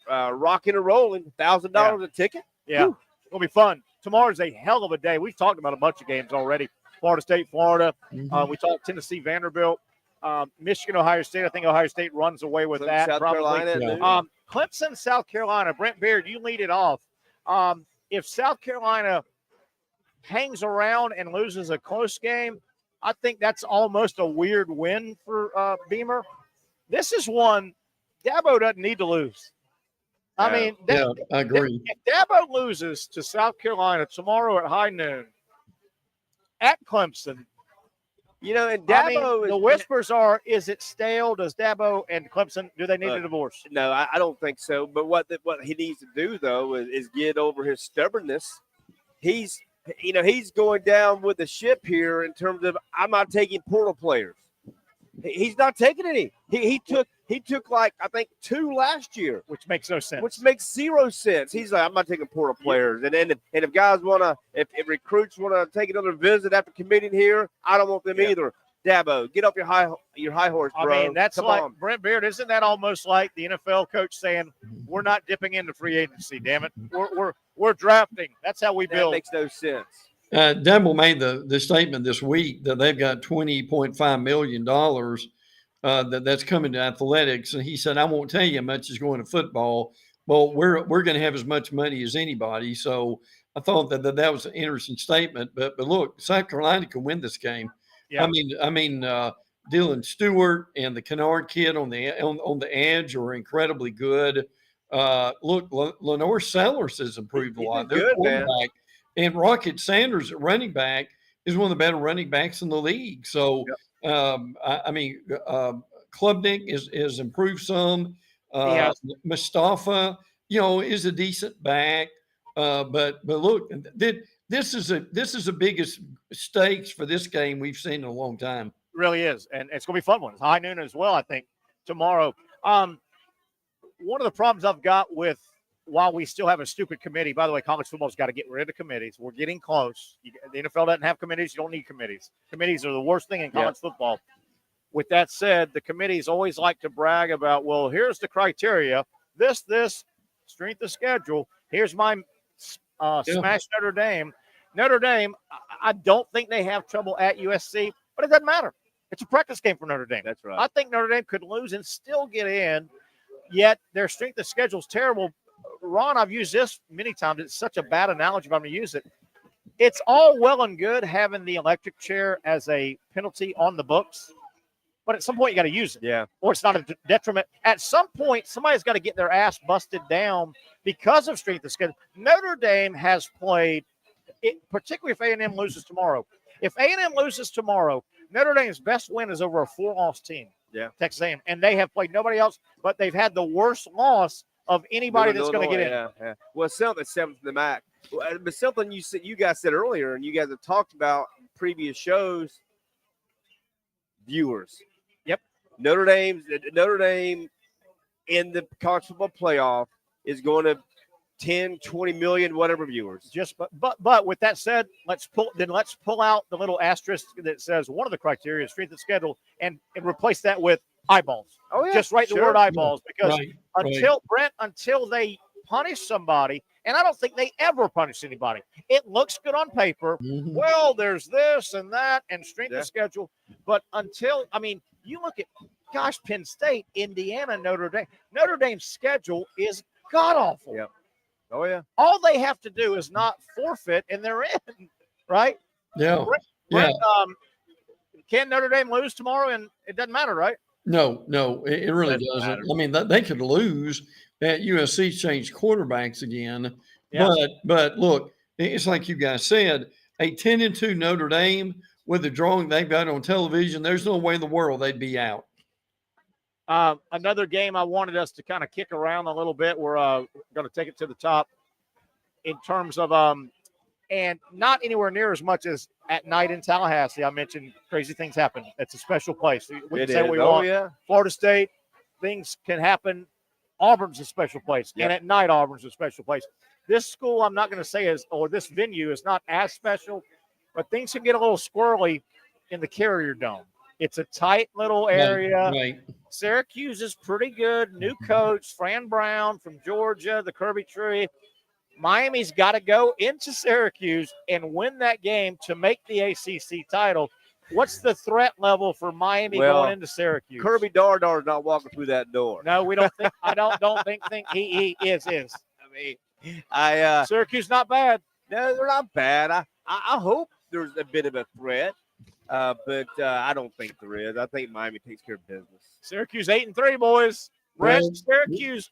Speaker 2: rocking and rolling. $1,000 a ticket.
Speaker 3: Yeah, it's gonna be fun. Tomorrow's a hell of a day. We've talked about a bunch of games already. Florida State, Florida. We talked Tennessee, Vanderbilt, Michigan, Ohio State. I think Ohio State runs away with that.
Speaker 2: South Carolina.
Speaker 3: Clemson, South Carolina. Brent Beard, you lead it off. If South Carolina hangs around and loses a close game, I think that's almost a weird win for Beamer. This is one Dabo doesn't need to lose. I mean,
Speaker 17: I agree.
Speaker 3: If Dabo loses to South Carolina tomorrow at high noon at Clemson,
Speaker 2: and Dabo,
Speaker 3: the whispers are, is it stale? Does Dabo and Clemson, do they need a divorce?
Speaker 2: No, I don't think so. But what he needs to do, though, is get over his stubbornness. He's going down with the ship here in terms of, I'm not taking portal players. He's not taking any. He took like, I think, 2 last year,
Speaker 3: which makes no sense.
Speaker 2: Which makes 0 sense. He's like, I'm not taking portal players. And then if guys want to, if recruits want to take another visit after committing here, I don't want them either. Dabo, get off your high horse, bro.
Speaker 3: I mean, that's on. Brent Beard. Isn't that almost like the NFL coach saying, "We're not dipping into free agency, damn it. We're drafting. That's how we build."
Speaker 2: That makes no sense.
Speaker 17: Dabo made the statement this week that they've got $20.5 million that's coming to athletics, and he said, "I won't tell you how much is going to football." Well, we're going to have as much money as anybody. So I thought that was an interesting statement. But look, South Carolina can win this game. Yeah. I mean, Dylan Stewart and the Kennard kid on the edge are incredibly good. Look, Lenore Sellers has improved a lot.
Speaker 2: Good, man.
Speaker 17: And Rocket Sanders at running back is one of the better running backs in the league. So, Klubnik is improved some. Mustafa, is a decent back. But look, this is the biggest stakes for this game we've seen in a long time.
Speaker 3: It really is, and it's going to be a fun one. It's high noon as well, I think, tomorrow. One of the problems I've got with, while we still have a stupid committee, by the way, college football's got to get rid of committees. We're getting close. The NFL doesn't have committees. You don't need committees. Committees are the worst thing in college football. With that said, the committees always like to brag about, well, here's the criteria. This, strength of schedule. Here's my smash Notre Dame. Notre Dame, I don't think they have trouble at USC, but it doesn't matter. It's a practice game for Notre Dame.
Speaker 2: That's right.
Speaker 3: I think Notre Dame could lose and still get in, yet their strength of schedule is terrible. Ron, I've used this many times. It's such a bad analogy, but I'm going to use it. It's all well and good having the electric chair as a penalty on the books, but at some point you got to use it.
Speaker 2: Yeah.
Speaker 3: Or it's not a detriment. At some point, somebody's got to get their ass busted down because of strength of schedule. Notre Dame has played, particularly if A&M loses tomorrow. If A&M loses tomorrow, Notre Dame's best win is over a 4-loss team.
Speaker 2: Yeah.
Speaker 3: Texas A&M. And they have played nobody else, but they've had the worst loss of anybody that's going to get in.
Speaker 2: Yeah. Well, something 7th in the MAC. But something you guys said earlier, and you guys have talked about in previous shows, viewers.
Speaker 3: Yep.
Speaker 2: Notre Dame in the college football playoff is going to 10, 20 million, whatever viewers.
Speaker 3: But with that said, let's pull out the little asterisk that says one of the criteria is strength of schedule and replace that with eyeballs.
Speaker 2: Oh yeah.
Speaker 3: Just write the word eyeballs because
Speaker 2: Right.
Speaker 3: until they punish somebody, and I don't think they ever punish anybody. It looks good on paper.
Speaker 17: Mm-hmm.
Speaker 3: Well, there's this and that and strength of schedule, but you look at Penn State, Indiana, Notre Dame. Notre Dame's schedule is god awful.
Speaker 2: Yeah. Oh yeah.
Speaker 3: All they have to do is not forfeit, and they're in, right?
Speaker 17: Yeah.
Speaker 3: Brent, can Notre Dame lose tomorrow? And it doesn't matter, right?
Speaker 17: No, it really doesn't.
Speaker 2: Matter.
Speaker 17: I mean, they could lose. At USC changed quarterbacks again.
Speaker 3: Yeah.
Speaker 17: But look, it's like you guys said, a 10-2 Notre Dame with the drawing they've got on television, there's no way in the world they'd be out.
Speaker 3: Another game I wanted us to kind of kick around a little bit. We're going to take it to the top in terms of and not anywhere near as much as at night in Tallahassee. I mentioned crazy things happen. It's a special place. We can say what we want.
Speaker 2: Yeah.
Speaker 3: Florida State, things can happen. Auburn's a special place.
Speaker 2: Yep.
Speaker 3: And at night, Auburn's a special place. This school, I'm not going to say this venue is not as special, but things can get a little squirrely in the Carrier Dome. It's a tight little area.
Speaker 17: Right.
Speaker 3: Syracuse is pretty good. New coach, Fran Brown from Georgia, the Kirby Tree. Miami's got to go into Syracuse and win that game to make the ACC title. What's the threat level for Miami going into Syracuse?
Speaker 2: Kirby Dardar's not walking through that door.
Speaker 3: No, we don't think. I don't think he is.
Speaker 2: I mean,
Speaker 3: Syracuse not bad.
Speaker 2: No, they're not bad. I hope there's a bit of a threat, but I don't think there is. I think Miami takes care of business.
Speaker 3: Syracuse 8-3, boys. Syracuse.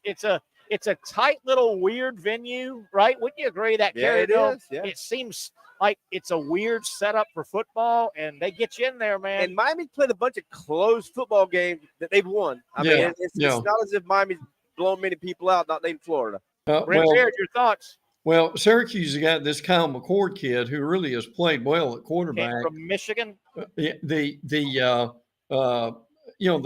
Speaker 3: It's a tight little weird venue, right? Wouldn't you agree that?
Speaker 2: Yeah, it is. Yeah.
Speaker 3: It seems like it's a weird setup for football, and they get you in there, man.
Speaker 2: And Miami played a bunch of close football games that they've won. I mean, it's not as if Miami's blown many people out, not named Florida.
Speaker 3: Jared, your thoughts?
Speaker 17: Well, Syracuse has got this Kyle McCord kid who really has played well at quarterback
Speaker 3: from Michigan.
Speaker 17: The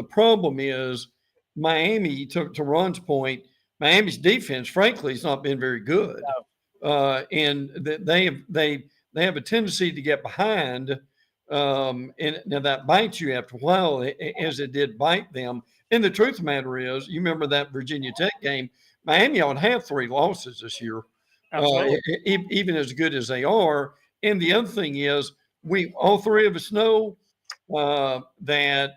Speaker 17: problem is Miami. To Ron's point, Miami's defense, frankly, has not been very good, and they have a tendency to get behind, and now that bites you after a while, as it did bite them. And the truth of the matter is, you remember that Virginia Tech game? Miami ought to have 3 losses this year, even as good as they are. And the other thing is, all 3 of us know that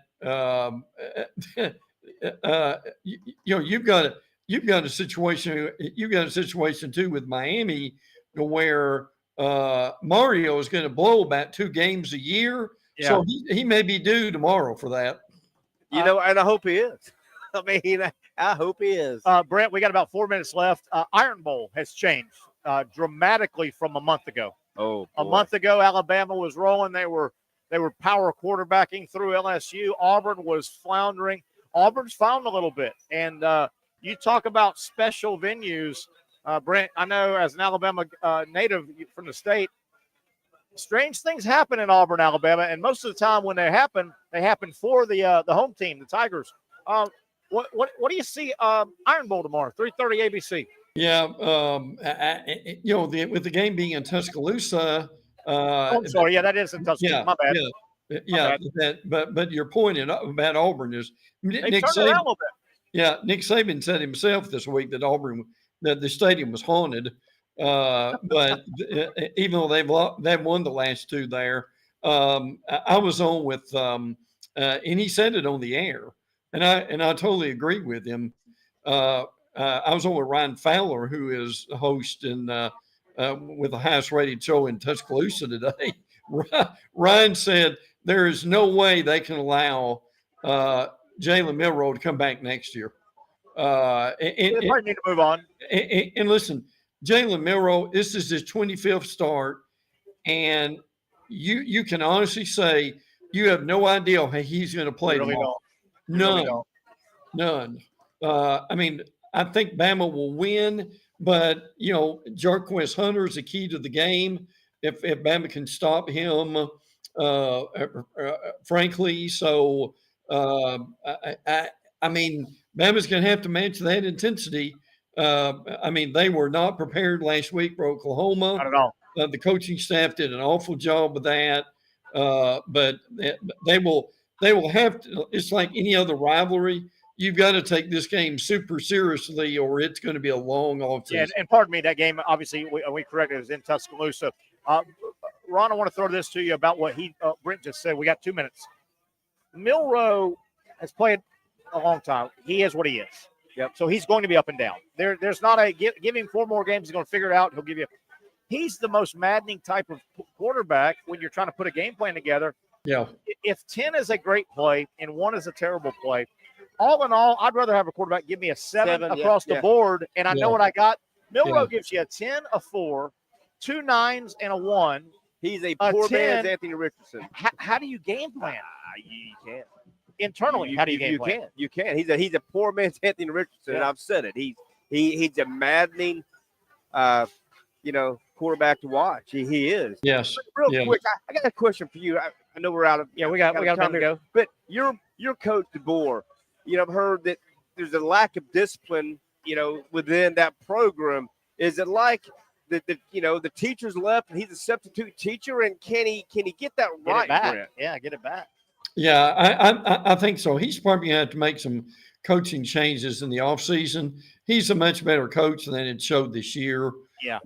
Speaker 17: you've got a situation too with Miami where Mario is going to blow about 2 games a year.
Speaker 3: Yeah.
Speaker 17: So he may be due tomorrow for that.
Speaker 2: And I hope he is. I mean, I hope he is.
Speaker 3: Brent, we got about 4 minutes left. Iron Bowl has changed dramatically from a month ago.
Speaker 2: Oh,
Speaker 3: a month ago, Alabama was rolling. They were power quarterbacking through LSU. Auburn was floundering. Auburn's found a little bit. And you talk about special venues. Brent, I know as an Alabama native from the state, strange things happen in Auburn, Alabama, and most of the time when they happen for the home team, the Tigers. What do you see? Iron Bowl tomorrow, 3:30 ABC.
Speaker 17: Yeah, with the game being in Tuscaloosa.
Speaker 3: I'm sorry, that is in Tuscaloosa. My bad.
Speaker 17: Yeah, but your point about Auburn is
Speaker 3: they turned around a little bit.
Speaker 17: Yeah, Nick Saban said himself this week that that the stadium was haunted. But even though they've won the last 2 there, I was on with and he said it on the air, and I totally agree with him. I was on with Ryan Fowler, who is a host with the highest rated show in Tuscaloosa today. Ryan said there is no way they can allow Jalen Milroe to come back next year.
Speaker 3: They probably need to move on.
Speaker 17: And listen, Jalen Milroe, this is his 25th start, and you can honestly say you have no idea how he's going to play tomorrow. None. I mean, I think Bama will win, but Jarquez Hunter is the key to the game. If Bama can stop him, frankly, so I mean, Bama's going to have to match that intensity. I mean, they were not prepared last week for Oklahoma.
Speaker 3: Not at all.
Speaker 17: The coaching staff did an awful job with that, but they will have to. It's like any other rivalry. You've got to take this game super seriously, or it's going to be a long offseason.
Speaker 3: Yeah, and pardon me, that game obviously we corrected, it was in Tuscaloosa. Ron, I want to throw this to you about what Brent just said. We got 2 minutes. Milroe has played a long time. He is what he is.
Speaker 2: Yep.
Speaker 3: So he's going to be up and down. There's not give him 4 more games. He's going to figure it out. He'll give you. He's the most maddening type of quarterback when you're trying to put a game plan together.
Speaker 17: Yeah.
Speaker 3: If 10 is a great play and 1 is a terrible play, all in all, I'd rather have a quarterback give me a 7 across the board, and I know what I got. Milroe gives you a 10, a 4, 2 9s, and a 1,
Speaker 2: He's a poor
Speaker 3: 10,
Speaker 2: man's Anthony Richardson.
Speaker 3: How do you game plan?
Speaker 2: You can't.
Speaker 3: Internally, how do you game plan?
Speaker 2: You can't. He's a poor man's Anthony Richardson, and I've said it. He's a maddening, quarterback to watch. He is.
Speaker 17: Yes.
Speaker 2: But real quick, I got a question for you. I know we're out of
Speaker 3: we got a minute to go.
Speaker 2: But your coach DeBoer, I've heard that there's a lack of discipline, within that program. Is it like the teacher's left and he's a substitute teacher, and can he get that right?
Speaker 3: Brent? Yeah, get it back.
Speaker 17: Yeah, I think so. He's probably going to have to make some coaching changes in the offseason. He's a much better coach than it showed this year.
Speaker 3: Yeah.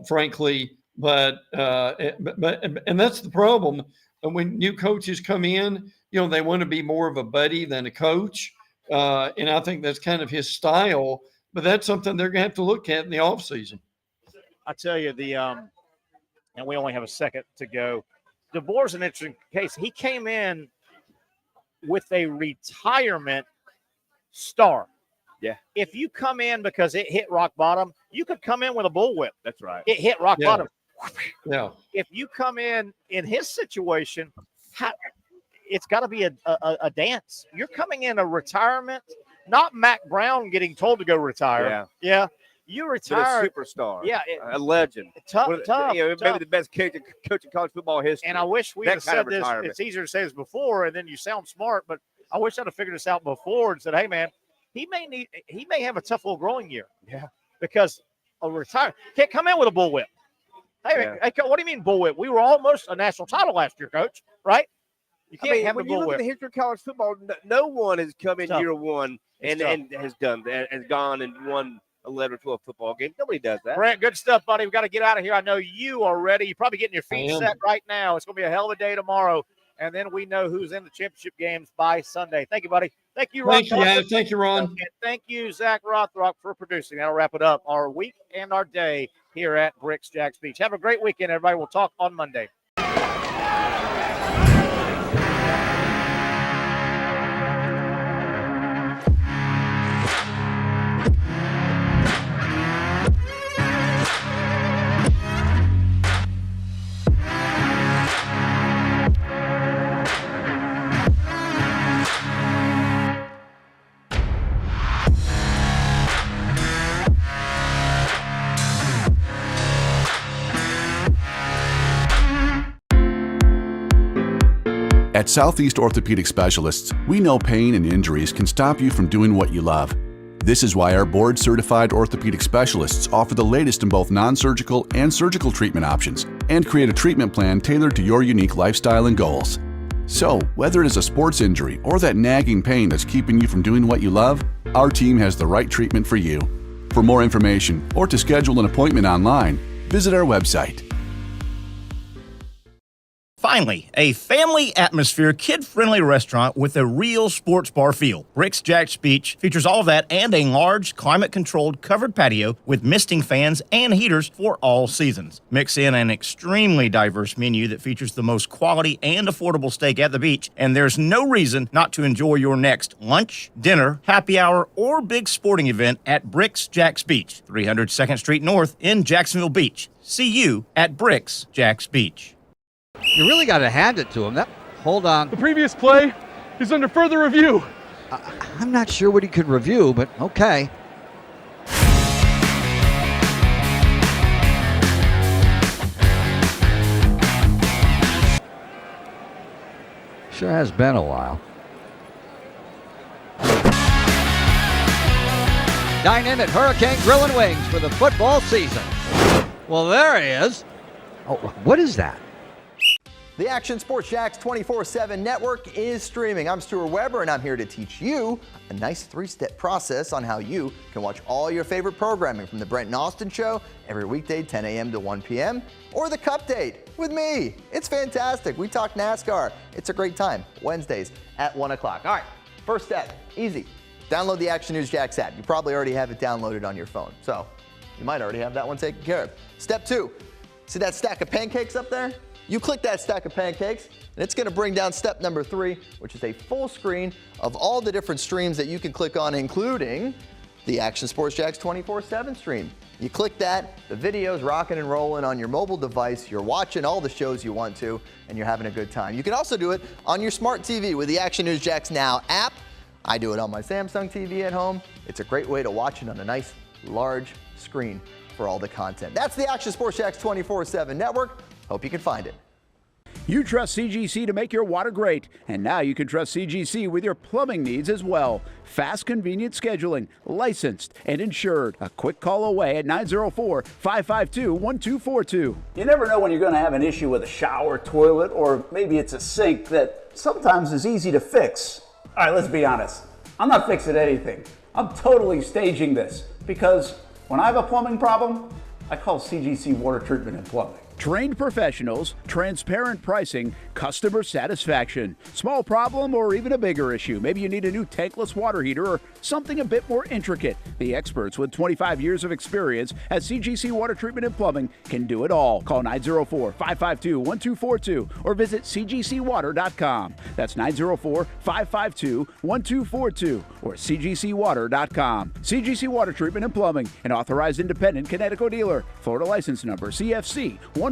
Speaker 17: Frankly, but that's the problem. And when new coaches come in, they want to be more of a buddy than a coach. And I think that's kind of his style, but that's something they're going to have to look at in the offseason.
Speaker 3: I tell you, and we only have a second to go. DeBoer's an interesting case. He came in with a retirement star.
Speaker 2: Yeah.
Speaker 3: If you come in because it hit rock bottom, you could come in with a bullwhip.
Speaker 2: That's right.
Speaker 3: It hit rock bottom.
Speaker 17: Yeah.
Speaker 3: If you come in his situation, it's got to be a dance. You're coming in a retirement, not Mac Brown getting told to go retire. Yeah. You retired.
Speaker 2: A superstar.
Speaker 3: Yeah.
Speaker 2: A legend.
Speaker 3: Tough.
Speaker 2: Maybe the best coach in college football history.
Speaker 3: And I wish we had said this. It's easier to say this before, and then you sound smart, but I wish I'd have figured this out before and said, hey, man, he may have a tough little growing year.
Speaker 2: Yeah.
Speaker 3: Because a retire can't come in with a bullwhip. Hey, what do you mean bullwhip? We were almost a national title last year, Coach, right? You can't have
Speaker 2: when
Speaker 3: a
Speaker 2: you look
Speaker 3: bullwhip.
Speaker 2: at the history of college football, no one has come in
Speaker 3: Tough.
Speaker 2: year one and has gone and won 11 or 12 football games. Nobody does that.
Speaker 3: Brent, good stuff, buddy. We've got to get out of here. I know you are ready. You're probably getting your feet set right now. It's going to be a hell of a day tomorrow. And then we know who's in the championship games by Sunday. Thank you, buddy. Thank you, Ron.
Speaker 17: Thank you, Ron.
Speaker 3: And thank you, Zach Rothrock, for producing. That'll wrap it up, our week and our day here at BRIX JAX Beach. Have a great weekend, everybody. We'll talk on Monday.
Speaker 4: At Southeast Orthopedic Specialists, we know pain and injuries can stop you from doing what you love. This is why our board-certified orthopedic specialists offer the latest in both non-surgical and surgical treatment options and create a treatment plan tailored to your unique lifestyle and goals. So, whether it is a sports injury or that nagging pain that's keeping you from doing what you love, our team has the right treatment for you. For more information or to schedule an appointment online, visit our website.
Speaker 5: Finally, a family atmosphere, kid-friendly restaurant with a real sports bar feel. BRIX JAX Beach features all of that and a large, climate-controlled covered patio with misting fans and heaters for all seasons. Mix in an extremely diverse menu that features the most quality and affordable steak at the beach, and there's no reason not to enjoy your next lunch, dinner, happy hour, or big sporting event at BRIX JAX Beach, 300 2nd Street North in Jacksonville Beach. See you at BRIX JAX Beach.
Speaker 6: You really got to hand it to him. Hold on.
Speaker 7: The previous play is under further review.
Speaker 6: I'm not sure what he could review, but okay. Sure has been a while. Dynamic Hurricane Grill and Wings for the football season. Well, there he is. Oh, what is that?
Speaker 8: The Action Sports JAX 24/7 network is streaming. I'm Stuart Weber, and I'm here to teach you a nice three-step process on how you can watch all your favorite programming from the Brent and Austin Show every weekday 10 a.m. to 1 p.m. or the Cup Date with me. It's fantastic. We talk NASCAR. It's a great time. Wednesdays at 1 o'clock. All right, first step, easy. Download the Action News JAX app. You probably already have it downloaded on your phone, so you might already have that one taken care of. Step 2, see that stack of pancakes up there? You click that stack of pancakes, and it's going to bring down step number 3, which is a full screen of all the different streams that you can click on, including the Action Sports Jax 24/7 stream. You click that, the video's rocking and rolling on your mobile device. You're watching all the shows you want to, and you're having a good time. You can also do it on your smart TV with the Action News Jax Now app. I do it on my Samsung TV at home. It's a great way to watch it on a nice, large screen for all the content. That's the Action Sports Jax 24/7 network. Hope you can find it.
Speaker 9: You trust CGC to make your water great, and now you can trust CGC with your plumbing needs as well. Fast, convenient scheduling, licensed and insured. A quick call away at 904-552-1242.
Speaker 10: You never know when you're going to have an issue with a shower, toilet, or maybe it's a sink that sometimes is easy to fix. All right, let's be honest. I'm not fixing anything. I'm totally staging this because when I have a plumbing problem, I call CGC Water Treatment and Plumbing.
Speaker 9: Trained professionals, transparent pricing, customer satisfaction. Small problem or even a bigger issue. Maybe you need a new tankless water heater or something a bit more intricate. The experts with 25 years of experience at CGC Water Treatment and Plumbing can do it all. Call 904-552-1242 or visit cgcwater.com. That's 904-552-1242 or cgcwater.com. CGC Water Treatment and Plumbing, an authorized independent Connecticut dealer. Florida license number CFC